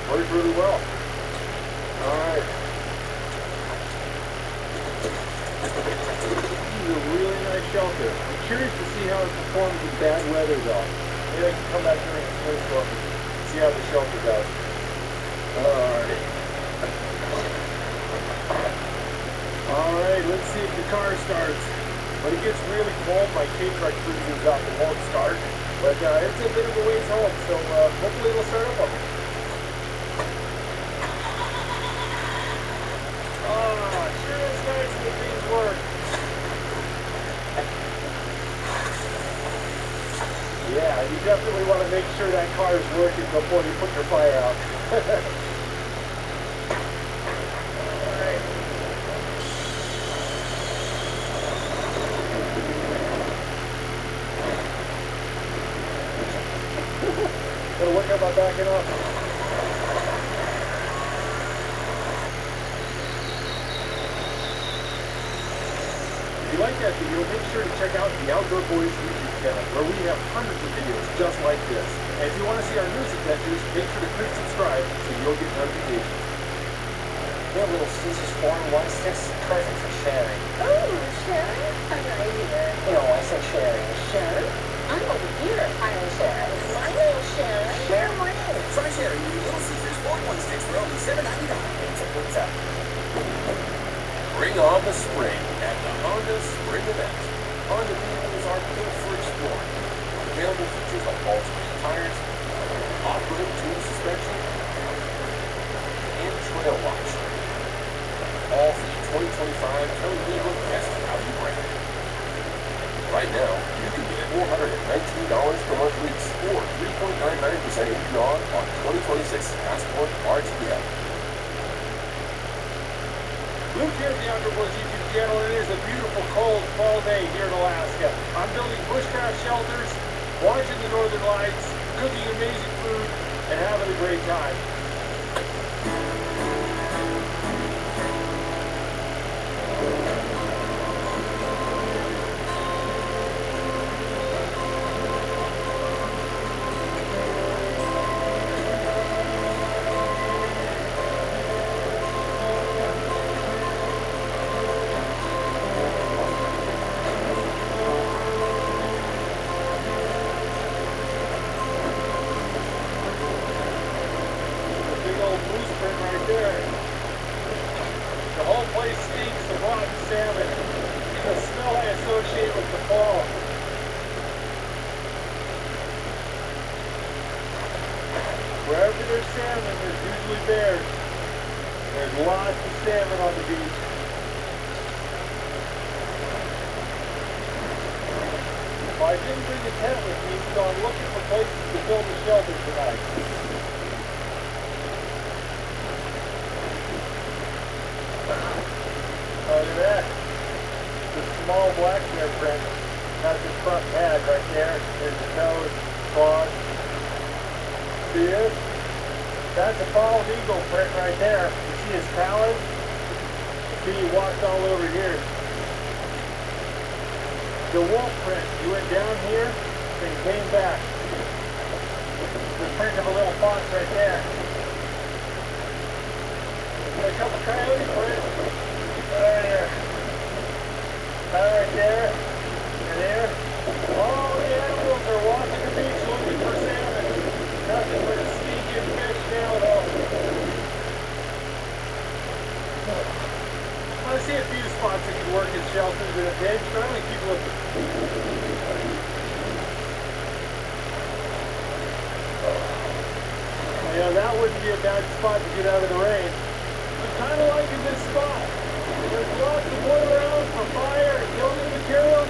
Works really well. All right. This is a really nice shelter. I'm curious to see how it performs in bad weather, though. Maybe I can come back during a snowstorm and see how the shelter does. Alrighty. Alright, let's see if the car starts. When it gets really cold, my K-Truck freezes up and won't start. But it's a bit of a ways home, so hopefully it'll start up on me. Sure is nice when things work. Yeah, you definitely want to make sure that car is working before you put your fire out. Alright. backing up. If you like that video, make sure to check out the Outdoor Boys YouTube channel, where we have hundreds of videos just like this. And if you want to see our newest adventures, make sure to click subscribe so you'll get notifications. Your little Caesar's 416, perfect for sharing. Oh, sharing? I'm right here. No, I said sharing. Sharon? I'm over here. I'm Sharon. My name's Sharon. Share my name. Try sharing your Little Caesars 416 for only $7.99. Pizza. Bring on the spring at the Honda Spring Event. Honda vehicles are built for exploring. Available features like all-terrain tires, off-road tool suspension, and trail watch. All for the 2025 Kelly Blue Book Best Value brand. Right now, you can get $419 per month lease or 3.99% APR on 2026 Passport RTM. Luke here at the Outdoor Boys YouTube channel, and it is a beautiful, cold fall day here in Alaska. I'm building bushcraft shelters, watching the northern lights, cooking amazing food, and having a great time. The whole place stinks of rotten salmon. The smell I associate with the fall. Wherever there's salmon, there's usually bears. There's lots of salmon on the beach. Well, I didn't bring a tent with me, so I'm looking for places to build a shelter tonight. Look at that. The small black bear print. That's his front pad right there. There's the toes, claws. See it? That's a bald eagle print right there. You see his talons? See, he walked all over here. The wolf print. He went down here and came back. The print of a little fox right there. A couple coyote prints. Right here. Right there. And there. All the animals are walking the beach looking for salmon. Nothing but sneaking fish now though. I see a few spots that can work in shelters in a pinch, but I'm going to keep looking. Yeah, that wouldn't be a bad spot to get out of the rain. I'm kind of liking this spot. There's lots of wood around for fire and building materials.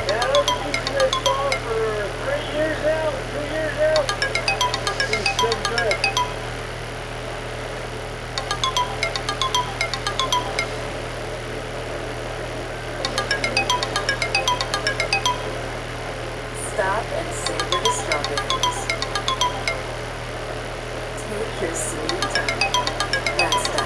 Yeah, I've been using this spot for 3 years now, 2 years now. It's so good. Stop and savor the strawberries. Take your sweet time. That's nice.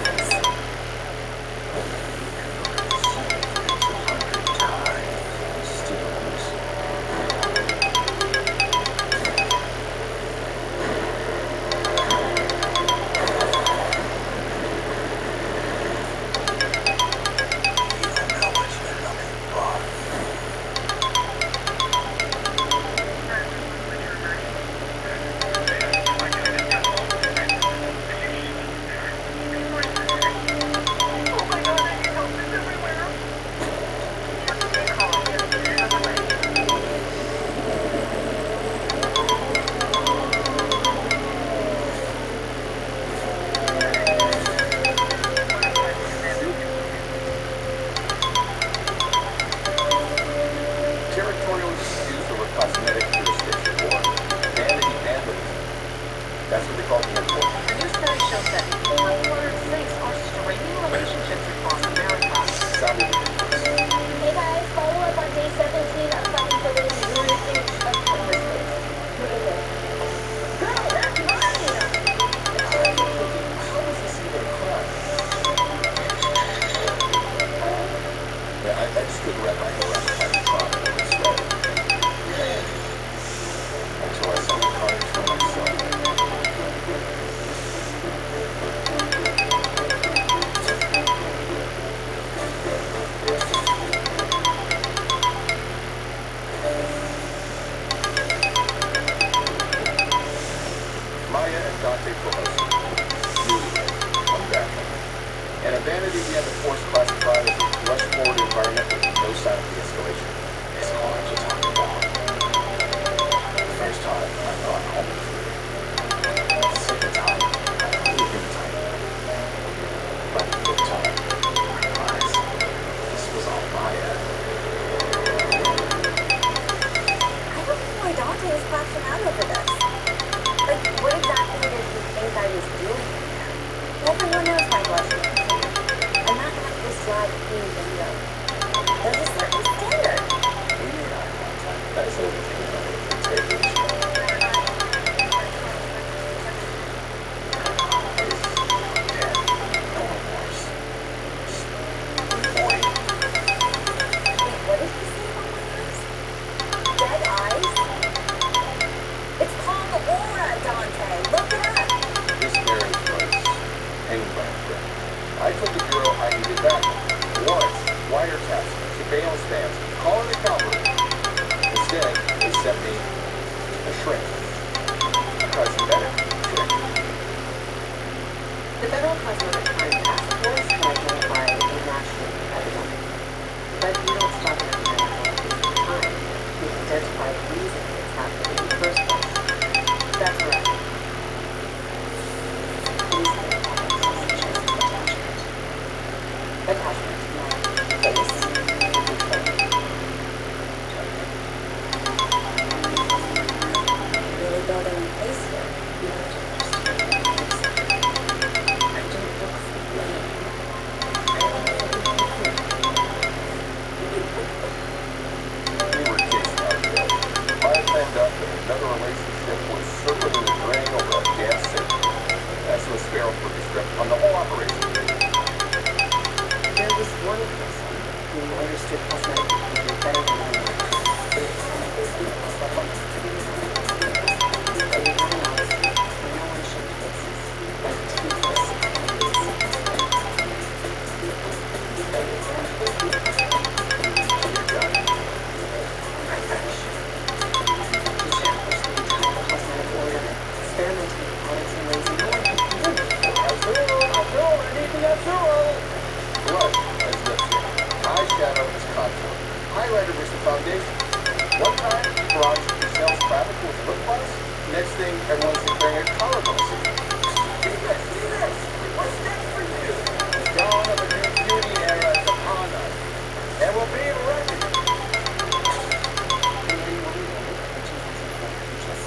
A new study shows that uncluttered sinks are straining relationships across America. Sounded ridiculous. Hey guys, follow up on day 17 of finding the latest usage of Christmas space. Look at this. No, that's mine! I'm thinking, how is this even a crime? Yeah, I just couldn't wrap my head around the kind of trauma that was spread. Until I saw the carnage for myself. Maya and Dante Promotion. Newlywed. Unbacked. An abandoned Indiana force classified as a rush forward environment with no sign of de-escalation. It's all what you're talking about. The first time, I thought home was free. The second time, I thought we were time. But the third time, I realized this was all Maya. I don't know why Dante is crashing out over this. Like, what exactly did he think I was doing in there? Everyone knows my blushing. I'm not gonna have this live clean video. There's a certain standard. We made eye contact. That is everything about the interrogation. Dead. No remorse. Boy. Wait, what did he say about my eyes? Dead eyes? It's called the aura, Dante. Look it up. This marriage was hanging by a thread. I told the bureau I needed back. Warrants, wiretaps, surveillance vans, calling the cavalry. Instead, they sent me a shrink. Because you better shrink. The Federal Cosmetic Crime Task Force can identify a national epidemic. But you don't stop at the time. You can identify the reason it's happening in the first place. That's right. Police can have access to attachment. Attachment to my face. Really building a place here. You have to understand my face. I don't look for blame. I look for improvement. We were chasing our bill. I found out that another relationship was circling the drain over a gas sink. That's the Sparrow put the script on the whole operation. There was one person who understood cosmetic behavior better than anyone else. Everyone else, no one should faces, but toothless I fetish. He established the entire cosmetic order, experimenting with products in ways no one could do. Azul, anything azul? Blush as lipstick. Eyeshadow as contour. Highlighter was the foundation. One time, Bronze Michelle's clavicle with lip gloss. Next thing, everyone's declaring a collarbone secret. See this? What's next for you? The dawn of a new beauty era is upon us. And we'll be reckoned. And then one day, the 2004 just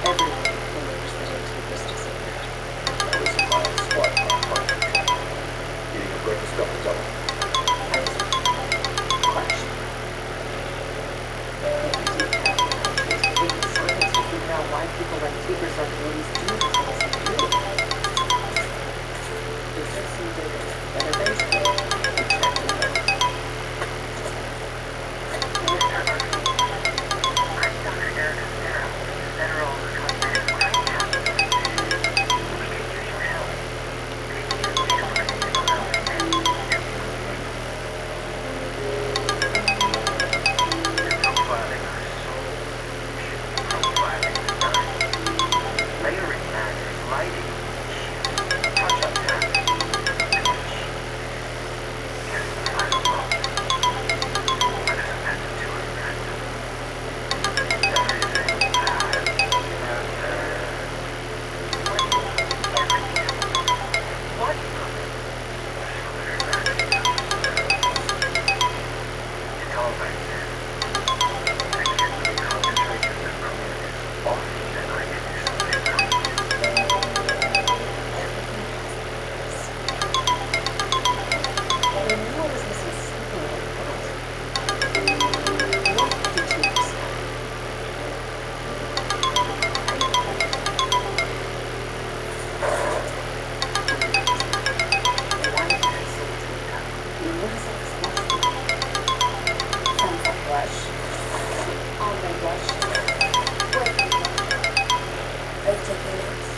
everyone believes that a tooth was disappeared. I was in my squat in my apartment. Eating a breakfast double. I was crushed. my blood sugar. What? Are you taking notes?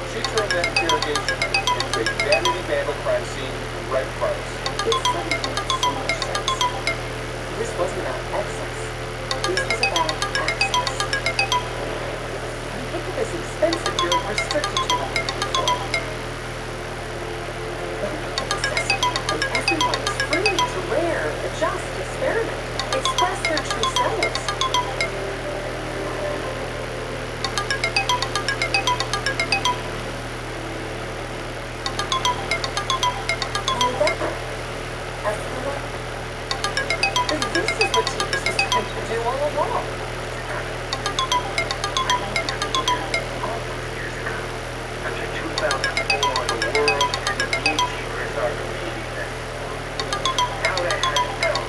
She turned that interrogation into a vanity vandal crime scene right in front of us. It suddenly made so much sense. This wasn't about excess. This was about access. I think of as expensive you're restricted to what you can afford. But accessible, and everyone is free to wear, adjust, experiment, express their true selves. This is what Jesus was trying to do all along. After 2004, the world and the gatekeepers are believing that now they have health,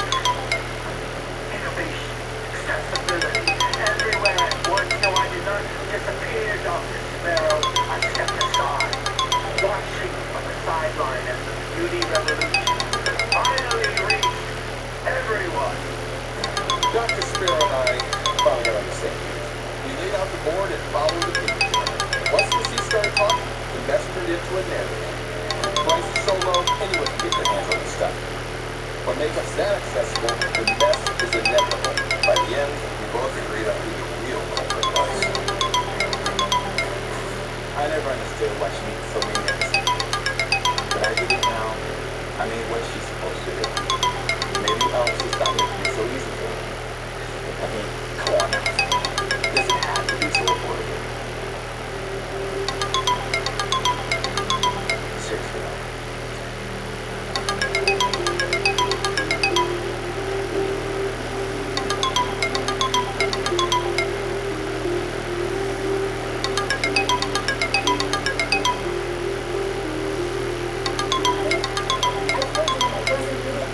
innovation, accessibility, everywhere at once. No, I did not disappear, Dr. Sparrow. I stepped aside, watching from the sideline as the beauty revolution finally reached everyone. Dr. Sparrow and I finally got on the same page. We laid out the board and followed the people. Once the sea started talking, the mess turned into a narrative. The price is so low, anyone can get their hands on the stuff. What makes us that accessible, the mess is inevitable. By the end, we both agreed on who the real culprit was. I never understood why she needed so many medicines. But I get it now. I mean, what's she supposed to do? Maybe I'll just stop making it so easy for her. I mean, come on now. It doesn't have to be so affordable. Seriously though.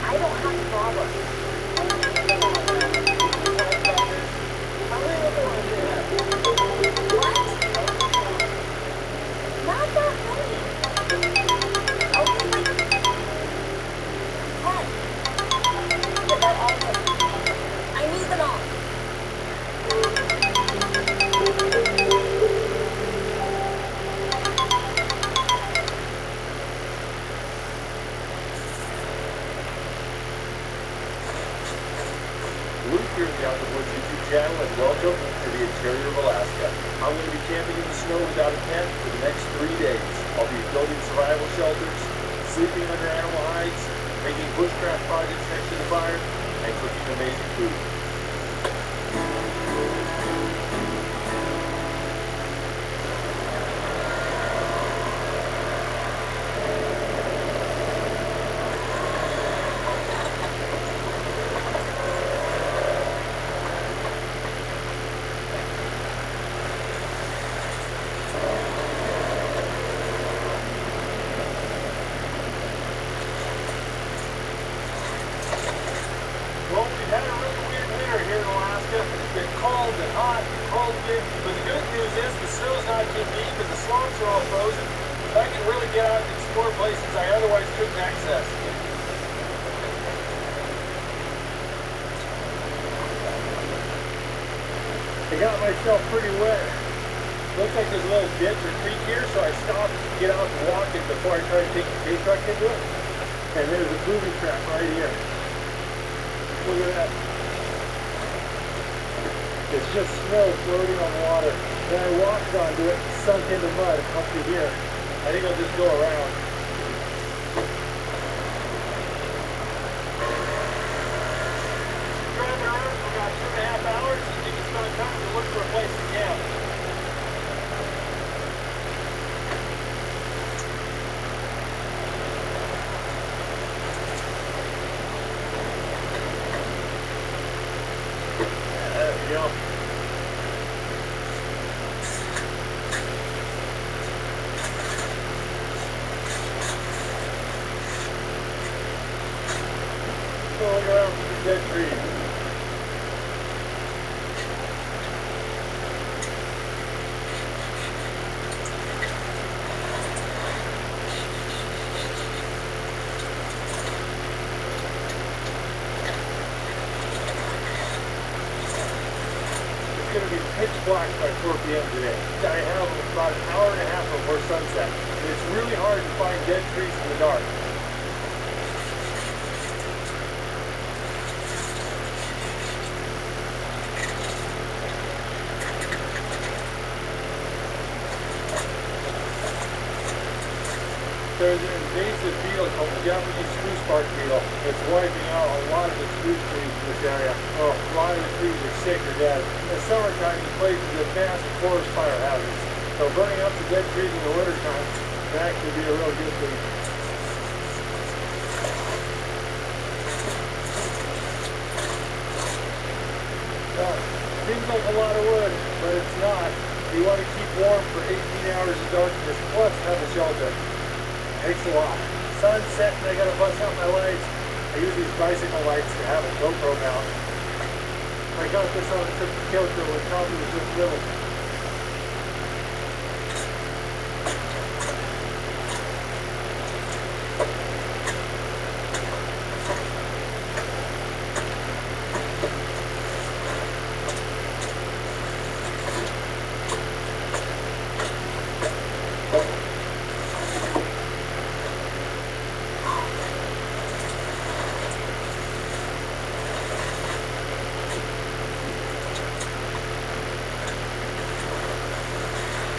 I don't have a problem. What? Not that many. Okay, wait. 10. But they're all different. I need them all. Luke here in the Out the Woods YouTube channel, and welcome to the interior of Alaska. I'm going to be camping in the snow without a tent for the next 3 days. I'll be building survival shelters, sleeping under animal hides, making bushcraft projects next to the fire, and cooking amazing food. Well, we've had a really weird winter here in Alaska. It's been cold and hot and cold again. But the good news is the snow's not too deep and the slopes are all frozen. I can really get out and explore places I otherwise couldn't access. I got myself pretty wet. Looks like there's a little ditch or creek here, so I stopped to get out and walk it before I try to take the bait truck into it. And there's a booby trap right here. Look at that. It's just snow floating on the water. Then I walked onto it, sunk into mud up to here. I think I'll just go around. Driving around for about 2.5 hours. I think it's going to time to look for a place to camp. There we go. taking a look around for the dead trees. It's going to be pitch black by 4 p.m. today. I have about an hour and a half before sunset. And it's really hard to find dead trees in the dark. There's an invasive beetle called the Japanese spruce bark beetle that's wiping out a lot of the spruce trees in this area. Oh, a lot of the trees are sick or dead. In the summertime, these places are massive forest fire hazards. So burning up the dead trees in the wintertime can actually be a real good thing. Seems like a lot of wood, but it's not. You want to keep warm for 18 hours of darkness, plus have a shelter. Takes a lot. Sunset, and I gotta bust out my lights. I use these bicycle lights to have a GoPro mount. I got this on a trip to Kyoto when Tommy was just little.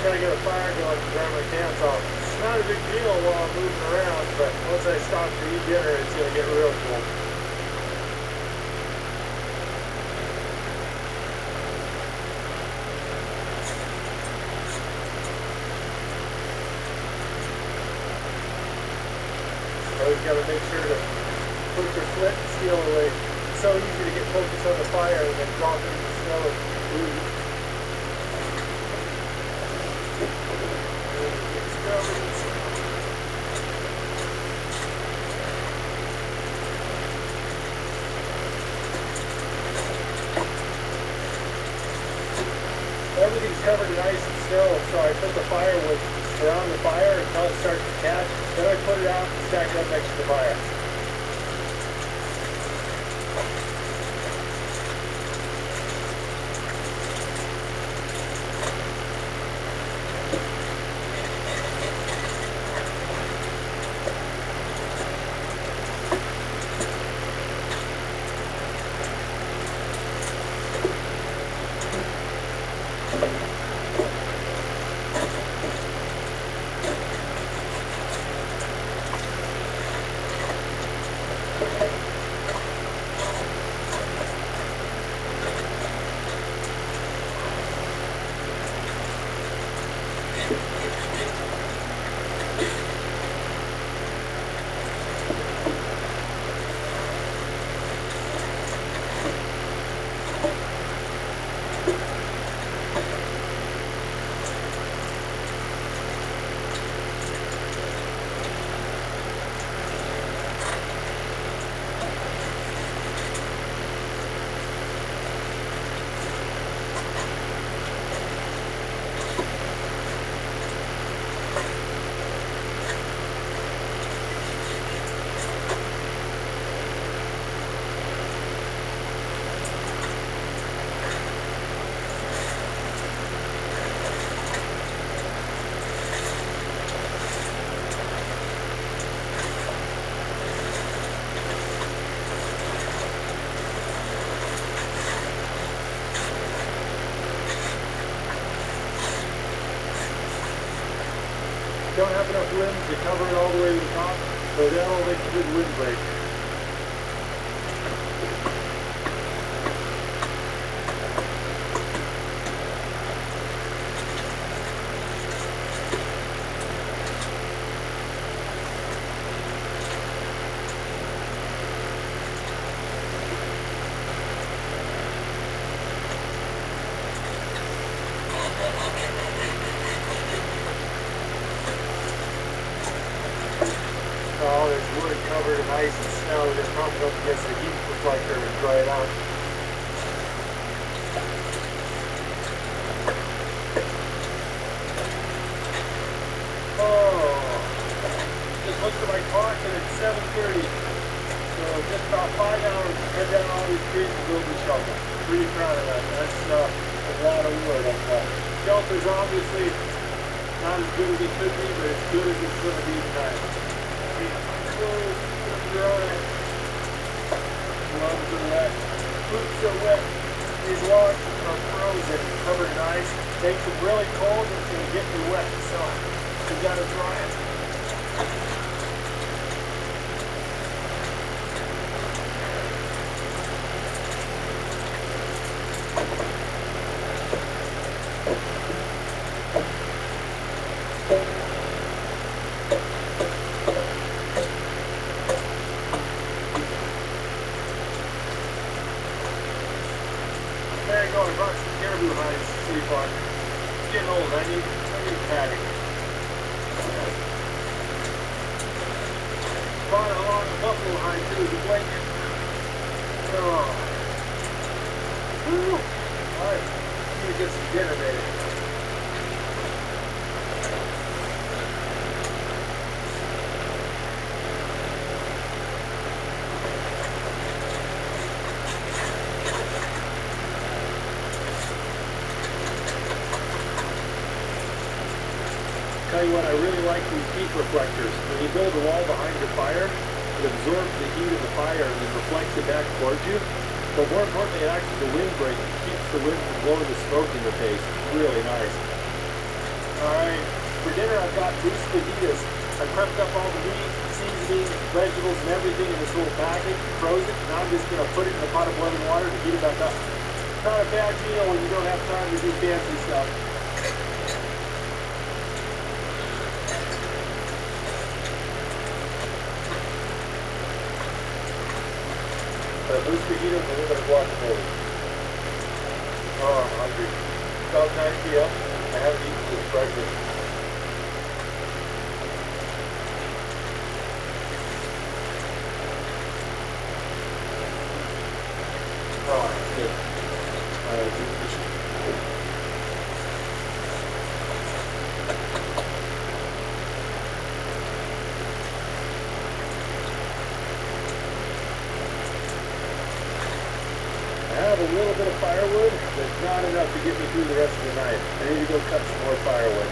Trying to get a fire going to dry my pants off. It's not a big deal while I'm moving around, but once I stop to eat dinner, it's going to get real cool. Always got to make sure to put your flint and steel away. It's so easy to get focused on the fire and then drop it in the snow and lose. Everything's covered in ice and snow, so I put the firewood around the fire until it starts to catch. Then I put it out and stack it up next to the fire. Don't have enough limbs to cover it all the way to the top, so that'll make a good windbreak. Well, there's wood covered in ice and snow. Just pump it up against the heat reflector and dry it out. Oh, just looked at my clock and it's 7:30. So just about 5 hours to cut down all these trees and build the shelter. Pretty proud of that. That's a lot of wood. Shelter's obviously not as good as it could be, but as good as it's going to be tonight. Clothes are dry. Gloves are wet. Boots are wet. These logs are frozen, covered in ice. Makes them really cold and it's going to get me wet. So we got to dry it. There you go, I brought some caribou hides to sleep on. It's getting old, I need padding. Brought along a buffalo hide too as a blanket. Oh. Woo! Alright, I'm gonna get some dinner made. Tell you what, I really like these heat reflectors. When you build a wall behind your fire, it absorbs the heat of the fire and then reflects it back towards you. But more importantly, it acts as a windbreak. It keeps the wind from blowing the smoke in your face. It's really nice. Alright, for dinner I've got loose fajitas. I prepped up all the meat, seasoning, vegetables, and everything in this little package, froze it. Now I'm just going to put it in a pot of boiling water to heat it back up. Not a bad meal when you don't have time to do fancy stuff. Loose fajitas and a little bit of guacamole. Oh, I'm hungry. It's about 9 p.m. I haven't eaten since breakfast. Oh, that's good. I have a little bit of firewood, but it's not enough to get me through the rest of the night. I need to go cut some more firewood.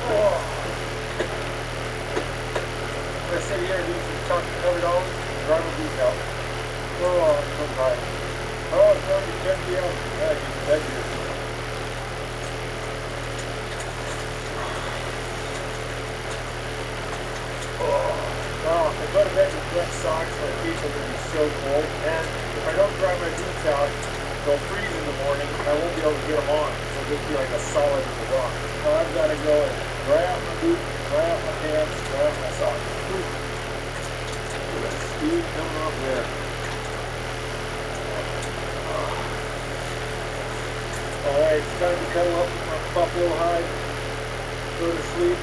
Oh. I sit here and eat some chocolate covered olives and dry my beef out. Oh, I'm so tired. Oh, it's already 10 p.m. Yeah, I get to bed here. Oh, I go to bed with wet socks. My feet are going to be so cold. And if I don't dry my boots out, they'll freeze in the morning and I won't be able to get them on. They'll just be like a solid as a rock. So I've got to go and dry out my boots, dry out my pants, dry out my socks. Look at that steam coming off there. Alright, it's time to cuddle up with my buffalo hide, go to sleep.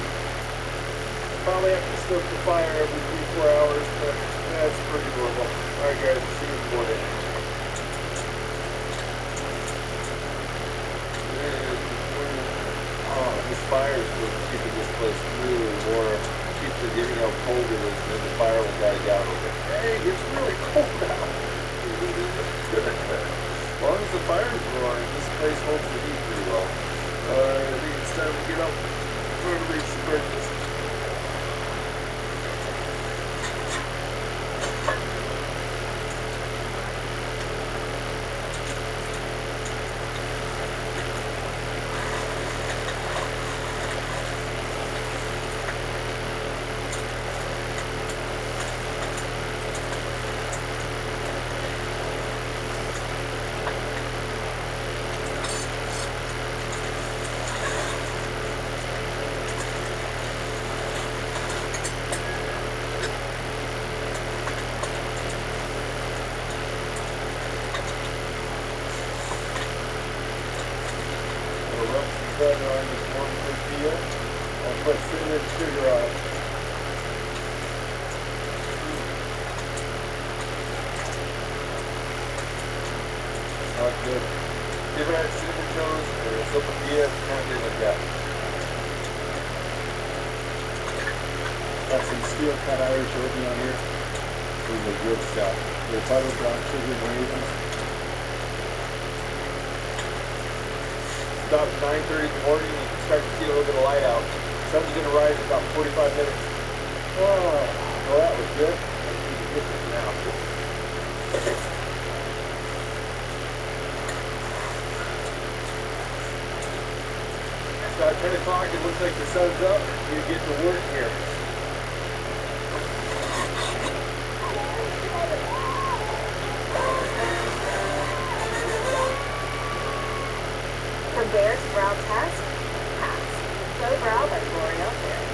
Probably have to stoke the fire every 3-4 hours, but that's pretty doable. Alright guys, see you in the morning. Oh, this fire is keeping this place really warm. Keeps forgetting how cold it is, and then the fire will die down. Hey, it's really cold now. As long as the fire is roaring, this place holds the heat pretty well. I think it's time to get up and make some breakfast. Not good. You ever had cinnamon toast or sopapilla? Kind of thing like that. Got some steel cut Irish oatmeal here. This is the good stuff. The butter brown sugar and raisins. About 9:30 in the morning, you can start to see a little bit of light out. Sun's going to rise in about 45 minutes. Oh, well, that was good. Let's see the difference now. It's about 10 o'clock. It looks like the sun's up. You get to work here. From Bear to Brow Task, Pass. Go Brow by L'Oreal Paris.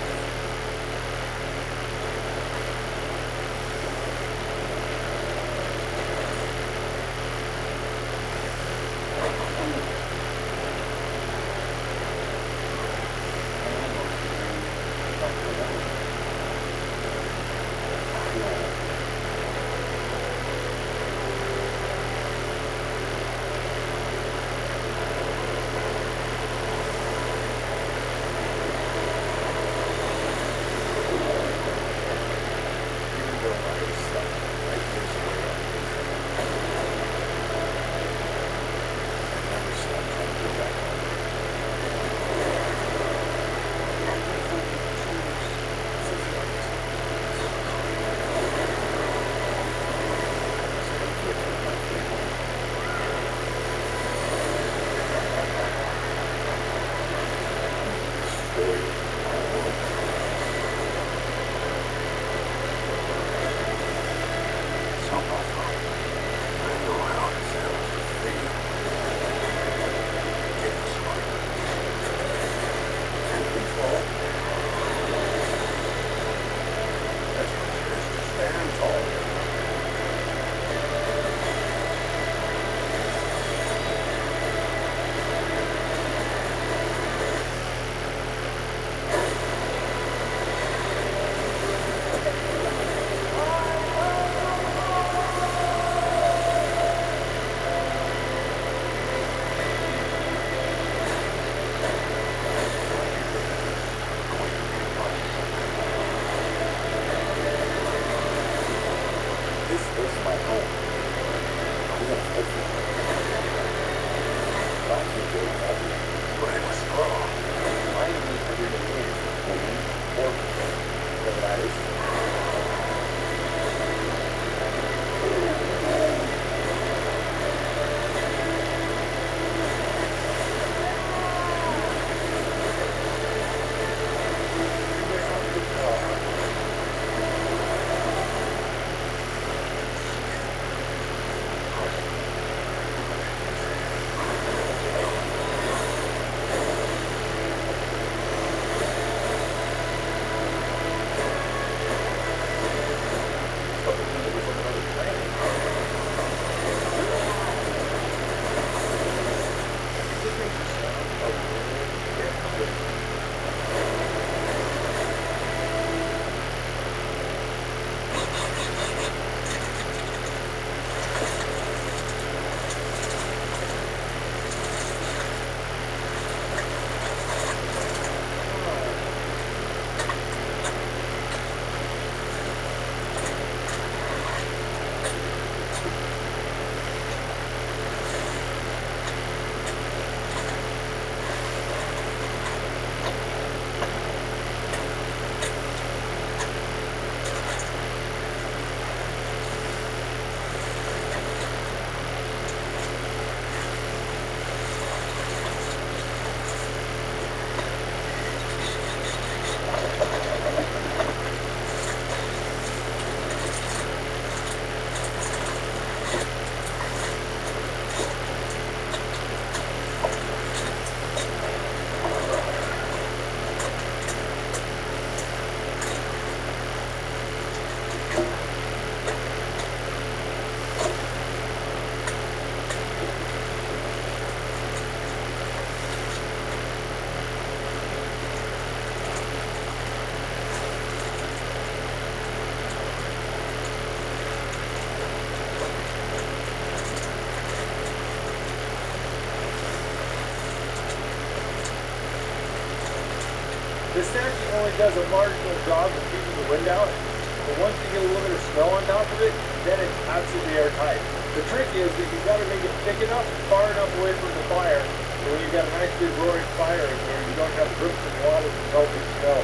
This stacking only does a marginal job of keeping the wind out, but once you get a little bit of snow on top of it, then it's absolutely airtight. The trick is that you've got to make it thick enough, far enough away from the fire, so when you've got a nice big roaring fire in here, you don't have drips and water from melting snow.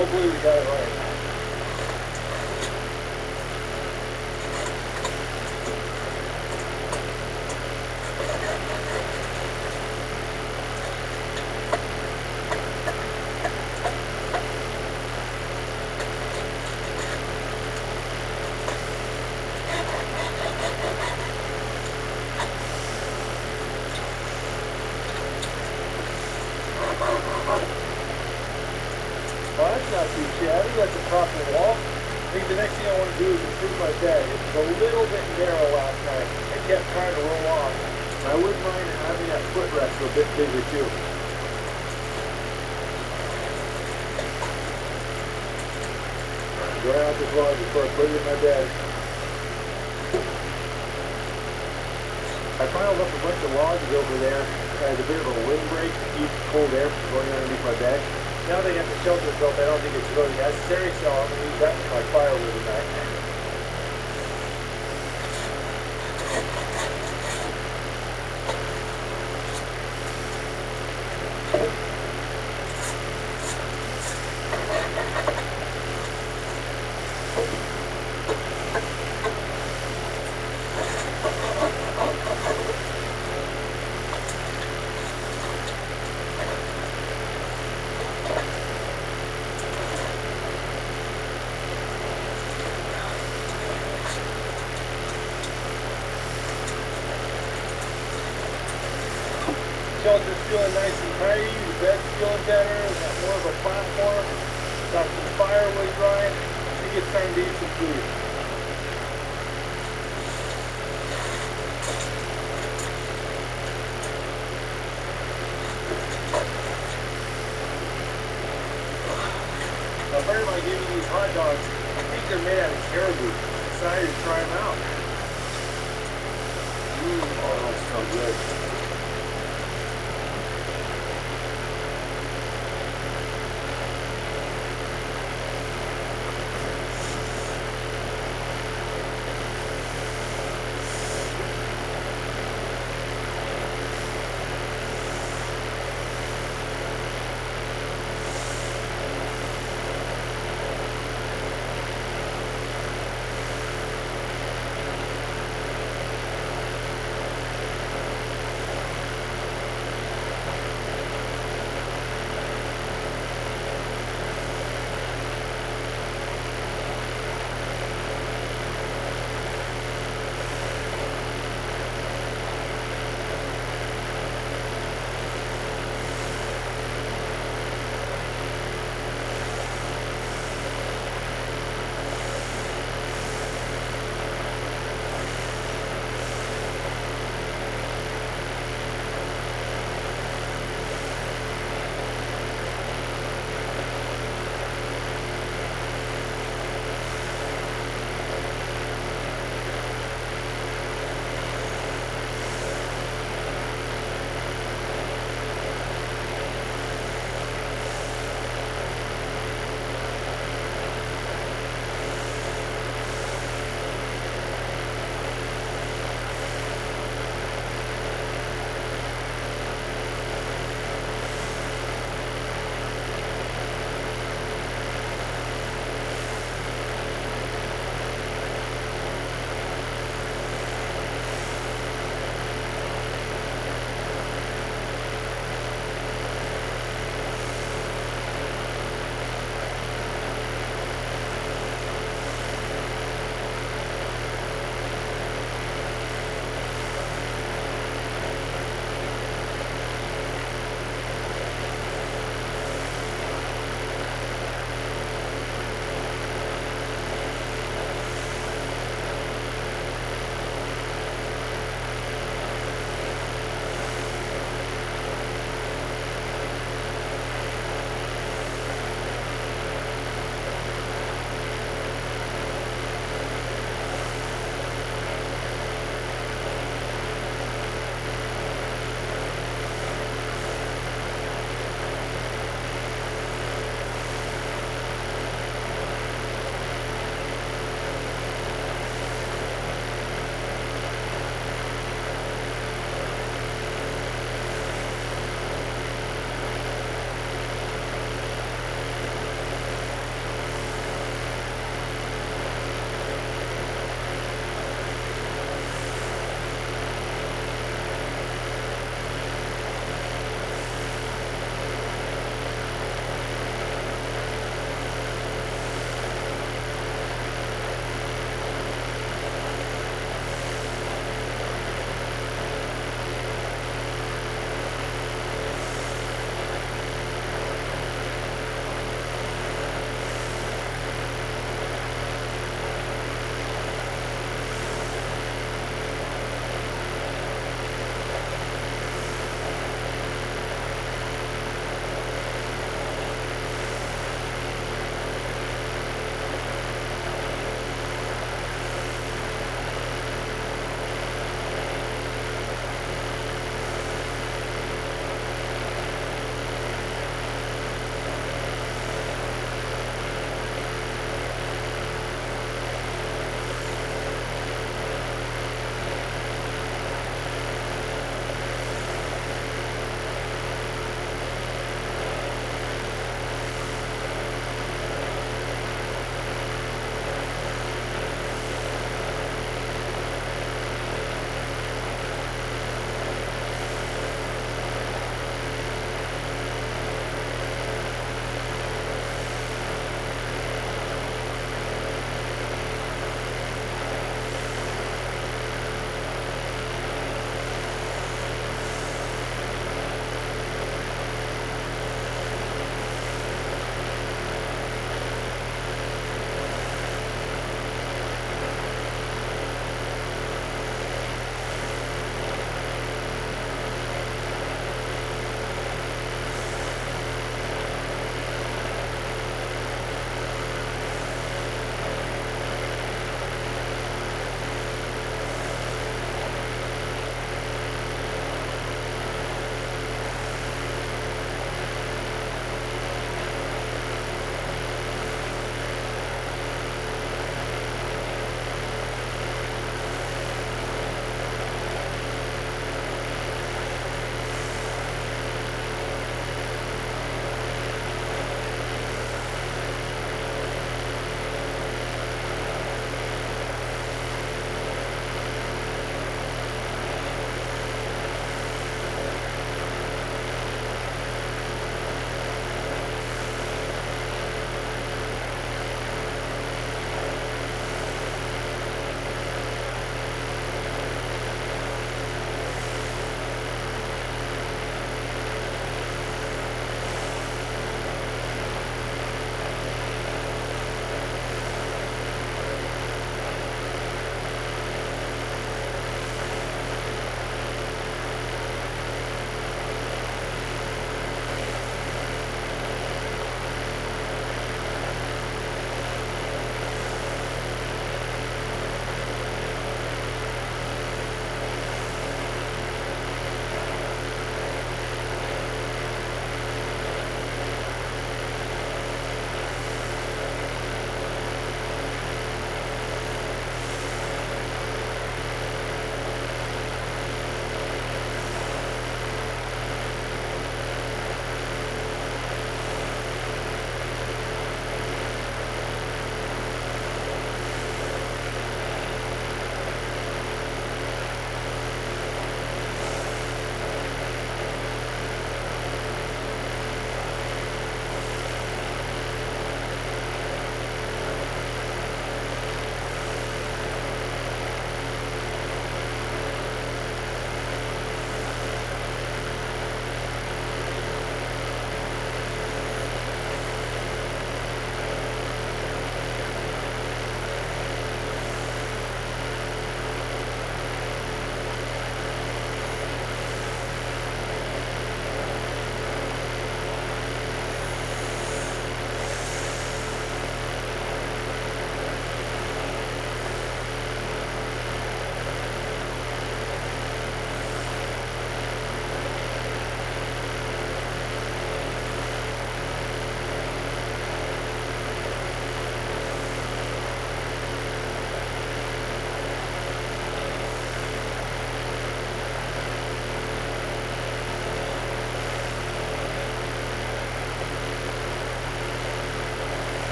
Hopefully we got it right. Well, that's not too shabby. That's a proper wall. I think the next thing I want to do is improve my bed. It was a little bit narrow last night. I kept trying to roll off. I wouldn't mind having that footrest a bit bigger too. Dry out this log before I put it in my bed. I piled up a bunch of logs over there as a bit of a windbreak to keep cold air from going underneath my bed. Now they got the shelter built, I don't think it's really necessary, so I'm going to use that for my firewood tonight. Shelter's feeling nice and tidy, the bed's feeling better, got more of a platform, got some firewood drying. I think it's time to eat some food. A friend of mine gave me these hot dogs. I think they're made out of caribou. I'm excited to try them out. Oh, that's so good.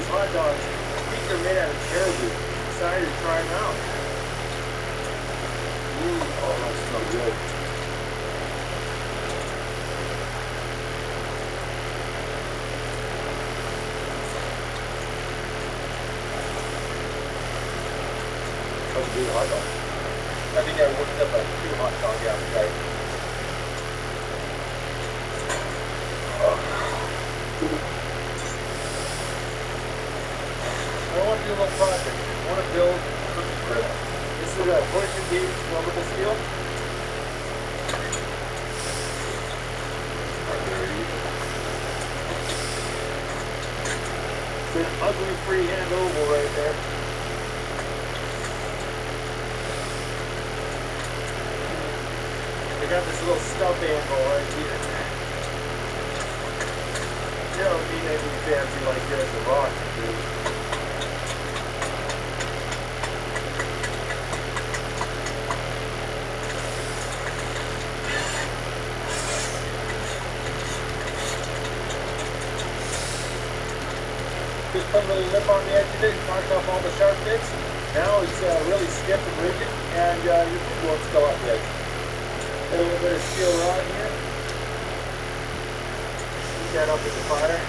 these hot dogs. I think they're made out of caribou. Excited to try them out. Oh, that smells good. That's a big hot dog. I think I worked up a 2 hot dog appetite. I want to do a little project. I want to build a cookie griddle. This is a portion gauge weldable steel. It's an ugly freehand oval right there. I got this little stub angle right here. You don't need anything fancy like this, a rock, dude. Just put a little lip on the edge of it, knocked off all the sharp bits. Now it's really stiff and rigid, and your food won't spill off the edge. Got a little bit of steel rod here. Heat that up at the fire.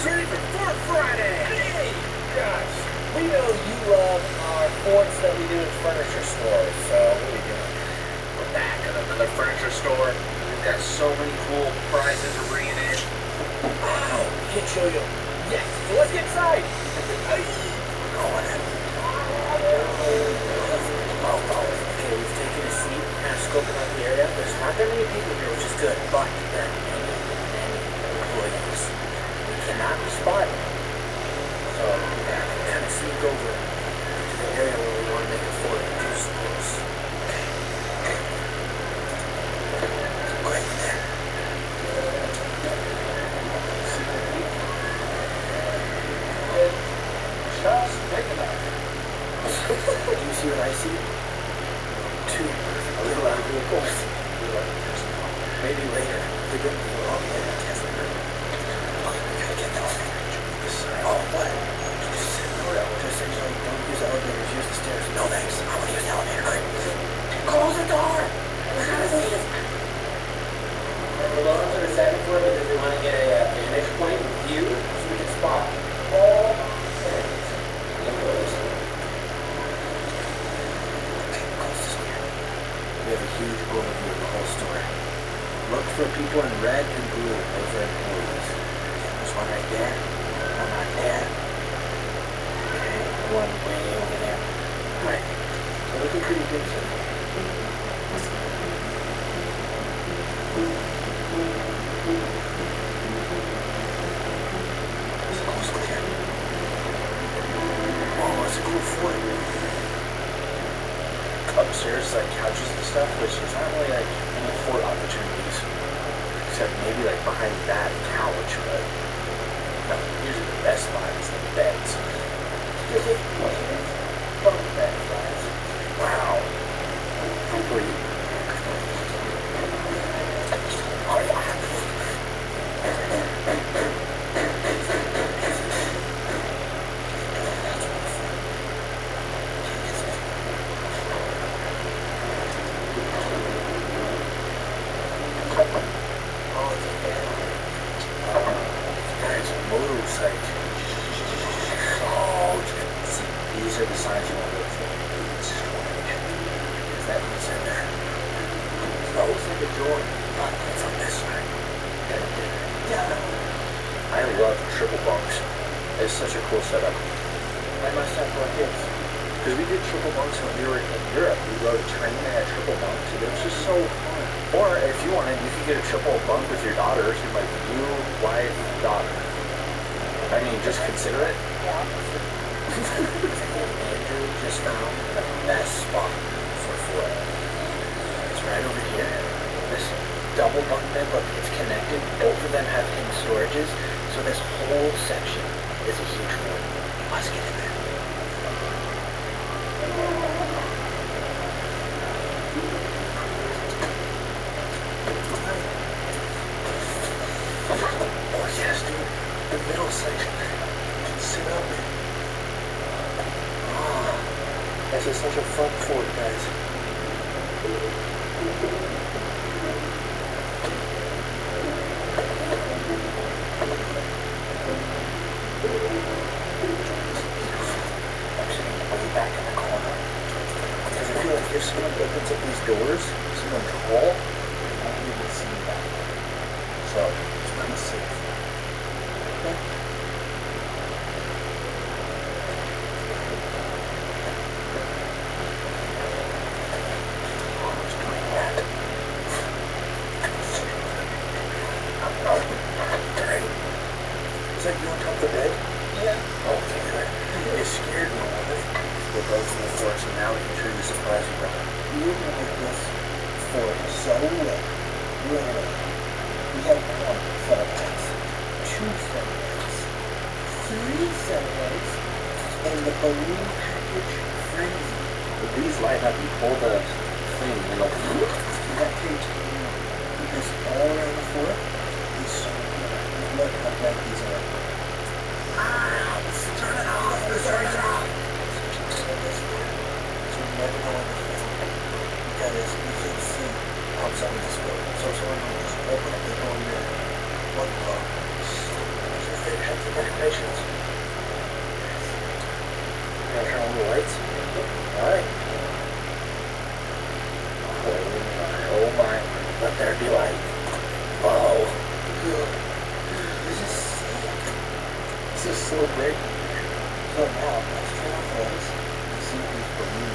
Who's ready for Fort Friday? Hey, Josh, we know you love our forts that we do at furniture stores, so what are we doing? We're back at another furniture store. We've got so many cool prizes we're bringing in. Wow, we can show you. Yes, so let's get inside. We're going in. Okay, we've taken a seat, kind of scoping out the area. There's not that many people here, which is good, but there are many employees. We cannot be spotted. So we have to kind of sneak over to the area where we want to make a fort and do stores. Go ahead in there. Just think about it. Do you see what I see? Two, a little out of vehicles. Maybe later. They're going to go up there and test them. Oh, we gotta get the elevator. Yes, sir. Oh, what? Just said no to just saying don't use elevators, use the stairs. No thanks. I want to use the elevator. Close the door! We're gonna see it. We're going to the second floor because we want to get a vantage point view so we can spot all things. We have a huge overview of the whole store. Look for people in red and blue. Those are employees. There's one right there. One right there. Okay, one way over there. Alright. We're looking pretty good, sir. This coast clear. Oh, that's a cool fort. Upstairs, like couches and stuff, which there's not really like any fort opportunities, except maybe like behind that couch. But no, usually the best spot is the beds. Bunk bed size. Wow. Complete. Oh yeah. These are the signs you want to look for. It's strange. Is that what's in there? That looks like a door. It's on this side. Yeah. I love triple bunks. It's such a cool setup. I must have more kids. Because we did triple bunks when we were in Europe. We rode a train that had triple bunks. And it was just so fun. Or if you wanted, you could get a triple bunk with your daughters. You're like, you, wife, daughter. I mean, just consider it. Andrew just found the best spot for Fort. It's right over here. This double bunk bed, look, it's connected. Both of them have hidden storages, so this whole section is a huge fort. Let's get in there. Oh yes, dude. The middle section. You can sit up in. This is such a fun fort, guys. I'm sitting way back in the corner. Because I feel like if someone opens up these doors, someone tall, they won't be able to see me back there. So, it's pretty safe. Okay? Is that you on top of the bed? Yeah. Okay, good. It scared me a little bit. We're both in the fort, so now we can show you the surprise we brought. We were like this fort so well. Literally. We had one floodlights, two floodlights, three floodlights, and the balloon package frenzy. But these light up, you pull the thing and it'll... That page came out because all around the fort is so good. Look how bright these are. Turn it off! Turn it off! So we never know when the because we can see outside of this fort. So someone will just open up the door and what the? check the decorations. Gonna turn on the lights. Alright. Oh my. Let there be light. Whoa. This is sick. This is so great. So now, let's turn off the lights and see who's for me.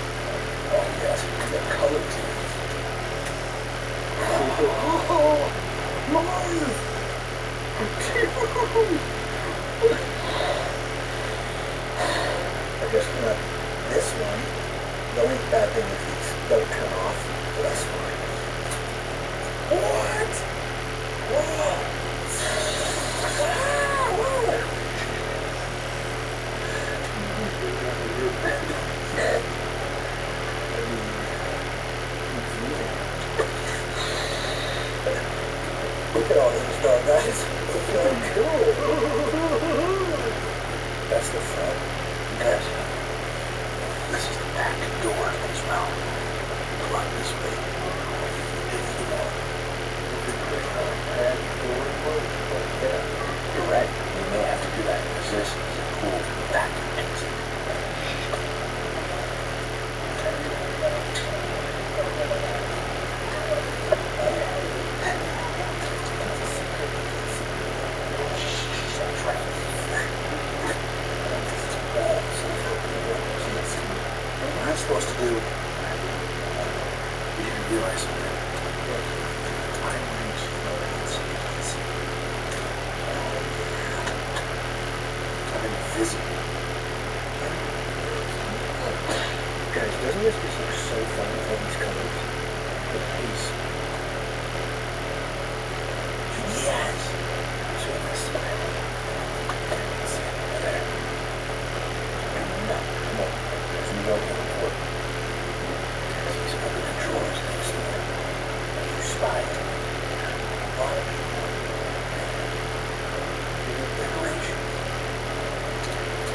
Oh yes, the color change. Oh, Mars! I guess this one, the only bad thing is these don't turn off, but that's fine. What? Whoa! Look at all those dog guys. It's so cool. That's the front. Yes. This is the back door as well. Come on this way. If you want. Back door closed. Yeah. You're right. We may have to do that because this is a cool back exit. I'm supposed to do. You didn't realize something. Time range modes. I'm invisible. Guys, doesn't this just look so fun with all these colors? The pace. Yes! So I'm smiling. See it over there. And no, come on. There's no report. He's up in the drawers next door. You spied. Why? Decoration.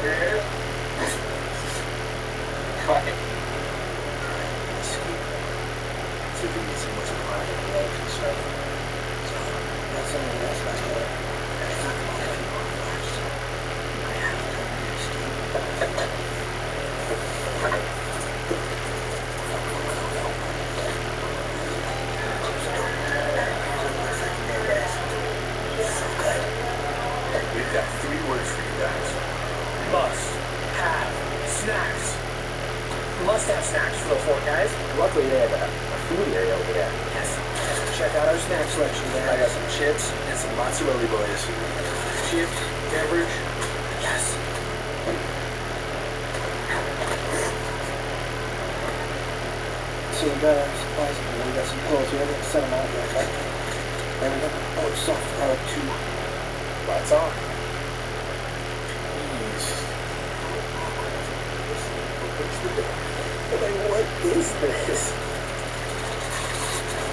Yes. Cut it. Escape. See if we can get some more private legs and stuff. So, that's something else last night. It's not going to let you on first. I have to escape. We've got 3 words for you guys. Must have snacks. Must have snacks for the 4 guys. Luckily, they have a food area over there. Yes. Check out our snack selection there. I got some chips and some mozzarella boys. Chips, beverage. Yes. So we got our supplies and we got some clothes. We haven't set them out yet, but then we got stuff to Lights on. Like, what is this?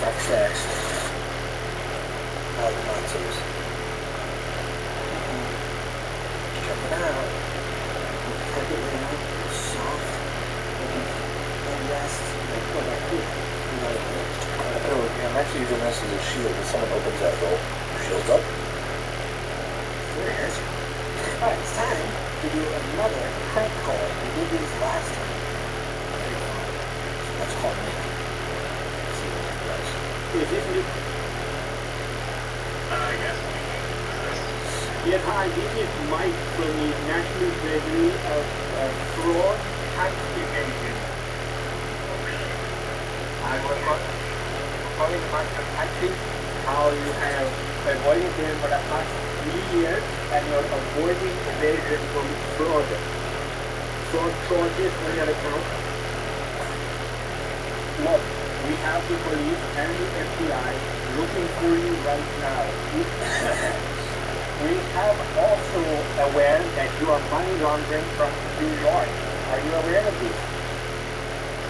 That's next. The monsters. Check it out. Check it out. It's soft. And rest. Well, that's good. I'm actually using this as a shield. If someone opens that door, shields up. There it is. Alright, it's time to do another prank call. We did these last time. Let's call Nick. See what he does. Is it Nick? Yes. Yes, hi, this is Mike from the National Treasury of Fraud Tax Evasion. I was calling about the taxes, how you have avoided them for the past 3 years and you're avoiding evasion from fraud. Fraud charges on your account. Look, we have the police and the FBI looking for you right now. We have also aware that you are money laundering from New York. Are you aware of this?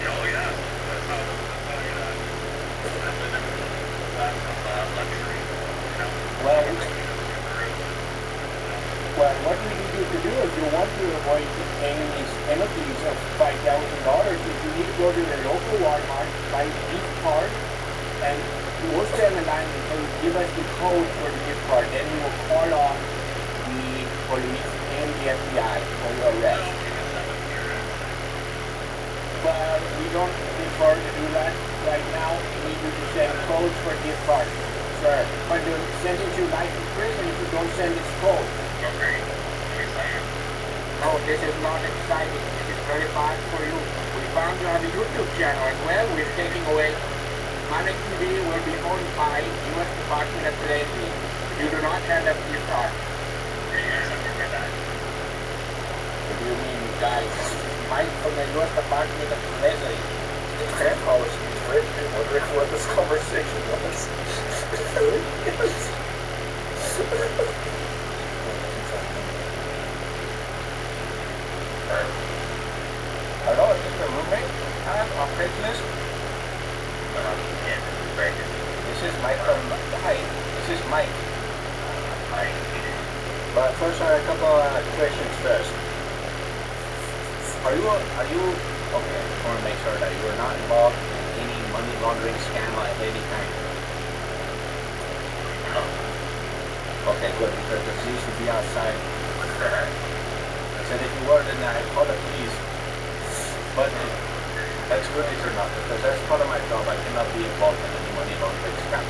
Oh, yeah. That's how you know. I've been in some luxury. Well, what you need to do if you want to avoid paying these penalties of $5,000 is you need to go to the local Walmart, buy a gift card, and we'll stay on the line until you give us the code for the gift card. Then we will call on the police and the FBI for your arrest. But we don't prefer to do that right now. We need you to send codes for gift cards. Sir, but the sentence you life in prison if you don't send this code. Okay. Oh, this is not exciting. This is very bad for you. We found you have a YouTube channel as well. We're taking away. Manic TV will be owned by U.S. Department of Treasury. You do not hand up your card. What do you mean, guys? Mike from the U.S. Department of Treasury. The grandpa was written wondering what this conversation was. Yes. Hello, is this the roommate? On Craigslist? This is Mike from... Hi, this is Mike. Hi. But first, a couple questions first. Are you... Okay, I just want to make sure that you are not involved in any money laundering scam at any time. Okay, good, because the police will be outside. I said if you were, then I call the police. But that's good if you're not, because that's part of my job. I cannot be involved in any money laundering scam.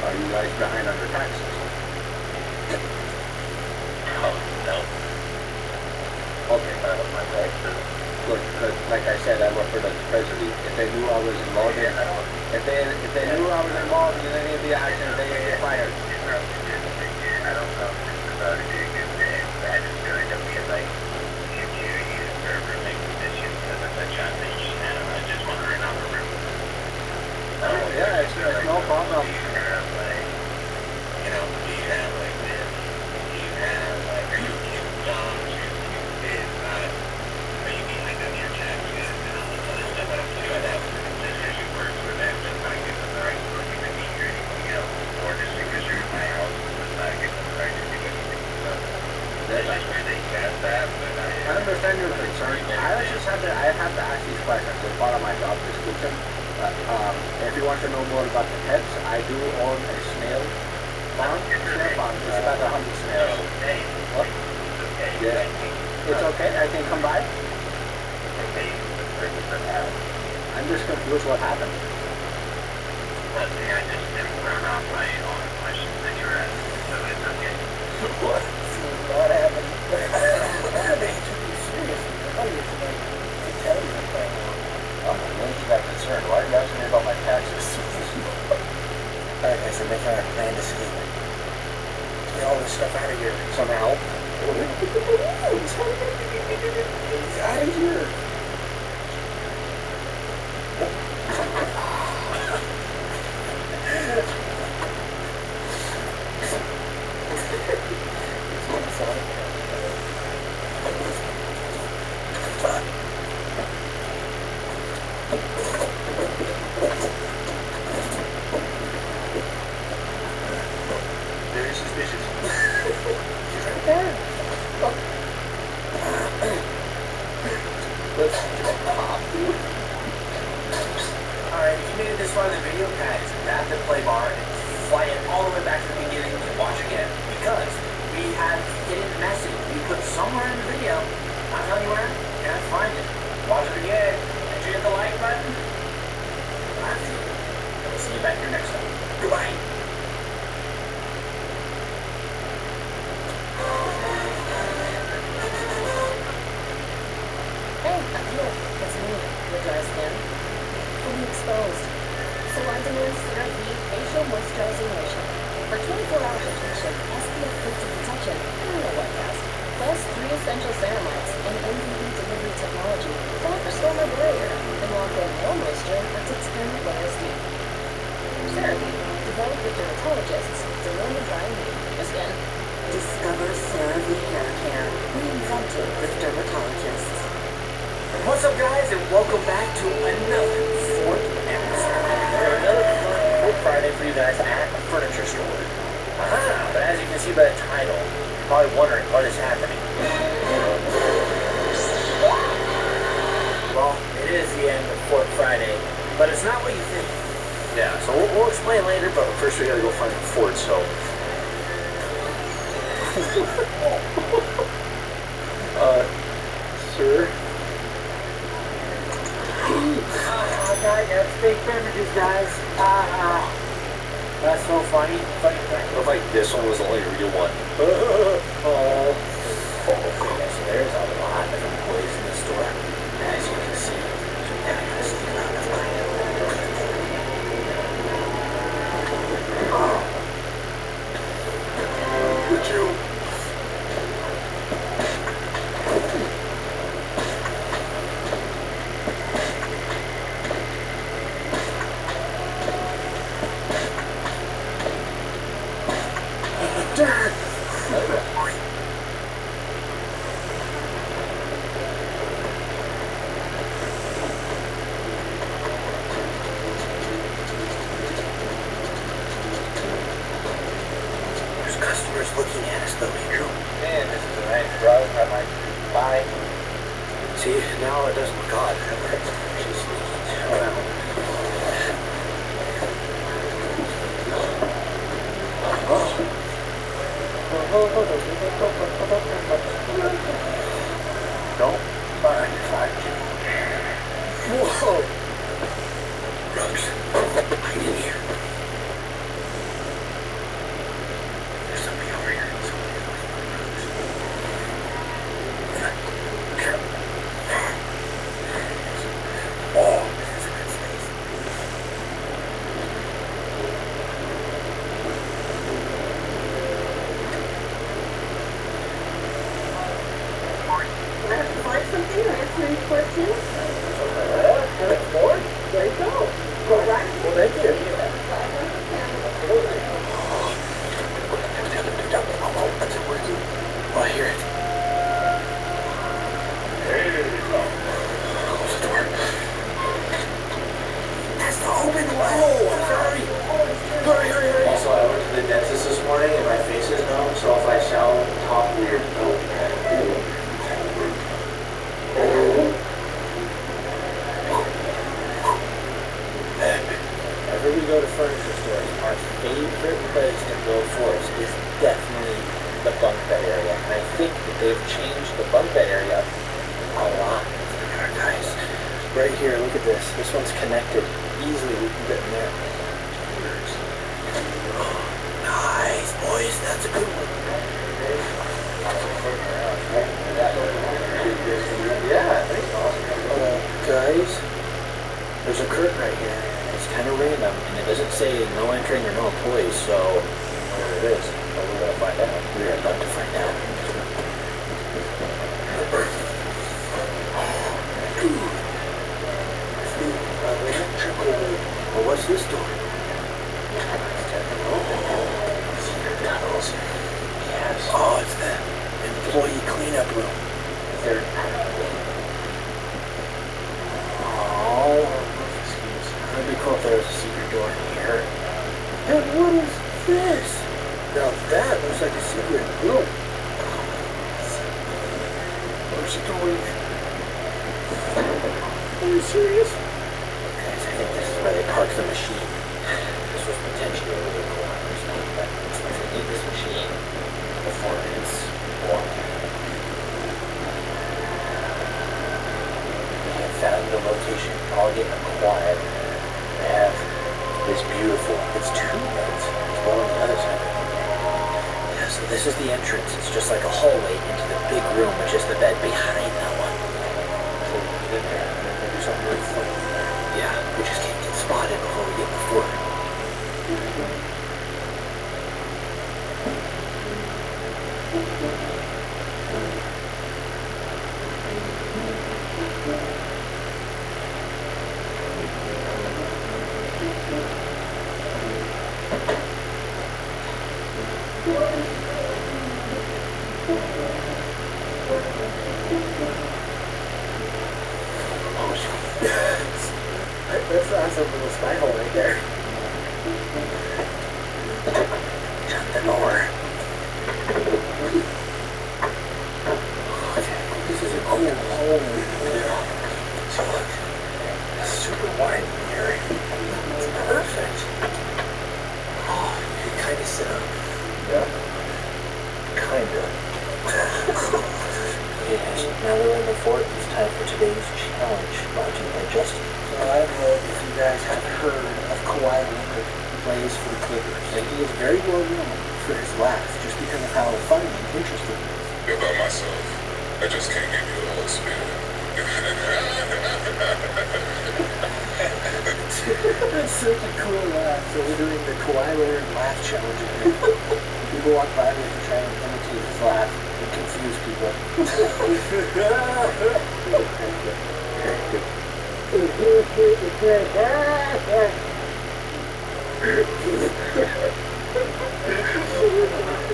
Are you guys behind on your taxes? No. Okay, my bad. Good, because like I said, I work for the treasury. If they knew I was involved in, if they knew I was involved in any of the actions, they would get fired. I don't know about it being a good thing. I just feel like I'm being like, if you use a server make positions because of the job that you have, I just want to run out the room. Oh, yeah, it's no problem. Do you have like, do you have like this? Do you have like, are you cute jobs? Are you behind on your taxes and all this other stuff? I don't feel like that was because you work for them, just not give them the right to look at me or anything else, or just because you're in my house, just not give them the right to do anything. So, that's just where they get that, but I understand your concern. I have to ask these questions. It's part of my job description. If you want to know more about the pets, I do own a snail farm. It's about 100 snails. What? Yeah. It's okay. I can come by. I'm just confused what happened. I just didn't run off my own questions that you were asking, so it's okay. What? What happened? They took you seriously. I thought you were going to tell you what's going on. Oh, when you got concerned, why are you asking me about my taxes? Alright guys, we're making our planned escape. Get all this stuff out of here somehow. Get out of here. Very suspicious. He's right there. Let's just pop. Alright, if you made it this far in the video, guys, grab the play bar and fly it all the way back to the beginning and watch again. Because we have hidden message we put somewhere in the video. Not telling you where, you can't find it. Watch it again. Make sure you hit the like button. And we'll see you back here next time. Goodbye. Hey, I'm here. It's me, your dry skin. Fully exposed. Salon CeraVe Facial Moisturizing Lotion. For 24-hour protection, SPF 50 protection, and no wet cast. Plus 3 essential ceramides and MVE delivery technology to help restore my barrier and lock in more moisture until skin layers deep. CeraVe, developed with dermatologists to learn the dry and heat skin. Discover CeraVe Hair Care, reinvented with dermatologists. What's up, guys, and welcome back to another fourth episode. Another Fourth Friday for you guys at a furniture store. But as you can see by the title, you're probably wondering what is happening. Well, it is the end of Fourth Friday, but it's not what you think. Yeah, so we'll explain later, but first we gotta go find Fort, so Sir? God, that's fake beverages, guys. That's so funny. What if like this one was the only real one? Oh. Okay, so there's a lot of employees in the store. As you can see, now I gotta sneak around to find them. Would you? Dad! There's customers looking at us though, Andrew. Man, this is a nice drug. I might buy. See, now it doesn't look odd. She's sneaking around. Don't mind if I do. Whoa! Rugs, hide in here. There's somebody over here. Somebody over here. Oh, this is a good space. Find something or answer any questions? That's more? There you go. Go right ahead. Well, thank you. Oh, is it working? Oh, I hear it. Close the door. That's the open door. Oh, I'm sorry. Hurry. Also, I went to the dentist this morning and my face is numb, so if I sound talk weird, Whenever we go to furniture stores, our favorite place to go for is definitely the bunk bed area. And I think that they've changed the bunk bed area a lot. Guys, right here, look at this. This one's connected. Easily we can get in there. Nice, boys. That's a good one. yeah, thanks, Guys, there's a curtain right here. It's kind of random, and it doesn't say no entering or no employees, so whatever it is, but we're going to find out. We're about to find out. Well, what's this door? Secret tunnels. Yes. Oh, it's the employee cleanup room. Is there It'd be cool if there was a secret door in here. And what is this? Now that looks like a secret room. Where's it going? Are you serious? Guys, I think this is where they parked the machine. This was potentially a really cool understand, but if we need this machine before it's blocked. We have found the location. I'll get acquired. I have this beautiful, it's 2 beds. It's one on the other side. Yeah, so this is the entrance. It's just like a hallway into the big room, which is the bed behind that one. So we get in there and then we'll do something really funny. Yeah, we just can't get spotted before we get the floor. That's a little spy hole right there. Shut the door. Okay, this is a cool hole. So look, it's super wide in here. It's perfect. Oh, you can kind of sit up. Yeah. Kind of. brought to you by Justin. So I don't know if you guys have heard of Kawhi Leonard, who plays for the Clippers. And he is very well known for his laugh, just because of how funny and interesting it is. About myself, I just can't give you the whole spiel. That's such a cool laugh. So we're doing the Kawhi Leonard laugh challenge again. People walk by me and try and imitate his laugh and confuse people.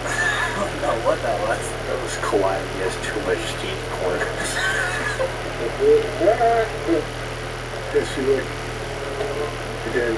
I don't know what that was. That was Kawhi. He has too much steam corn. Yes, you would. Again.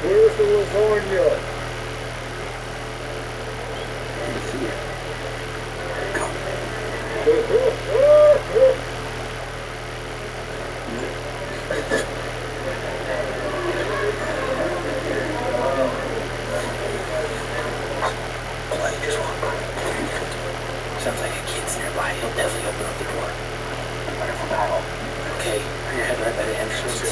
Here's the lasagna. Sounds like a kid's nearby. He'll definitely open up the door. Wonderful battle. Okay, bring your head right by the entrance. It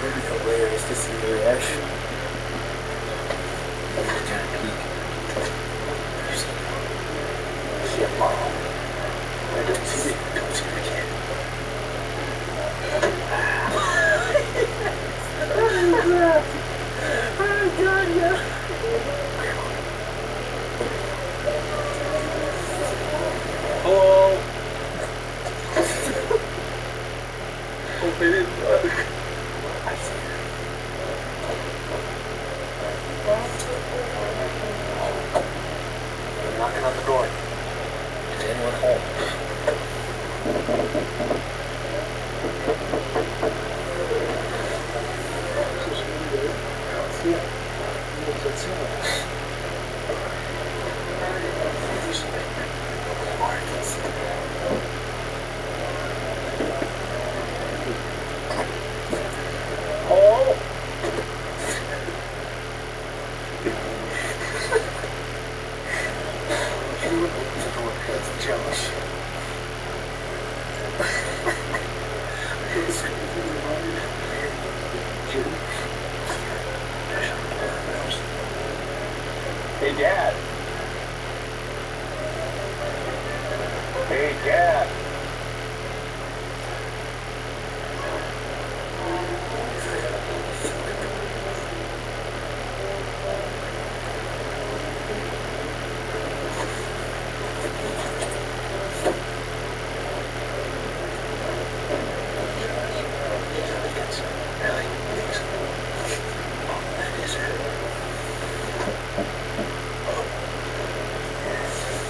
would be hilarious to see the reaction. See a mom. I don't see the kid. Oh God, yeah. Hello. knocking on the door. Is anyone home? Hello? Anyone opens the door, that's Josh. I was screaming through the line. Jim. Hey, Dad. Hey, Dad.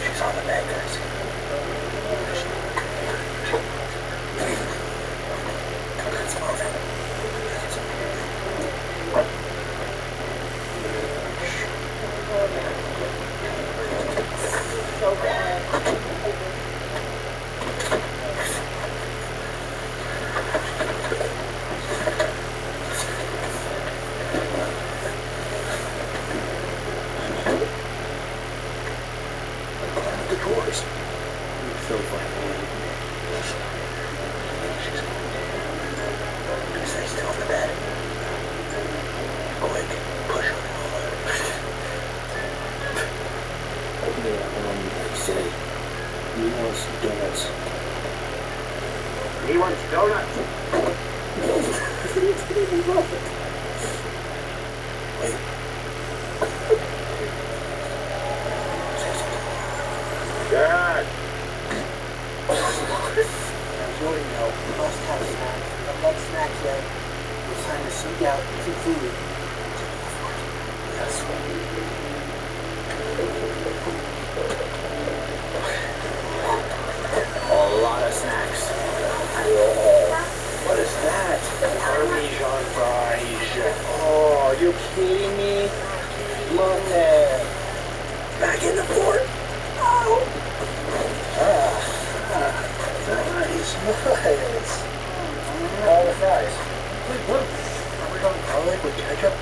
She's on the bed, guys. Let's move it. So bad. The drawers. You're so funny. She's gonna stay still on the bed. Quick, push on it. Open it up and say, he wants donuts. He wants donuts. Wait. Dad. Jordan, no. Must have a snack. I'm not snack yet. It's time to sneak out and eat food. Yes. A lot of snacks. What is that? Parmesan fries. Oh, are you kidding me? Love that. Back in the port. Oh. Nice. All the fries. Wait, what? Are we going garlic with ketchup?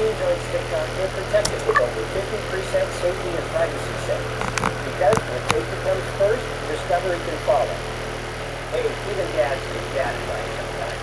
new joint stick on here protected with over 50 preset safety and privacy settings. Because when safety comes first, discovery can follow. Hey, even Dad's right sometimes.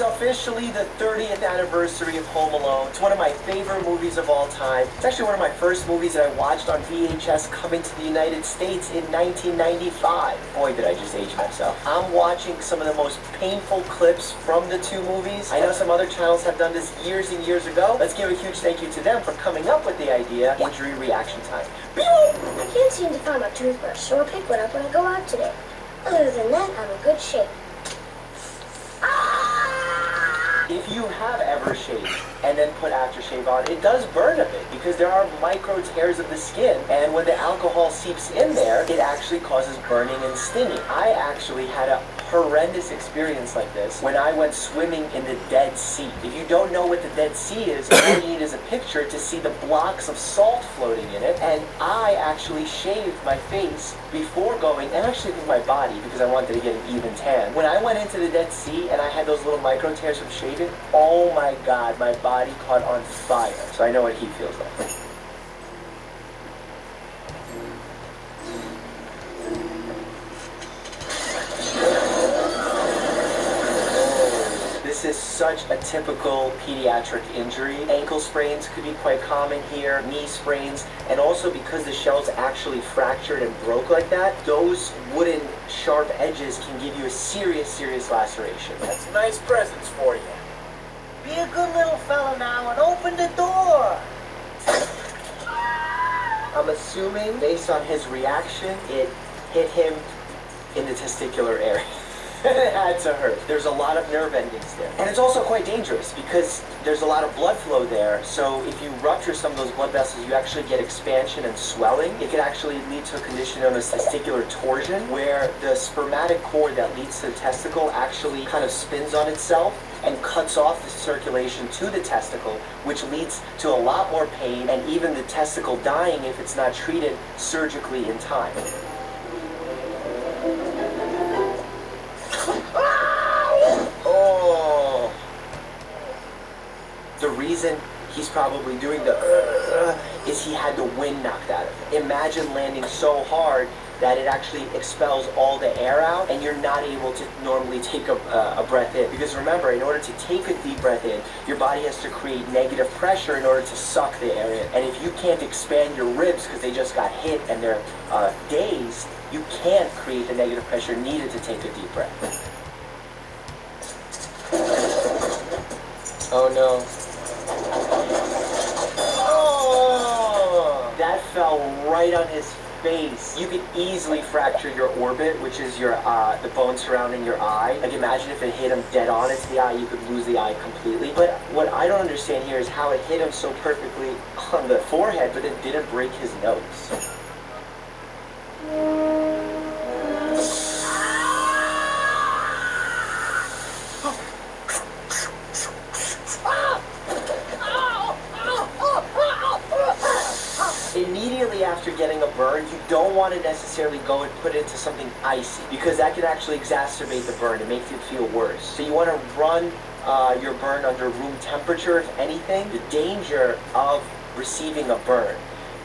Officially the 30th anniversary of Home Alone. It's one of my favorite movies of all time. It's actually one of my first movies that I watched on VHS coming to the United States in 1995. Boy, did I just age myself. I'm watching some of the most painful clips from the two movies. I know some other channels have done this years and years ago. Let's give a huge thank you to them for coming up with the idea. Injury reaction time. I can't seem to find my toothbrush, so I'll pick one up when I go out today. Other than that, I'm in good shape. If you have ever shaved and then put aftershave on, it does burn a bit because there are micro tears of the skin, and when the alcohol seeps in there, it actually causes burning and stinging. I actually had a horrendous experience like this when I went swimming in the Dead Sea. If you don't know what the Dead Sea is, all you need is a picture to see the blocks of salt floating in it, and I actually shaved my face before going, and actually with my body because I wanted to get an even tan. When I went into the Dead Sea and I had those little micro tears from shaving, oh my God, my body caught on fire. So I know what he feels like. This is such a typical pediatric injury. Ankle sprains could be quite common here, knee sprains, and also because the shell's actually fractured and broke like that, those wooden sharp edges can give you a serious laceration. That's nice presents for you. Be a good little fella now and open the door. I'm assuming, based on his reaction, it hit him in the testicular area. It had to hurt. There's a lot of nerve endings there. And it's also quite dangerous because there's a lot of blood flow there. So if you rupture some of those blood vessels, you actually get expansion and swelling. It could actually lead to a condition known as testicular torsion, where the spermatic cord that leads to the testicle actually kind of spins on itself and cuts off the circulation to the testicle, which leads to a lot more pain and even the testicle dying if it's not treated surgically in time. Oh! The reason he's probably doing the is he had the wind knocked out of him. Imagine landing so hard that it actually expels all the air out and you're not able to normally take a breath in. Because remember, in order to take a deep breath in, your body has to create negative pressure in order to suck the air in. And if you can't expand your ribs because they just got hit and they're dazed, you can't create the negative pressure needed to take a deep breath. Oh no. Oh! That fell right on his face. You could easily fracture your orbit, which is your the bone surrounding your eye. Like imagine if it hit him dead on into the eye, you could lose the eye completely. But what I don't understand here is how it hit him so perfectly on the forehead, but it didn't break his nose. Immediately after getting a burn, you don't want to necessarily go and put it into something icy because that can actually exacerbate the burn and make it feel worse. So you want to run your burn under room temperature, if anything. The danger of receiving a burn,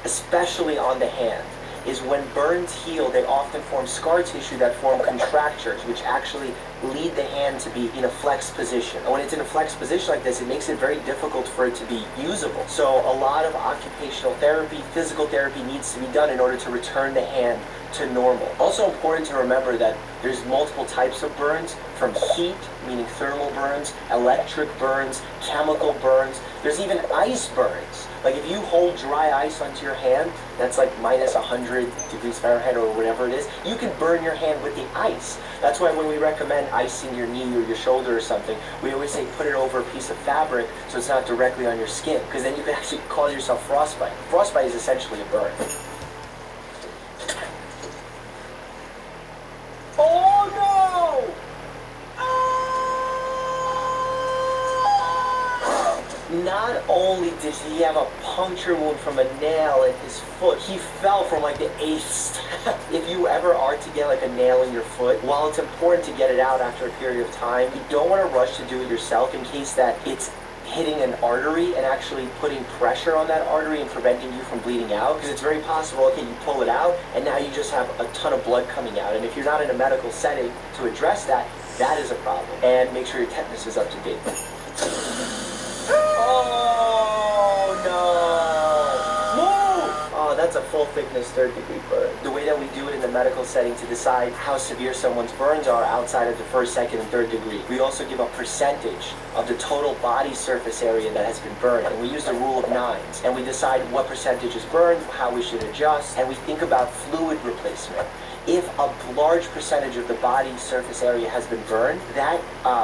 especially on the hand, is when burns heal, they often form scar tissue that form contractures, which actually lead the hand to be in a flexed position. And when it's in a flexed position like this, it makes it very difficult for it to be usable. So a lot of occupational therapy, physical therapy needs to be done in order to return the hand to normal. Also important to remember that there's multiple types of burns, from heat, meaning thermal burns, electric burns, chemical burns. There's even ice burns. Like if you hold dry ice onto your hand, that's like minus 100 degrees Fahrenheit or whatever it is, you can burn your hand with the ice. That's why when we recommend icing your knee or your shoulder or something, we always say put it over a piece of fabric so it's not directly on your skin, because then you can actually cause yourself frostbite. Frostbite is essentially a burn. Oh no! not only did he have a puncture wound from a nail in his foot, he fell from like the 8th step. If you ever are to get like a nail in your foot, while it's important to get it out after a period of time, you don't want to rush to do it yourself in case that it's hitting an artery and actually putting pressure on that artery and preventing you from bleeding out, because it's very possible, okay, you pull it out and now you just have a ton of blood coming out, and if you're not in a medical setting to address that, that is a problem. And make sure your tetanus is up to date. Oh no! Move! Oh, that's a full thickness 3rd degree burn. The way that we do it in the medical setting to decide how severe someone's burns are outside of the 1st, 2nd, and 3rd degree, we also give a percentage of the total body surface area that has been burned. And we use the rule of 9s. And we decide what percentage is burned, how we should adjust, and we think about fluid replacement. If a large percentage of the body surface area has been burned, that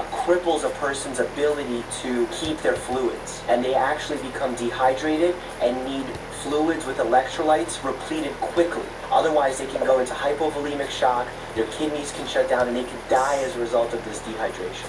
cripples a person's ability to keep their fluids. And they actually become dehydrated and need fluids with electrolytes repleted quickly. Otherwise, they can go into hypovolemic shock, their kidneys can shut down, and they can die as a result of this dehydration.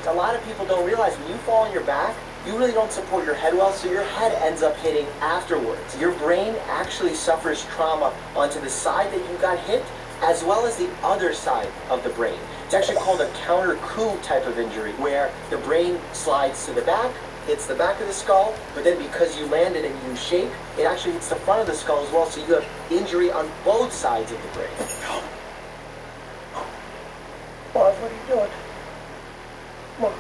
A lot of people don't realize when you fall on your back, you really don't support your head well, so your head ends up hitting afterwards. Your brain actually suffers trauma onto the side that you got hit, as well as the other side of the brain. It's actually called a counter-coup type of injury, where the brain slides to the back, hits the back of the skull, but then because you landed and you shake, it actually hits the front of the skull as well, so you have injury on both sides of the brain. Bob, what are you doing? Look.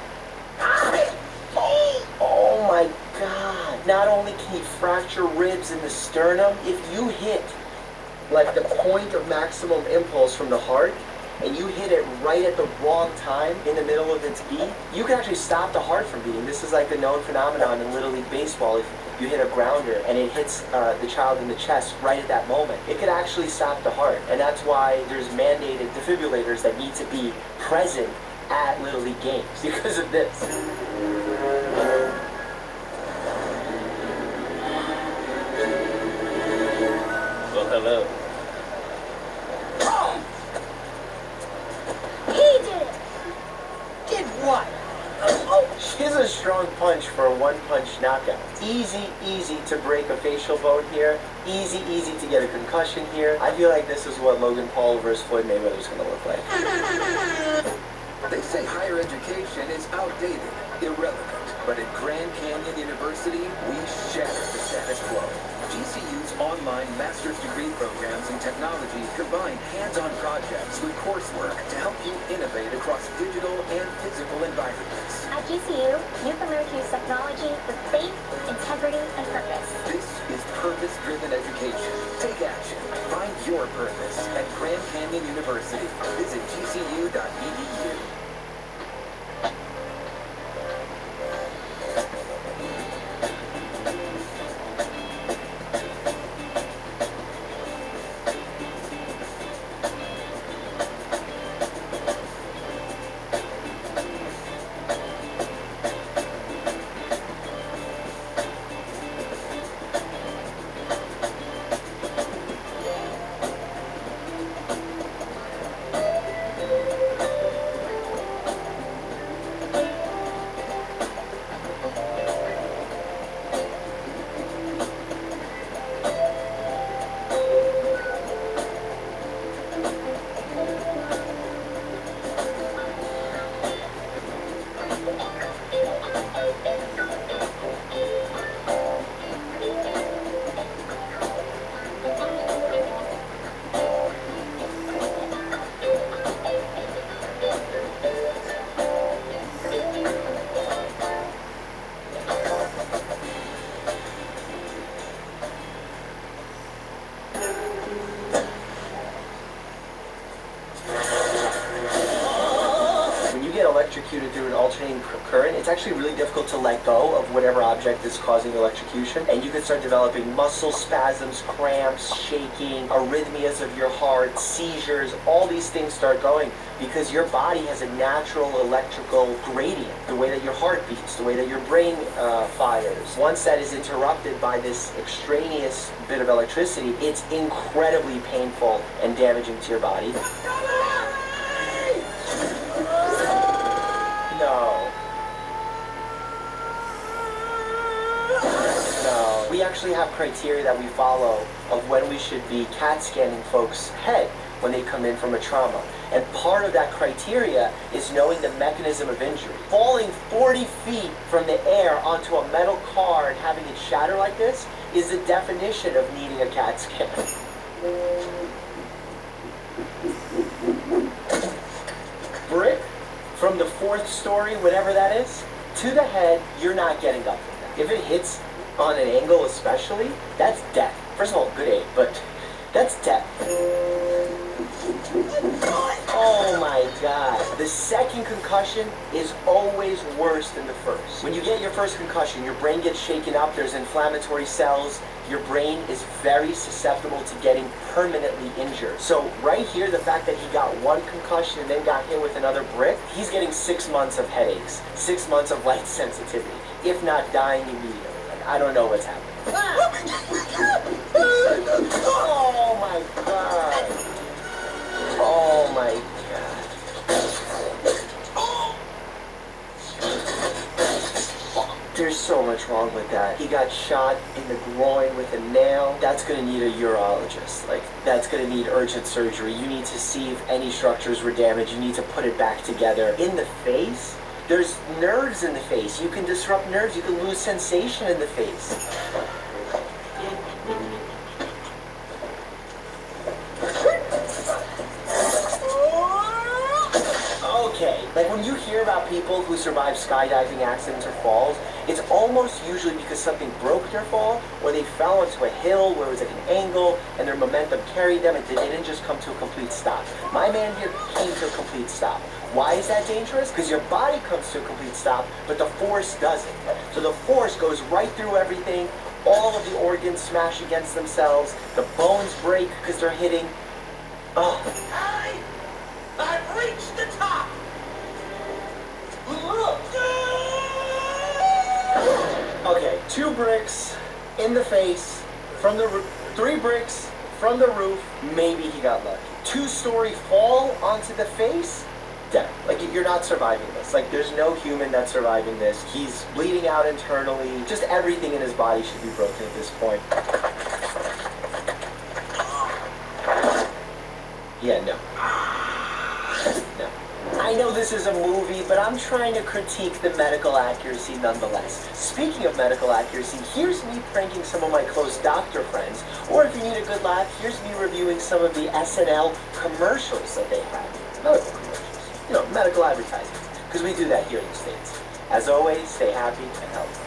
Oh my God. Not only can you fracture ribs in the sternum, if you hit like the point of maximum impulse from the heart, and you hit it right at the wrong time in the middle of its beat, you can actually stop the heart from beating. This is like a known phenomenon in Little League Baseball. If you hit a grounder and it hits the child in the chest right at that moment, it could actually stop the heart. And that's why there's mandated defibrillators that need to be present at Little League games because of this. Well, hello. She's a strong punch for a one-punch knockout. Easy to break a facial bone here. Easy to get a concussion here. I feel like this is what Logan Paul versus Floyd Mayweather is going to look like. They say higher education is outdated, irrelevant. But at Grand Canyon University, we shatter the status quo. GCU's online master's degree programs in technology combine hands-on projects with coursework to help you innovate across digital and physical environments. At GCU, you can learn to use technology with faith, integrity, and purpose. This is purpose-driven education. Take action. Find your purpose at Grand Canyon University. Visit gcu.edu. Electrocuted through an alternating current, it's actually really difficult to let go of whatever object is causing electrocution, and you can start developing muscle spasms, cramps, shaking, arrhythmias of your heart, seizures. All these things start going because your body has a natural electrical gradient, the way that your heart beats, the way that your brain fires. Once that is interrupted by this extraneous bit of electricity, it's incredibly painful and damaging to your body. actually have criteria that we follow of when we should be CAT scanning folks' head when they come in from a trauma. And part of that criteria is knowing the mechanism of injury. Falling 40 feet from the air onto a metal car and having it shatter like this is the definition of needing a CAT scan. Brick from the 4th story, whatever that is, to the head, you're not getting up from that. If it hits on an angle especially, that's death. First of all, good aim, but that's death. Oh my God. The second concussion is always worse than the first. When you get your first concussion, your brain gets shaken up, there's inflammatory cells, your brain is very susceptible to getting permanently injured. So right here, the fact that he got one concussion and then got hit with another brick, he's getting 6 months of headaches, 6 months of light sensitivity, if not dying immediately. Like, I don't know what's happening. Oh my God. Oh my God. There's so much wrong with that. He got shot in the groin with a nail. That's gonna need a urologist. Like, that's gonna need urgent surgery. You need to see if any structures were damaged. You need to put it back together. In the face, there's nerves in the face. You can disrupt nerves. You can lose sensation in the face. Okay, like when you hear about people who survive skydiving accidents or falls, it's almost usually because something broke their fall, or they fell onto a hill where it was like an angle, and their momentum carried them, and they didn't just come to a complete stop. My man here came to a complete stop. Why is that dangerous? Because your body comes to a complete stop, but the force doesn't. So the force goes right through everything, all of the organs smash against themselves, the bones break because they're hitting. Oh. I've reached the top! Look! Okay, 2 bricks in the face from the roof, 3 bricks from the roof, maybe he got lucky. 2-story fall onto the face? Death. Like, you're not surviving this. Like, there's no human that's surviving this. He's bleeding out internally. Just everything in his body should be broken at this point. Yeah, no. No. I know this is a movie, but I'm trying to critique the medical accuracy nonetheless. Speaking of medical accuracy, here's me pranking some of my close doctor friends, or if you need a good laugh, here's me reviewing some of the SNL commercials that they had. Medical commercials. You know, medical advertising. Because we do that here in the States. As always, stay happy and healthy.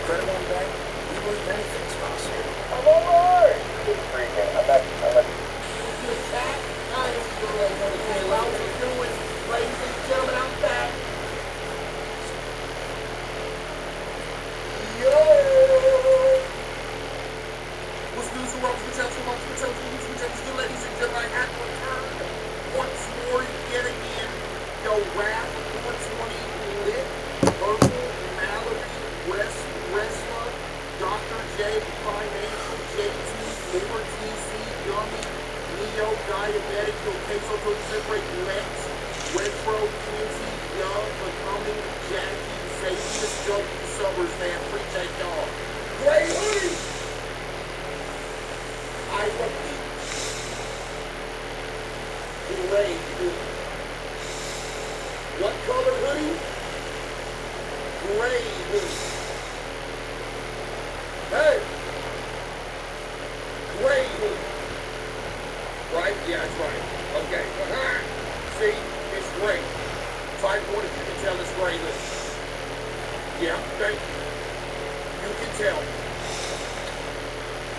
incredible in that we believe anything's possible. I'm alright! I'm not Just back. I am still what we're doing. Ladies and gentlemen, I'm back. Yo! What's news for Rocks, ladies and gentlemen, I have returned once more yet again. Yo, rap 420 lit, Purple, Mallory, Wrestler, Dr. J, Financial, JT, Lord TC, Yummy, Neo, Diabetic, Yo Queso, Separate, Lex, Retro, Quincy, Young, Becoming, Jackie, Xavier, W, Summers, man, appreciate y'all. Great hoodie! I repeat, gray hoodie. What color hoodie? Gray hoodie. Hey! Gray hoodie. Right? Yeah, that's right. Okay. See? It's gray. Type 1 if you can tell it's gray hoodie. Yeah, thank you. You can tell.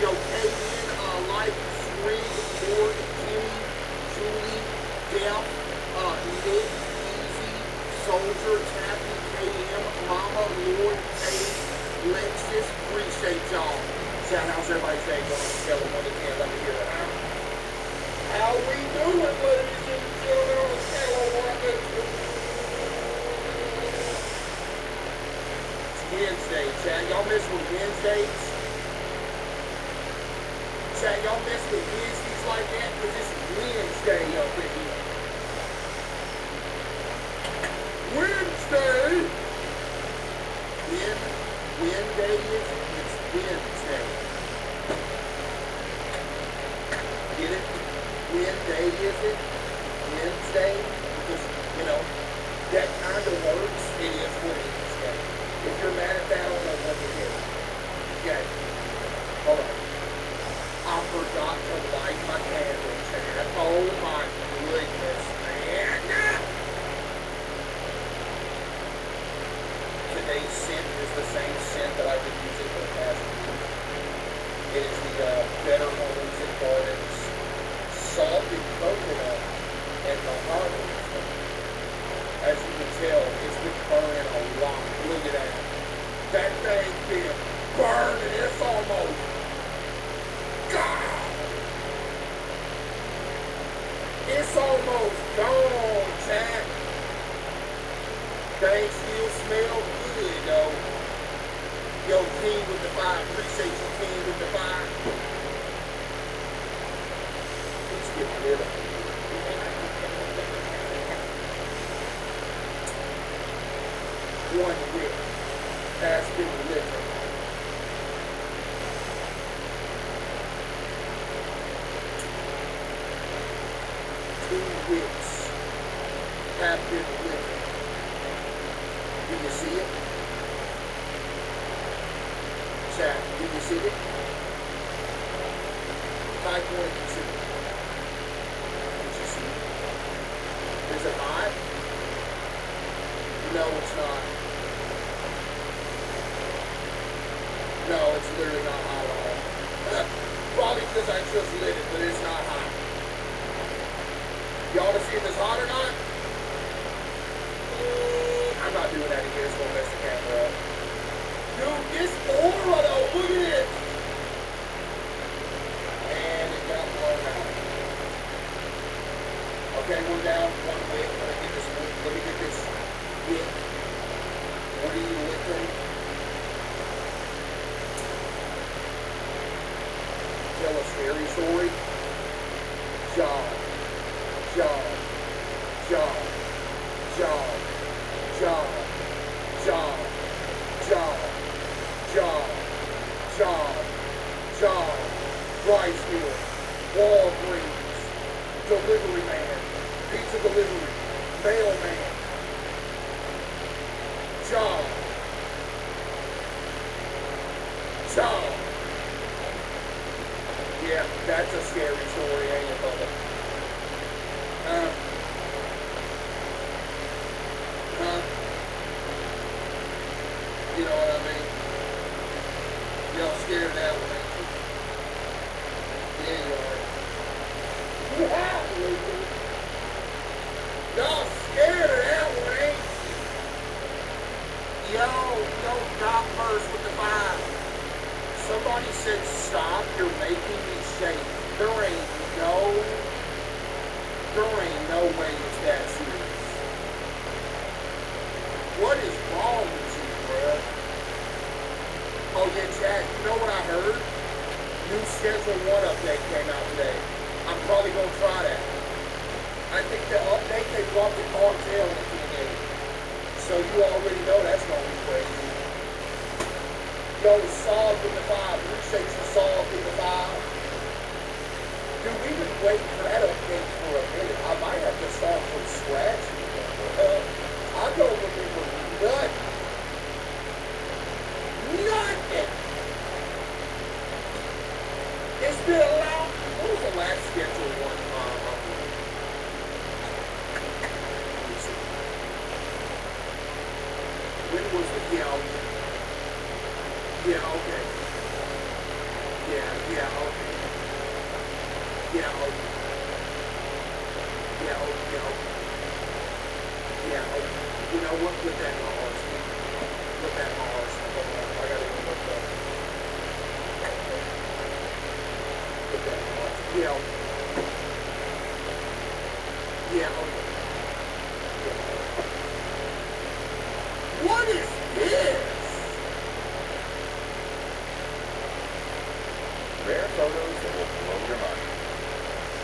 Yo, Kaden, Life, Spring, Lord, Kimmy, Julie, Def, Nick, Easy, Soldier, Tappy, KM, Mama, Lord, Kay, Lexus, appreciate y'all. Shout out to everybody's day going on the scale of 1 to 10. Let me hear it. How we doing, ladies and gentlemen, on the scale of 1 to 10? It's Wednesday, chat. Y'all miss with Wednesdays? Chat, y'all mess with Wednesdays like that? Because it's Wednesday up in here. Wednesday! When day is it? It's Wednesday. Get it? When day is it? Wednesday? Because, you know, that kind of works. It is Wednesday. If you're mad at that, I don't know what it is. Okay. Hold on. I forgot to light my candle, Chad. Oh my goodness, man. Today's scent is the same scent that I've been using for the past week. It is the Better Homes and Gardens salted coconut and mahogany. As you can tell, it's been burning a lot. Look at that. That thing's been burning. It's almost gone. It's almost gone, Jack. Things still smell good, though. Yo, King with the 5. Appreciate you, King with the 5. Let's get rid of it. One whip has been delivered. Two whips have been delivered. Do you see it? Chat, do you see it? Type 1 if you see it. Did you see it? Is it hot? No, it's not. No, it's literally not hot at all. Probably because I just lit it, but it's not hot. Y'all to see if it's hot or not? I'm not doing that again. It's gonna mess the camera up. Dude, it's aura though. Look at it. And it got blown out. Okay, we're down one wick. Let me get this wick. What are you licking? Tell a scary story. John. Ricefield, Walgreens, delivery man, pizza delivery, mailman, John. Yeah, that's a scary story, ain't it, brother? You know what I mean? Y'all scared of that one, ain't you? Yeah, you are. Yeah, Lincoln. Y'all scared of that one, ain't you? Yo, Doc first with the 5. Somebody said stop, you're making me shake. There ain't no way it's that serious. What is wrong with you, bruh? Oh yeah, Chad, you know what I heard? New Schedule 1 update came out today. I'm probably gonna try that. I think the update, they dropped the cartel in the game. So you already know that's gonna be crazy. Yo, Saw with the 5. Appreciate you, Saw with the 5. Dude, we've been waiting for that update for a minute. I might have to start from scratch. I don't remember nothing. Nothing! It's been a long... What was the last Schedule 1? When was the... Yeah, okay. Yeah, okay. Yeah, okay. Yeah, okay. Yeah, okay. You know what? Put that in my horse. Put that in my horse. Hold on. I gotta go look up. Put that in my horse. Yeah, okay. Yeah, okay. What is this? Rare photos that will blow your mind.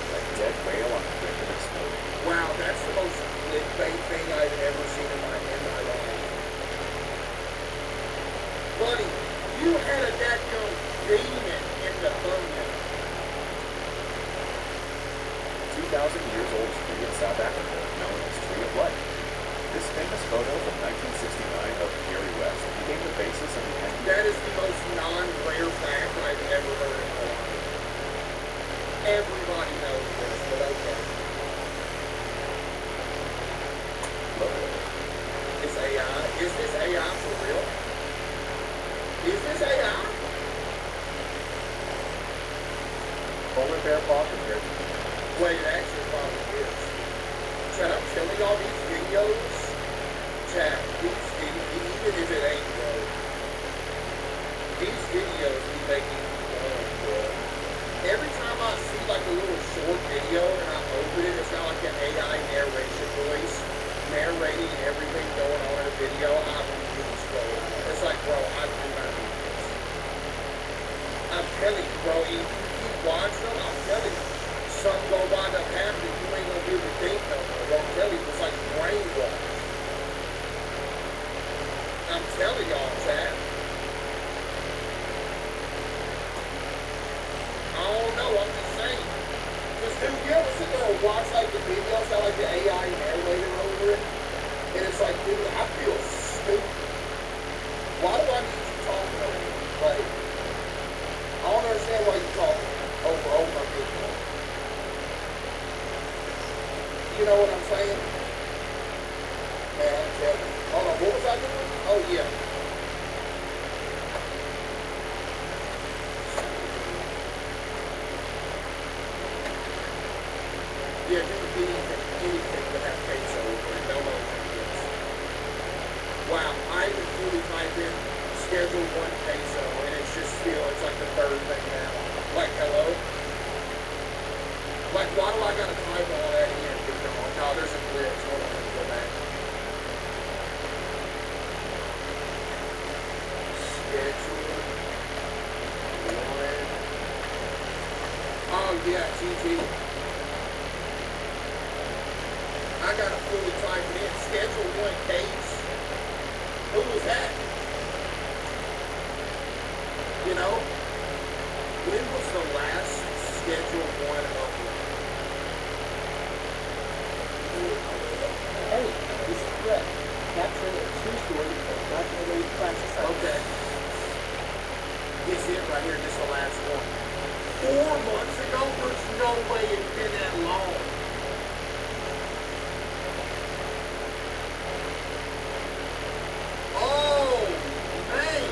A dead whale on the brink of exploding. Wow, that's the most clickbait thing I've ever seen in my life. Buddy, you had a dadgum demon in the thumbnail. 2,000 years old tree in South Africa, known as Tree of Life. This famous photo from 1969 of Gary West became the basis of the NBA. That is the most non-rare fact I've ever heard in my life. Everybody knows this, but okay. It's AI. Is this AI for real? Is this AI? Polar bear paw compared to... Wait, it actually probably is. Chad, I'm telling y'all these videos. Chad, even if it ain't, bro. These videos be making me fun, bro. Every time I see like a little short video and I open it, it's got like an AI narration voice narrating everything going on in a video. I lose, bro. It's like, bro, I do not need this. I'm telling you, bro, if you keep watching them, I'm telling you, something gonna wind up happening. You ain't gonna be able to think no more. I'm telling you, it's like brainwash. I'm telling y'all, Chad. I don't know, I'm just saying. Because dude, you ever sit there and watch like the videos that like the AI narrator over it? And it's like, dude, I feel stupid. Why do I need you talking over me? Like, I don't understand why you talking over my video. You know what I'm saying? Man, Chad. Hold on, what was I doing? Oh, yeah. Yeah, dude, anything to have queso over it. No queso. Wow, I even fully type in Schedule 1 queso, and it's just still, it's like the third thing now. Like, hello? Like, why do I gotta type all that in? No, there's a glitch. Hold on, let me go back. Schedule 1. Oh, yeah, GG. I gotta fully type it in. Schedule 1 case. Who was that? You know? When was the last Schedule 1 upload? Hey, this is correct. Capturing a true story of documentary crisis. Okay. This is it right here. This is the last one. 4 months ago? There's no way it's been that long. Oh, man.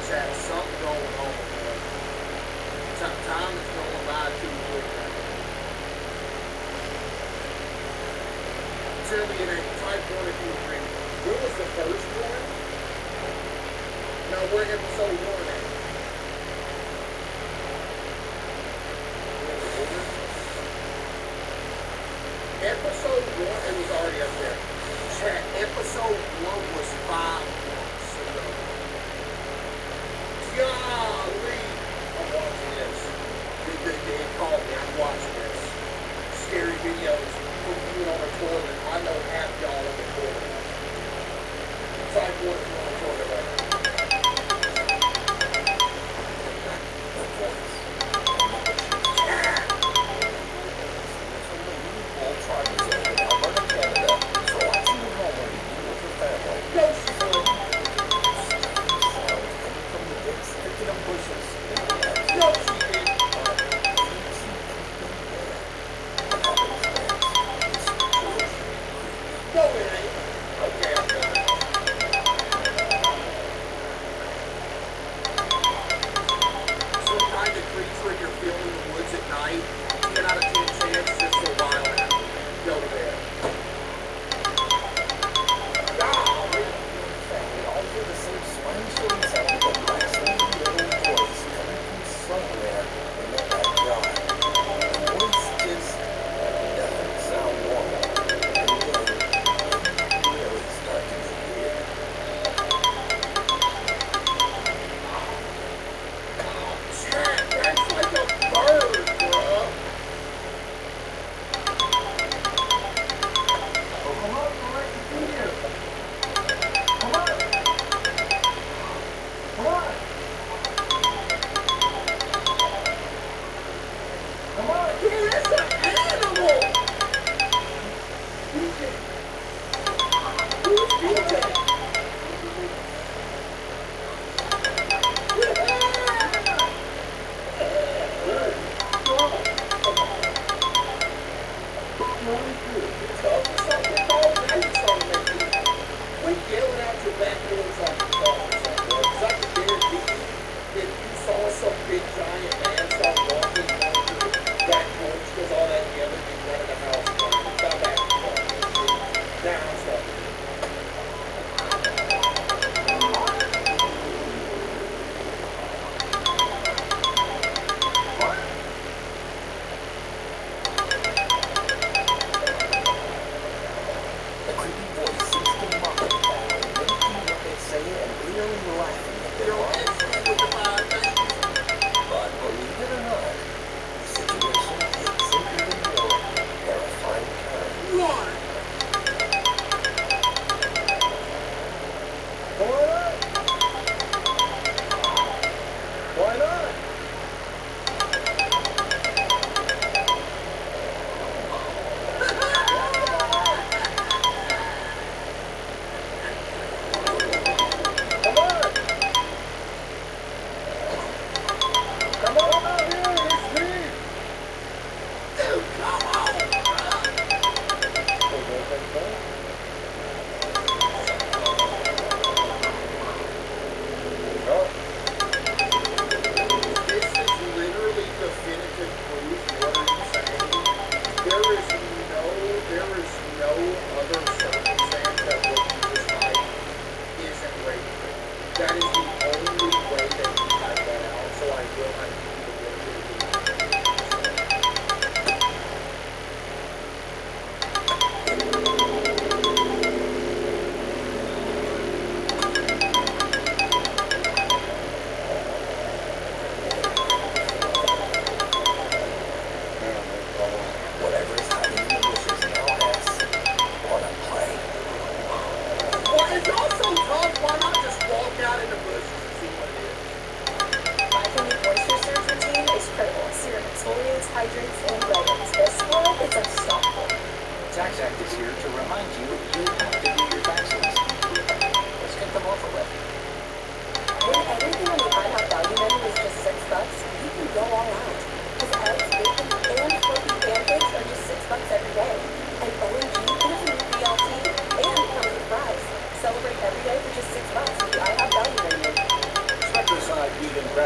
Chat, something going on, man. Time is going by too quick right now. Tell me it ain't. Type 1 if you agree. When was the first one? No, we're episode 1 at. Episode 1, it was already up there. Chat, episode 1 was 5 months ago. Golly! I'm watching this. They called me. I'm watching this. Scary videos from you on the toilet. I know half y'all on the toilet. Type 1 if you're on the toilet right now.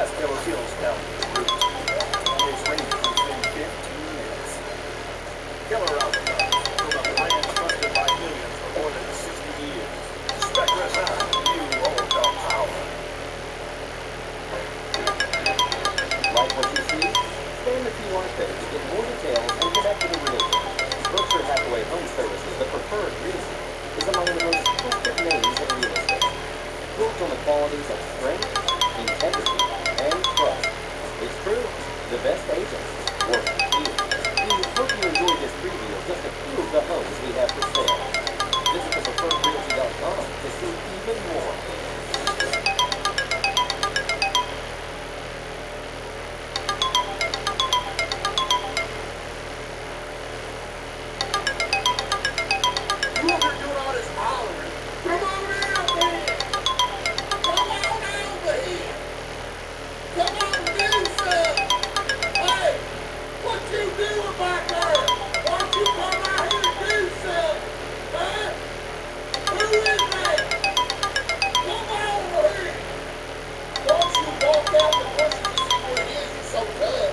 past Yellow Hills down to the route. It's raining within 15 minutes. Killer Alcatraz built a brand trusted by millions for more than 60 years. Spectre is not new Robocop power. Like what you see? Stay in the QR page to get more details and connect with a realtor. Berkshire Hathaway Home Services, the preferred reason, is among the most trusted names in real estate. Built on the qualities of strength, integrity, and trust. It's true, the best agents work with you. We hope you enjoyed this preview of just a few of the homes we have for sale. Visit thepreferredrealty.com to see even more. You over doing all this hollering. Come on out here. Come on over here. Come on, do something. Hey, what you doing back there? Why don't you come out here and do something? Huh? Who is that? Come over here. Why don't you walk out the bushes and see what it is? You're so tough.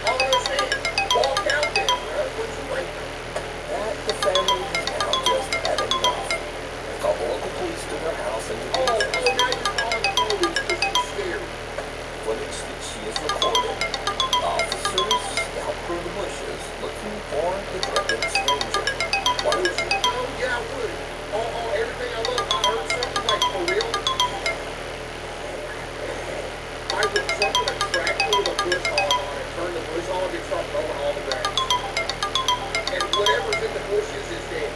All this is, walk out there, bro. What you waiting on? That the family has now just had enough. They called the local police to their house and Oh, now you're calling the police because you're scared. footage that she has recorded. Officers scout through the bushes looking for the dreaded stranger. Why would you? Oh, yeah, I would. Oh, everything I love, I heard something like for real. I would jump in a tractor with a bush hog on it, turn the bush hog and start mowing all the grass. And whatever's in the bushes is dead.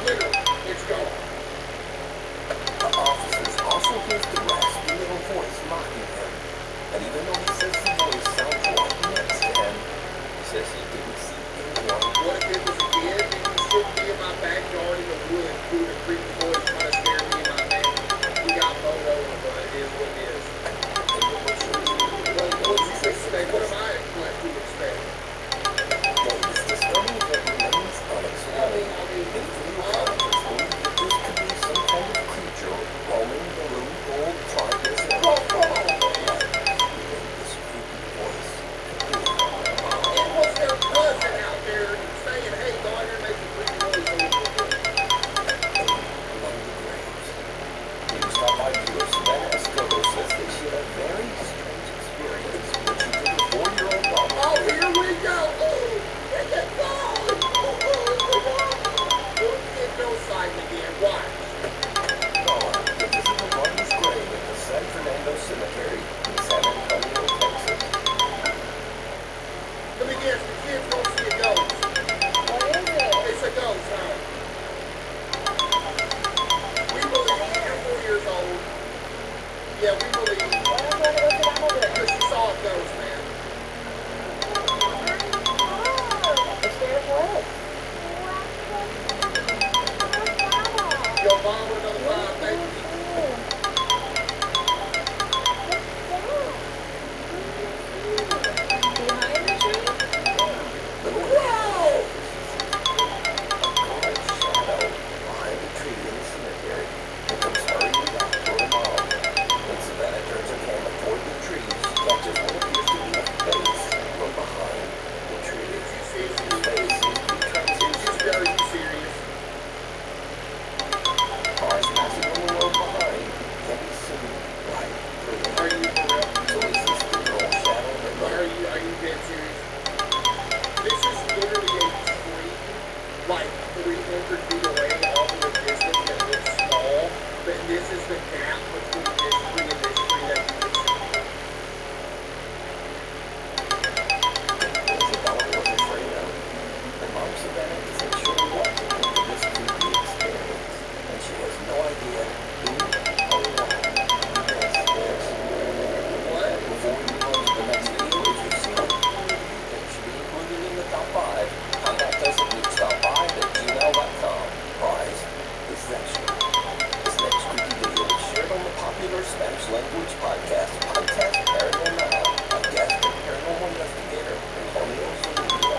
Literally, it's gone. The officers also hears the raspy little voice mocking him. And even though he says the voice sounds right next to him, he says he didn't see anyone. What if it was a kid and you shouldn't be in my backyard in the woods doing a creepy voice trying to scare me and my family? We got mowed over, but it is what it is. What do you expect? What am I left to expect? It's disturbing that remains unexplained. Individual officers believe that this could be some kind of creature roaming the Loophole Charges area. This creepy voice could be It was their cousin out there saying, hey, go out here and make a creepy noise over among the graves. News stop by viewer Savannah Escoto says that she had a very strange experience when she took a 4-year-old daughter. Oh, here we go. Ooh, it's a dog. Look at no sign again. Watch. To visit the largest grave at the San Fernando Cemetery in San Antonio, Texas. Let me guess, the kids don't see a ghost. What is it? It's a ghost, huh? We believe you're 4 years old. Yeah, we believe. Why don't you want to go sit down over there? Because you saw a ghost, man. Oh, it's scared of what? Your mom with another 5, thank you. Behind the tree? Whoa! A shadow behind the tree in the cemetery and comes hurrying back toward her mom. When Savannah turns her camera toward the tree, she catches what appears to be a face from behind the tree. His face seems to be translucent. Are you serious? Cars passing on the road behind can be seen right through them. Are you for real? So is this the girl shadow that Are you dead serious? This is literally a tree, like 300 feet away off in the distance that looks small, but this is the gap between this tree and this tree that you can see. As the daughter was afraid of, her mom Savannah isn't sure what to think of this creepy experience, and she has no idea who or what this is. What? Before we close the next video, if you've seen it, it should be included in the top 5. Contact us at newstop5@gmail.com. Prize is extra. This next creepy video is shared on the popular Spanish language podcast Paranormal, a guest and paranormal investigator, Antonio Zuniga.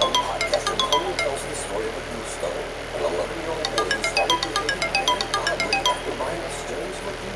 On the podcast, Antonio tells the story of a goose stone, an 11-year-old boy who started behaving very oddly after buying a strange-looking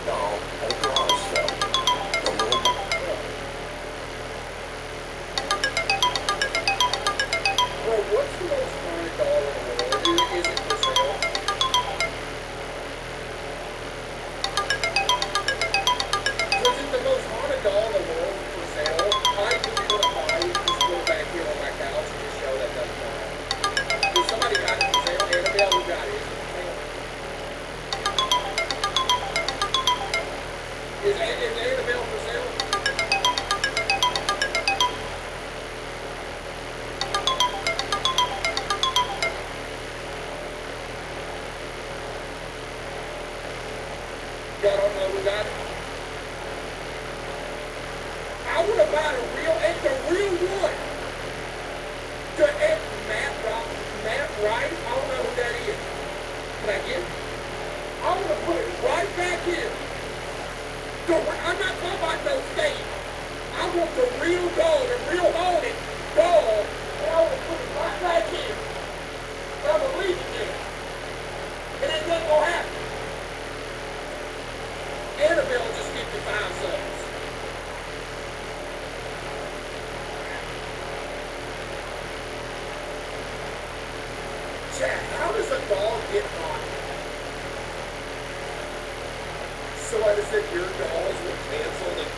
Y'all don't know who that is? I would have bought a real, and the real one. And Matt Rice, I don't know who that is. Can I get it? I want to put it right back here. I'm not talking about no state. I want the real doll, the real haunted doll, and I want to put it right back here. I believe it there. It ain't nothing gonna happen. Annabelle just 55 cents. Jack, how does a doll get hot? So I just said your dolls were canceled and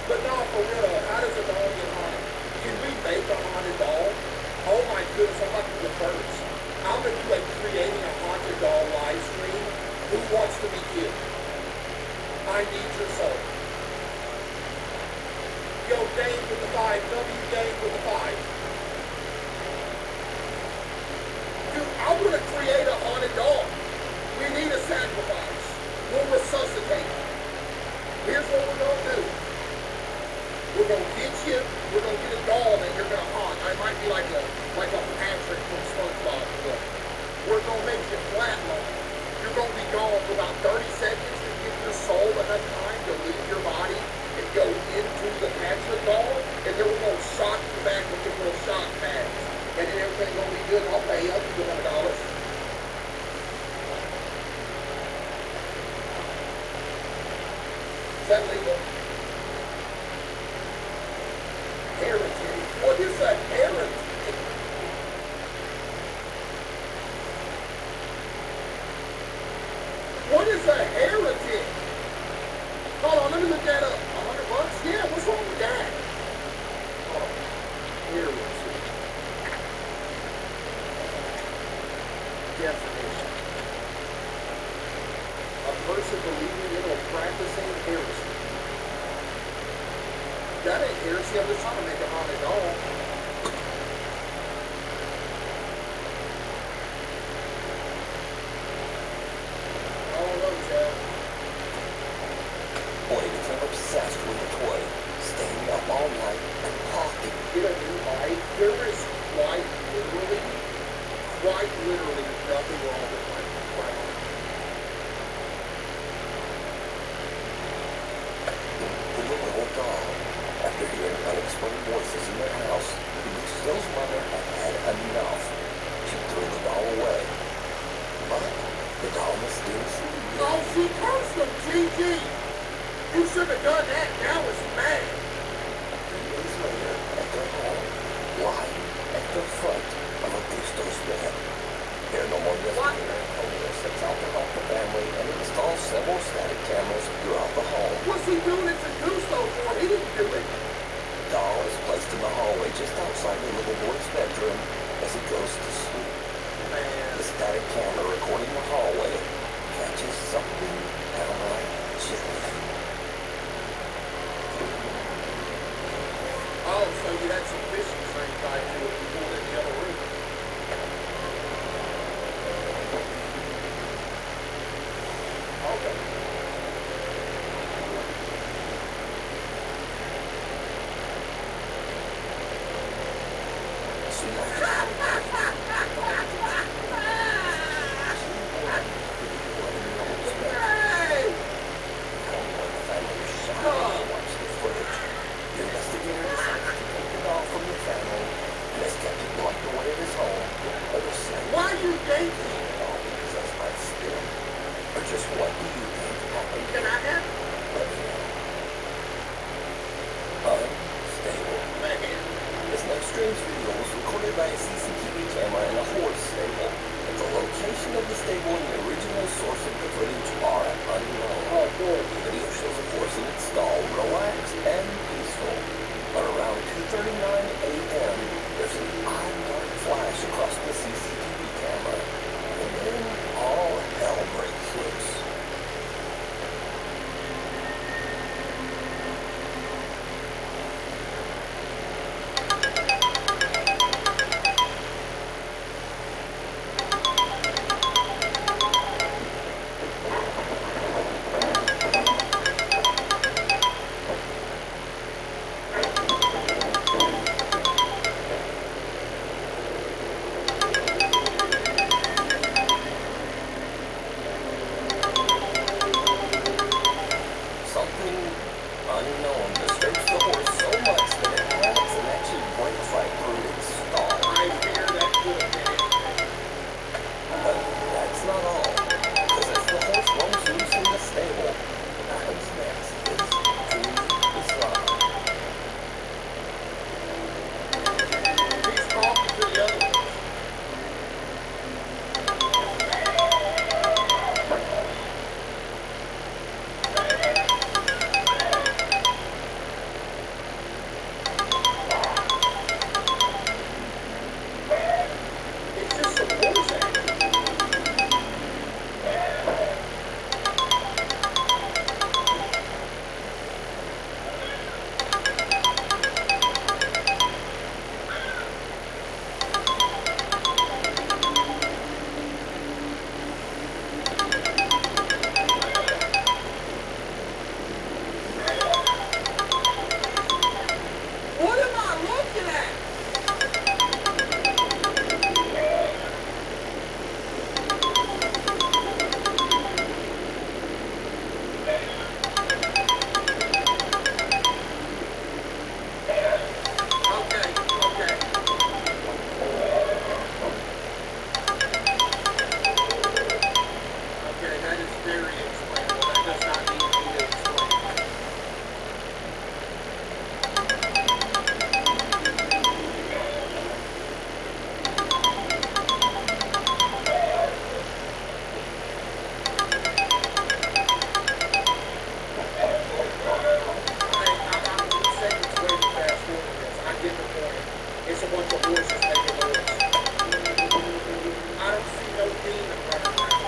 but no, for real, how does a doll get haunted? Can we make a haunted doll? Oh my goodness, I'm about to be the first. I'm going to be like creating a haunted doll live stream. Who wants to be killed? I need your soul. Yo, Dave with the 5. W Dave with the 5. Dude, I'm going to create a haunted doll. We need a sacrifice. We'll resuscitate. Here's what we're going to do. We're going to get you, we're going to get a doll that you're going to haunt. I might be like a Patrick from SpongeBob. But we're going to make you flatline. You're going to be gone for about 30 seconds to give your soul enough time to leave your body and go into the Patrick doll. And then we're going to shock you back with the little shock pads. And then everything's going to be good. I'll pay you. I'll give you $100. Is that legal? Heritage. What is a heritage? What is a heritage? Hold on, let me look that up. $100? Yeah, what's wrong with that? Oh, heritage. Definition. A person believing in or practicing heresy. That ain't heresy, I'm just trying to make a haunted doll. I don't know, Chad. Boy, became obsessed with the toy, staying up all night and talking. Get a new light. There is quite literally nothing wrong with my crown. The little doll, after hearing unexplained voices in their house, Lucille's mother had had enough. She threw the doll away. But the doll mysteriously Oh, she cursed him, GG! You should have done that. Now it's mad. 3 days later, at their home, lying at the front of Augusto's bed. Paranormal investigator Homer sets out to help the family and install several static cameras throughout the home. What's he doing it to Gusto for? He didn't do it. The doll is placed in the hallway just outside the little boy's bedroom as he goes to sleep. Man. The static camera recording the hallway catches something downright chilling. Oh, so you had some fishing string tied to it before in the other room. Okay. Soon after Why are you dating? Or just what do you think happened? Can I have Let me know. Unstable. man? This next strange video was recorded by a CCTV camera in a horse stable. But the location of the stable and the original source of the footage are unknown. Oh, boy. The video shows a horse in its stall, relaxed and peaceful. But around 2:39 a.m., there's an odd dark flash across the CCTV camera. And then all hell breaks loose. It's a bunch of horses making noise. I don't see no demon running around.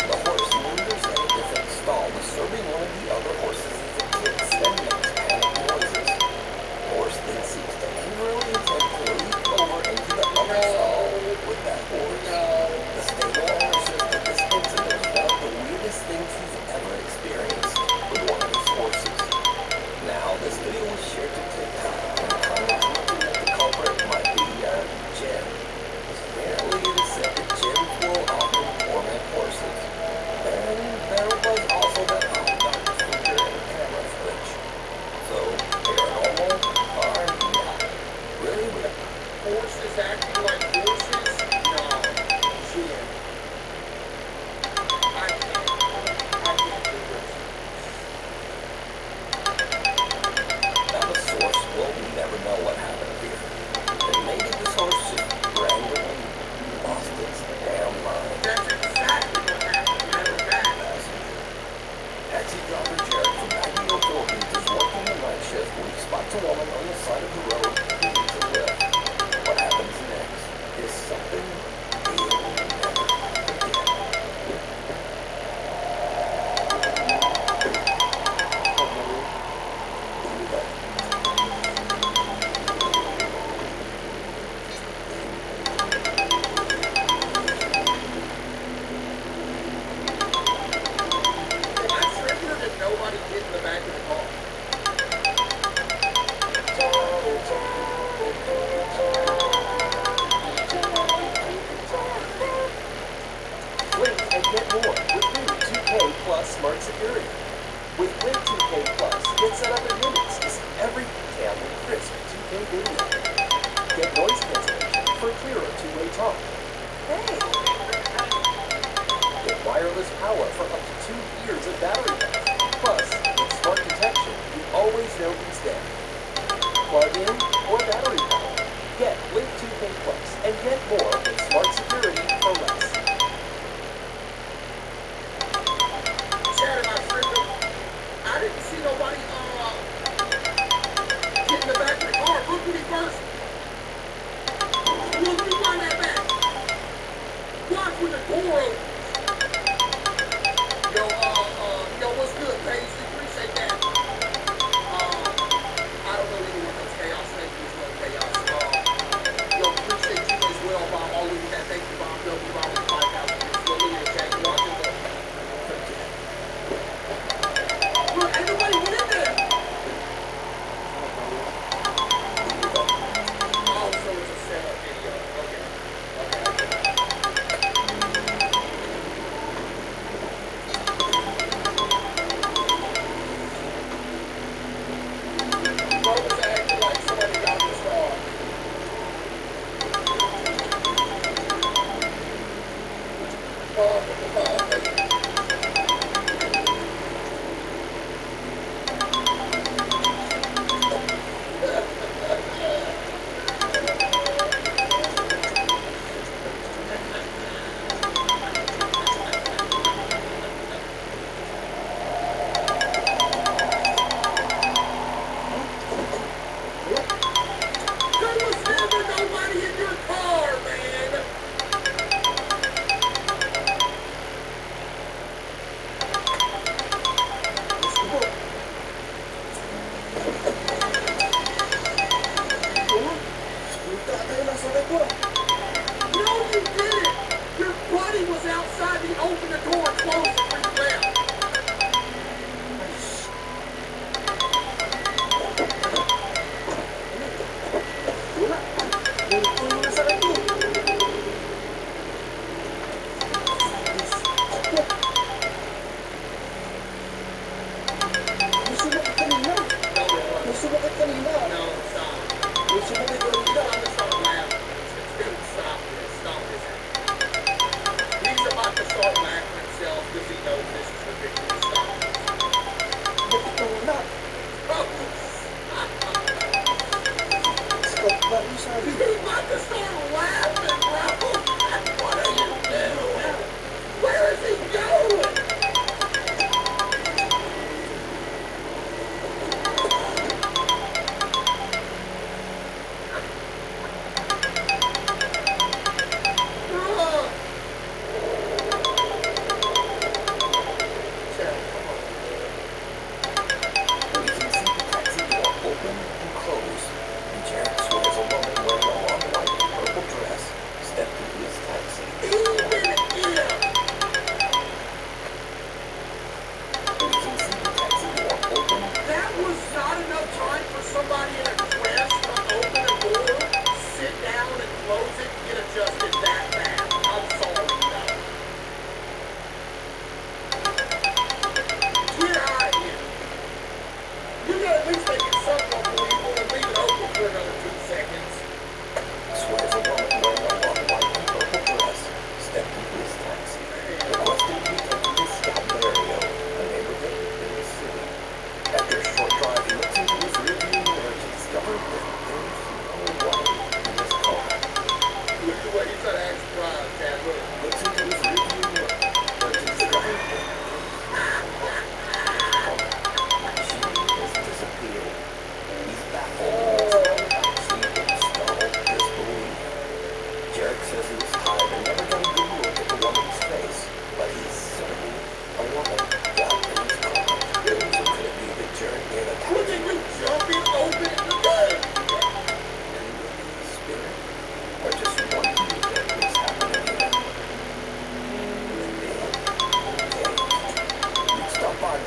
The horse lingers in a different stall, disturbing one of the other horses as it kicks and makes panic noises. The horse then seems to angrily attempt to leap over into the other stall with that horse. The stable owner says that this incident is one of the weirdest things he's ever experienced with one of his horses. Now, this video was shared to TikTok, and comments looking that the culprit might be, Jim. Apparently, it is said that Jims will often torment horses. And there was also that Dr. Scooter and camera footage. So, paranormal? Yeah. Really? But Horses acting like horses? No. Jim. I can't do this. now the source, well, we never know what happened here. And maybe this horse just randomly lost its damn mind. That's exactly what happened. Matter of fact. Taxi driver Jared from Magneto, Philippines is working the night shift when he spots a woman on the side of the road who needs a lift. What happens next is something he'll never forget. Am I tripping or did nobody get in the back of the car? Blink and get more with new 2K Plus Smart Security. With Blink 2K Plus, get set up in minutes to see every detail in crisp 2K video. Get noise cancellation for clearer two-way talk. Hey! Get wireless power for up to 2 years of battery life. Plus, with smart detection, you always know who's there. Plug in or battery power. Get Blink 2K Plus and get more with smart security for less. Chad, am I tripping? I didn't see nobody, get in the back of the car. Look at me first. Look, rewind that back. Watch when the door opens. Yo, what's good, Paisley? Appreciate that. I don't know anyone knows Chaos. Thank you as well, Chaos. Yo, appreciate you as well, Bob. All of you that. Thank you, Bob. W. Bob with 5,000 views. Look at this, Jack. Watch it, look. Look, ain't nobody went in there. Oh, so it's a setup video. Okay. Brothers acting like somebody got this wrong. There was never nobody in your car, man. No, you didn't. Your buddy was outside. He opened the door, closed it, and we left. He's about to start laughing, bro. What are you doing? Where is he going?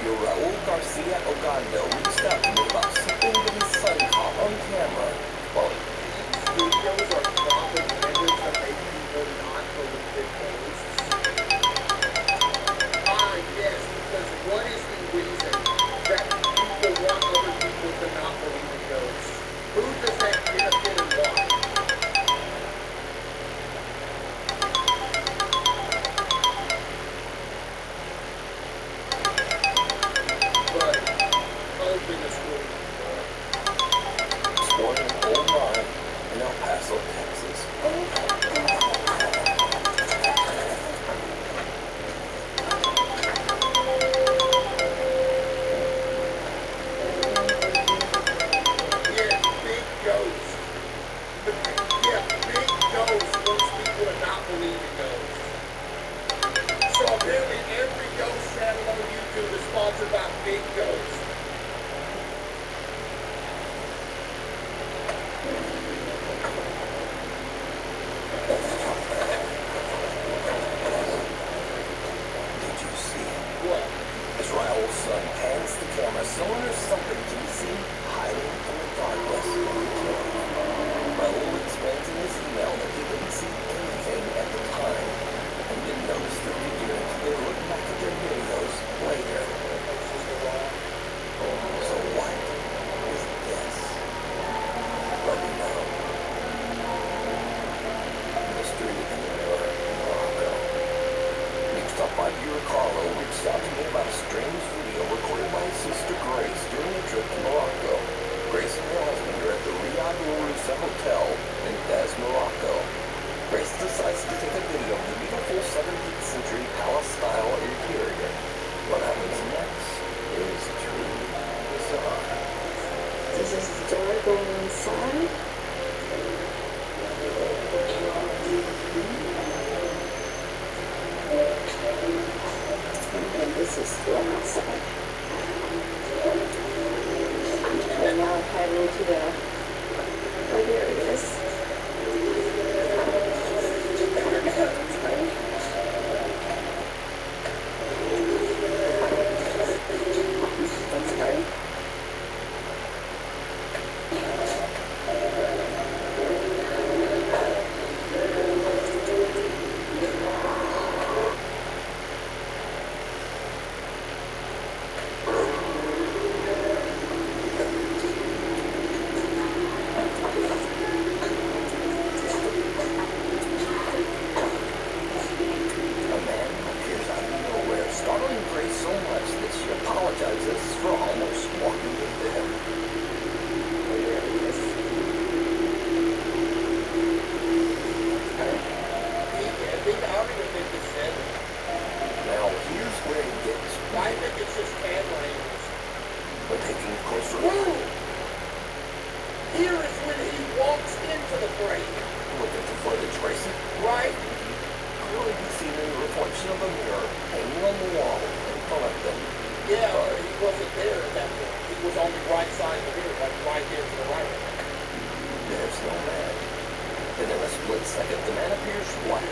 nephew Raul Garcia Ogando reached out to me about something that his son caught on camera. Well, Videos are propaganda to make people not believe in ghosts. Ah, yes, because what is the reason that people want other people to not believe in ghosts? Who does that benefit and why? But open the school. exploring an old mine in El Paso, Texas. Yeah, big ghosts. Yeah, big ghosts wants people to not believe in ghosts. So apparently every ghost channel on YouTube is sponsored by Big Ghost. Did you see? What? As Raul's son pans the camera, someone or something can be seen hiding in the darkness. Raul explains in his email that he didn't see anything at the time and didn't notice the figure until they looked back at their videos later. So what is this? Let me know. Mystery in the Mirror, Morocco. Next up, my viewer Carlo reached out to me about a strange video recorded by his sister Grace during a trip to Morocco. Grace and her husband are at the Riyadh Lourousa Hotel in Fez, Morocco. Grace decides to take a video of the beautiful 17th century palace-style interior. What happens next is truly bizarre. This is the door going inside. And this is the outside. And now I'm heading to the, oh, there it is. That's right. A man appears out of nowhere, startling Grace so much that she apologizes for almost walking into him. I don't even think it's said. Now, here's where it gets I think it's just camera angles. but taking a closer Woo! look. Here is when he walks into the frame, Look at the footage, Gracie. right? Clearly be seen in the reflection of a mirror hanging on the wall in front of them. Yeah, but he wasn't there at that point. He was on the right side of the mirror, like right here to the right. There's no man. Then in a split second, the man appears right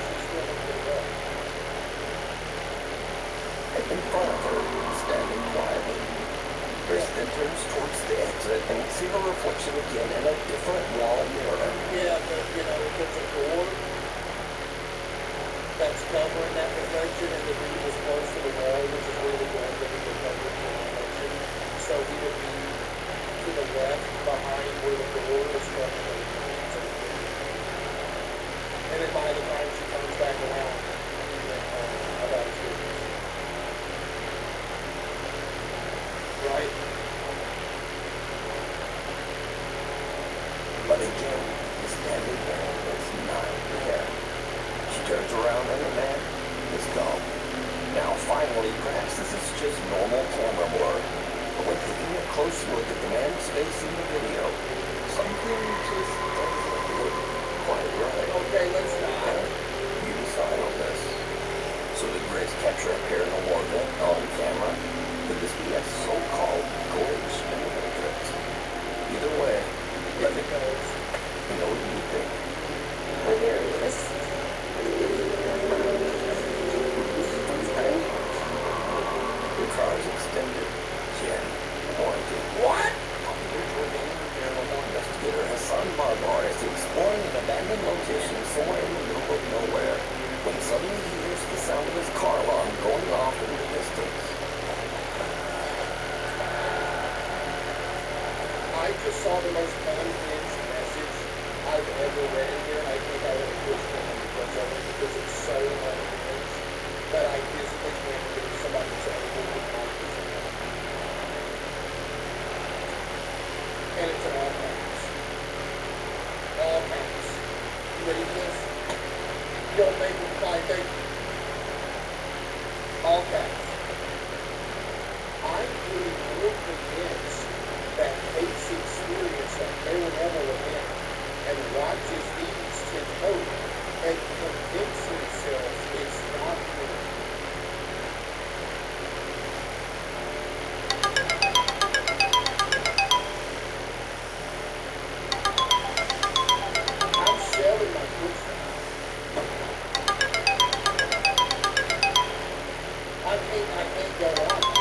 in front of her, standing quietly. Grace then turns towards the exit and we see her reflection again in a different wall mirror. Yeah, but you know, if it's a door that's covering that reflection and the dude was close to the wall, which is where the door that he was covering the reflection. So he would be to the left behind where the door is from the and then by the time she comes back around, he went about his business. Right? But again, the standing man is not there. She turns around and the man is gone. Now finally, perhaps this is just normal camera blur, but when taking a close look at the man's face in the video, something just doesn't look quite right. Okay, let's not. You decide on this. So did Grace capture a paranormal event on camera? Could this be a so-called glitch in the matrix? Either way, let me know. You know what you think. Oh, there it is. The car is extended saw the most unhinged message I've ever read in here. I think I would have pushed it because it's so unhinged that I physically can't believe somebody's able to accomplish it. And it's in all caps. All caps. You ready for this? You'll make me cry, thank you. All caps. I'm getting real convinced that hates the experience that they will never repent and watches these take over and convince themselves it's not real. I'm selling my footsteps. I can't go on.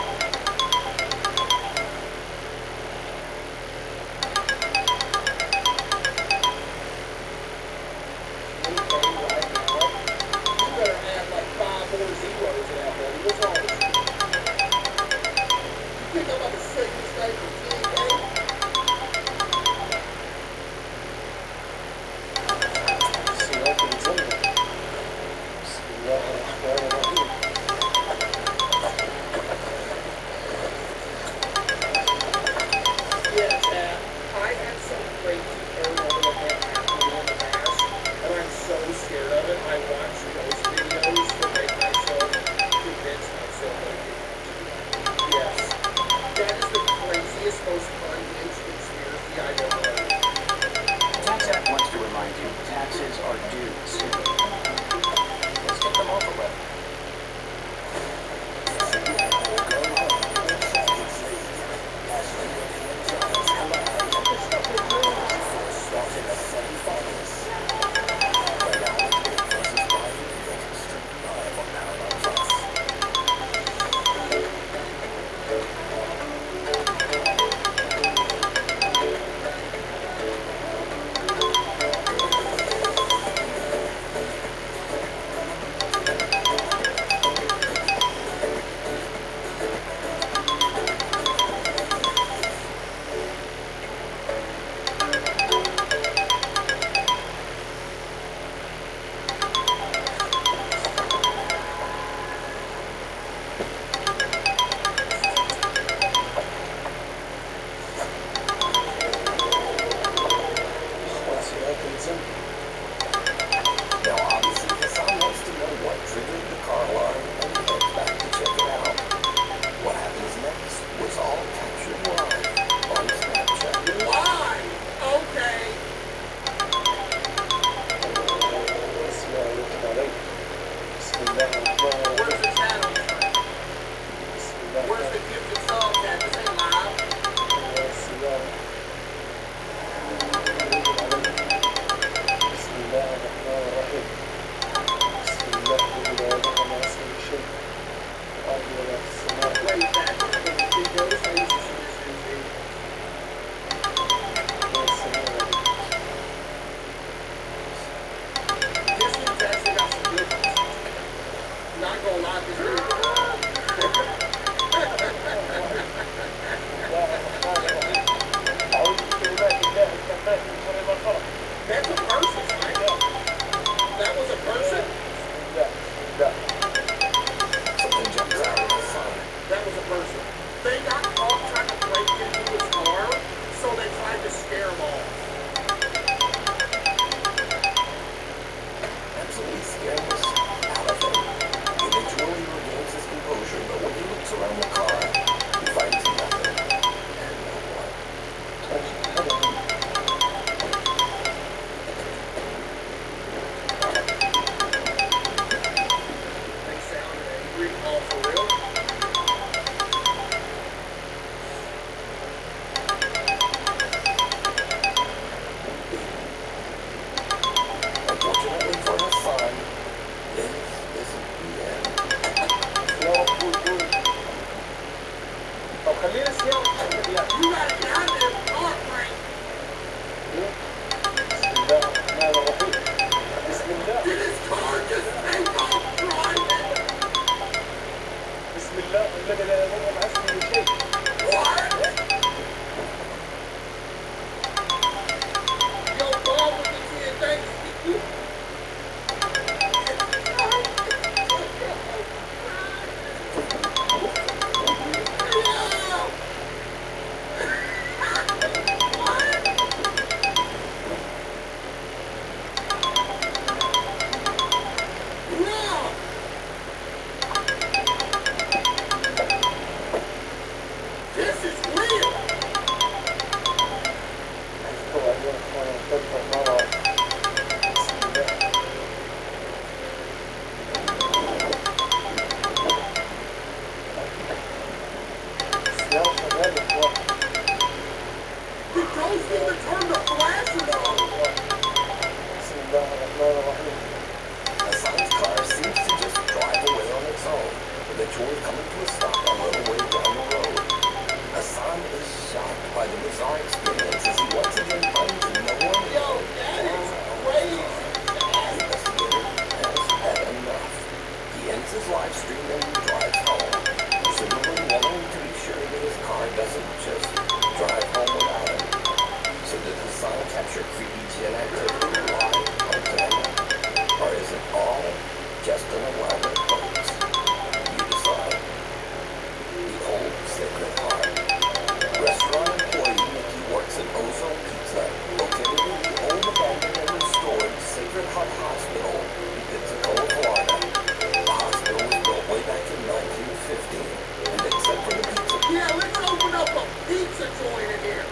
And except for the pizza. Yeah, let's open up a pizza joint in here.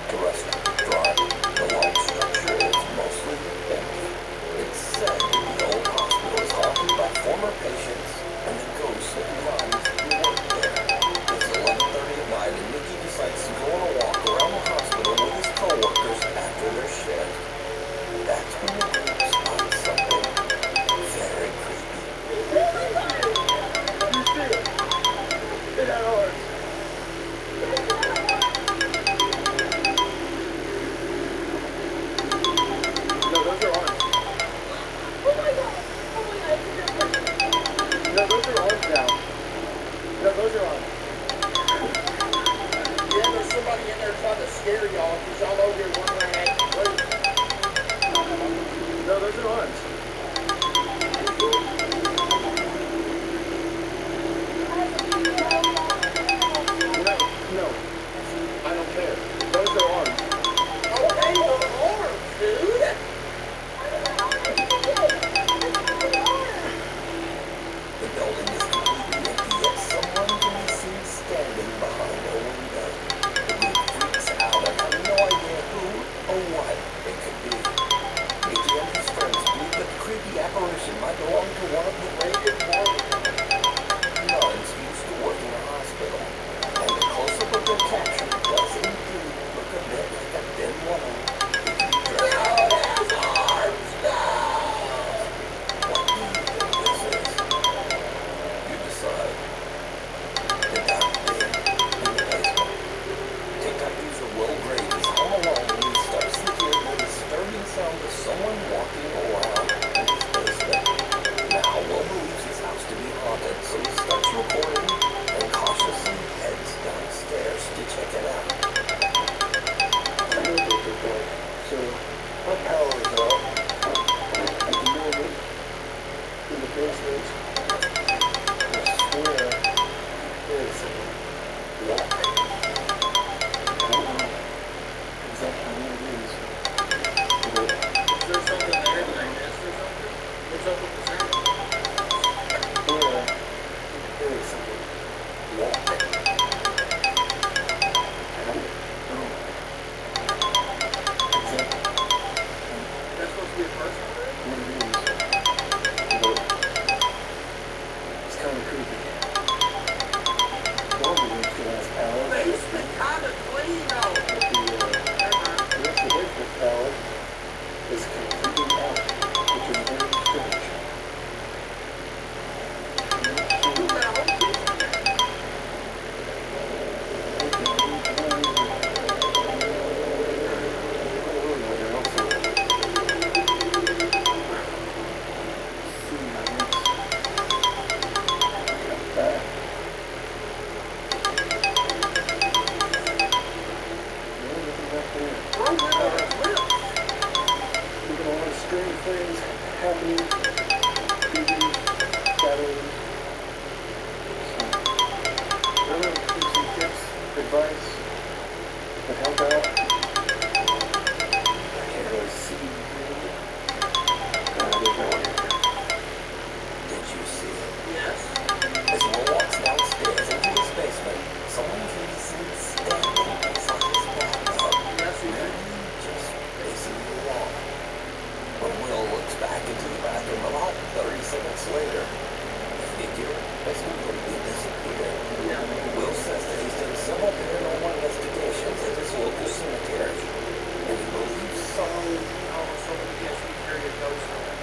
The restaurant dry. The light structure is mostly empty. It's said that the old hospital is haunted by former patients and the ghosts of nuns who worked there. It's 11:30 at night and Mickey decides to go on a walk around the hospital with his co-workers after their shift. That's when the group spots something very creepy. You see it? It had ours. No, those are ours. Oh my god! Oh my god, it's different. No, those are ours now. No, those are ours. Yeah, there's somebody in there trying to scare y'all because y'all over here wondering acting crazy. No, those are ours. No, no. I don't care. Those are ours. Okay, they're ours, dude. The building is completely empty, yet someone can be seen standing behind a window. The group freaks out and have no idea who or what it could be. Mickey and his friends believe that the creepy apparition might belong to one of the rated nuns who used to work in the hospital. And a close-up of their caption does indeed look a bit like a dead woman. You decide. The dark thing in the basement. TikTok user Will Graves is home alone when he starts to hear the disturbing sound of someone walking around in his basement. Now, Will believes his house to be haunted, so he starts recording and cautiously heads downstairs to check it out. So, my power is out. I can move it in the basement. I swear there's a lock. I don't know exactly what it is. But Is there something there that I missed or something? What's up with the sound? yeah, there is something. Lock. I don't know exactly That's supposed to be a personal room? what it is. But it's kind of creepy. One of the rooms still has power. Basement kind of clean though. But the rest of the basement power is completely out, which is very strange. Who got a home key? Strange things happening, creepy, shadows. So, I don't know, give some tips, advice that help out. I can't really see really. I don't know. Did you see it? Yes. As Will walks downstairs into his basement, someone can be seen standing inside his bathtub. Yes, he did. Just facing the wall. When Will looks back into the bathroom about 30 seconds later, the figure has completely disappeared. Yeah. Will says that he's done several paranormal investigations at his local cemetery, and he believes someone Somebody gets me carry a ghost home.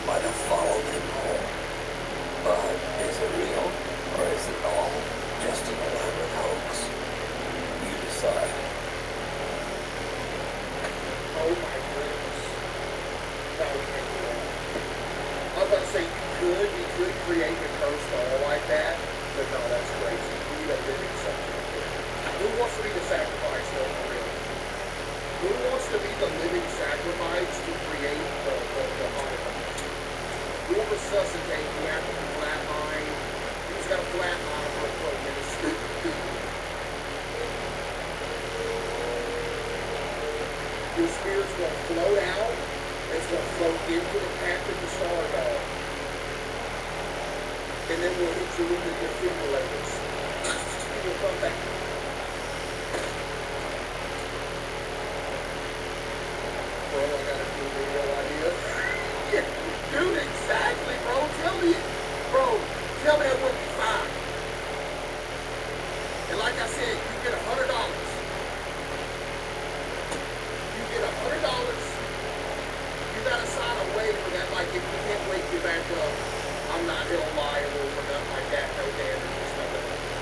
might have followed him home. But is it real, or is it all just an elaborate hoax? You decide. Oh my goodness. No, we can't do that. I was about to say you could create a curse doll like that, but no, that's crazy. You need a living sacrifice. Who wants to be the sacrifice though, for real? Who wants to be the living sacrifice to create the haunted house? We'll resuscitate you after the flatline. He's got a flatline for a couple minutes. Your spirit's going to float out. It's going to float into the path of the star dog. And then we'll hit you with the defibrillators. You'll come back. Bro, I got a real idea. Yeah, dude, exactly, bro. Tell me that wouldn't be fine. And like I said, you get $100. You get $100. You gotta sign a waiver that, like, if we can't wake you back up, I'm not held liable for nothing like that, no damages, nothing like that.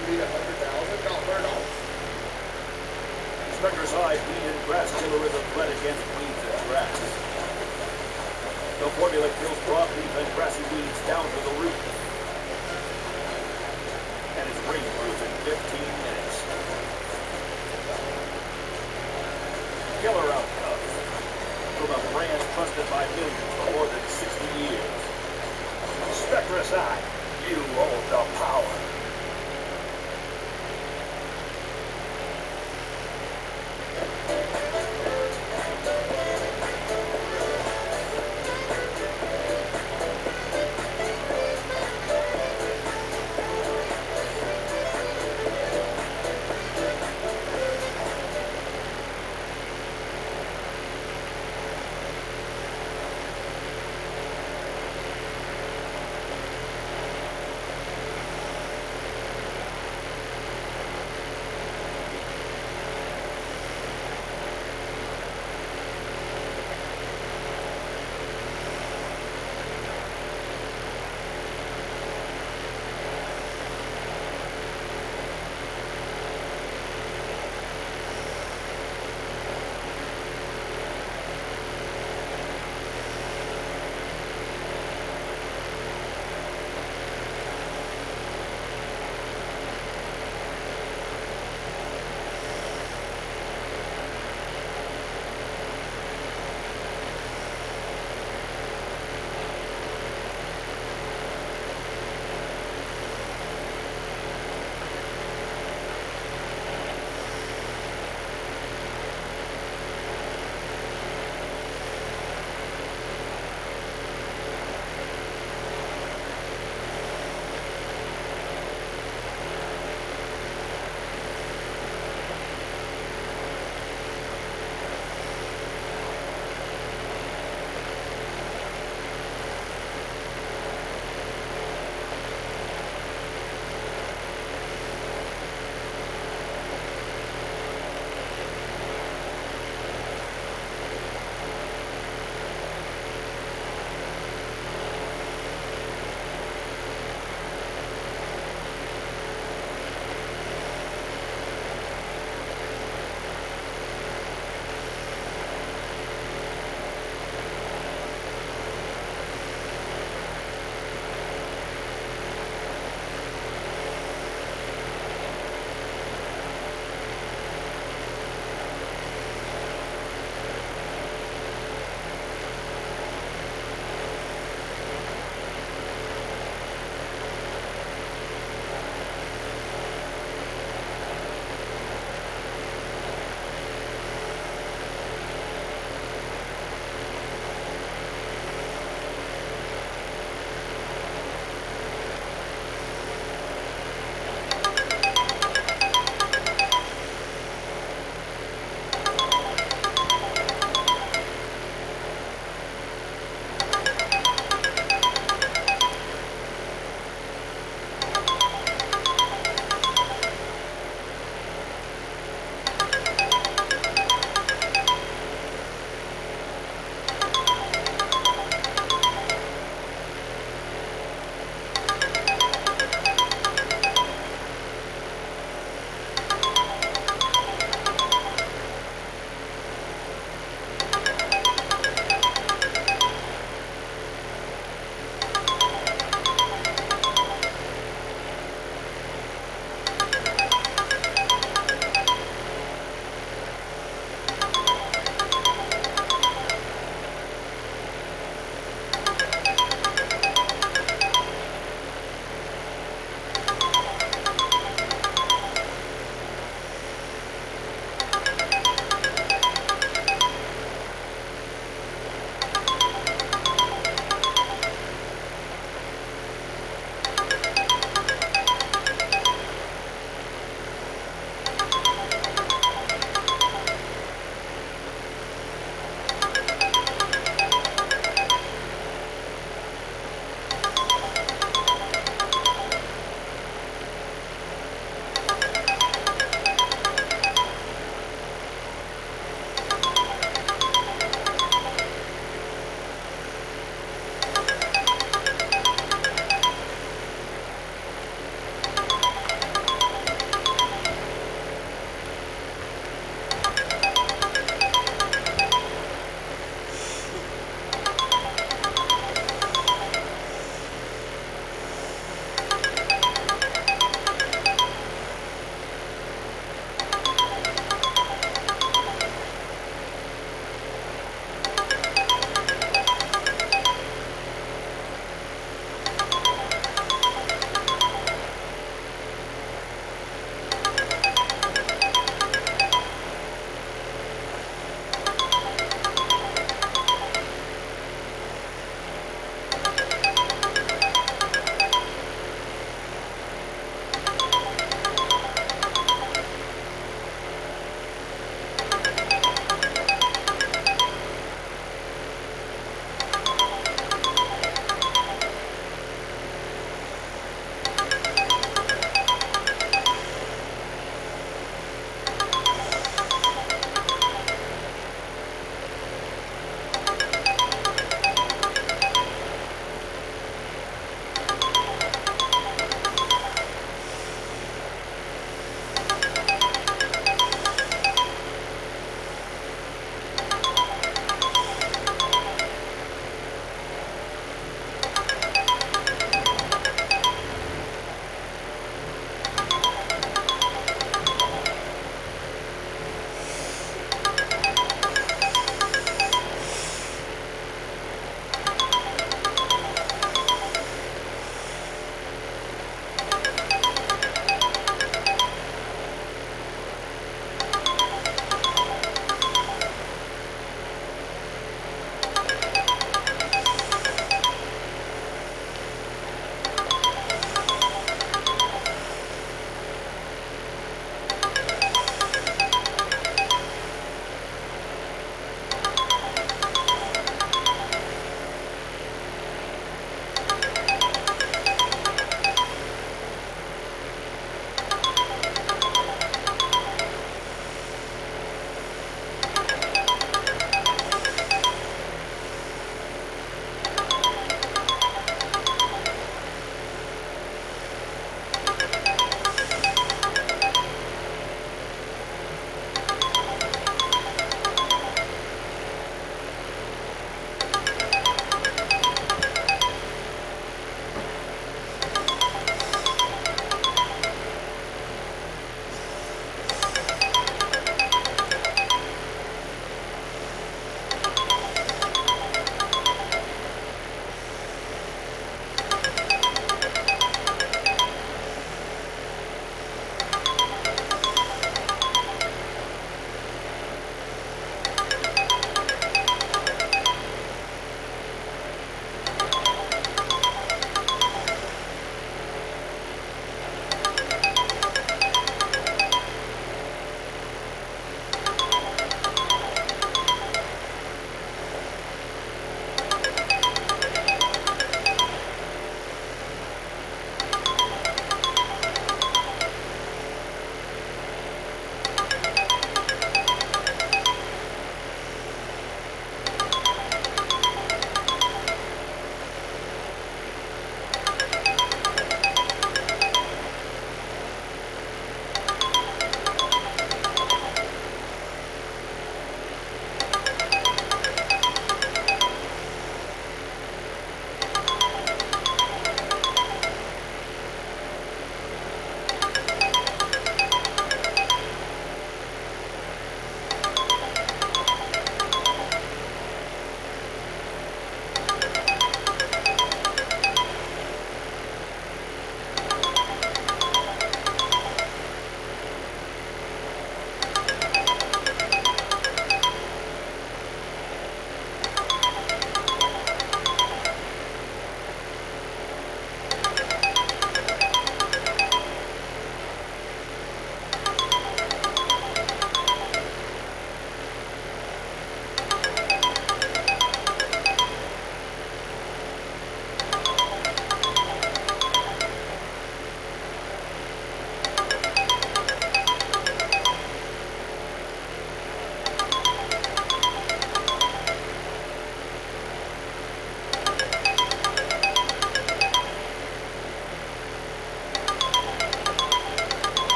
You need $100,000? No, $100. Inspector's high weed and grass killer is a threat against weeds and grass. The formula kills broadleaf and grassy weeds down to the root.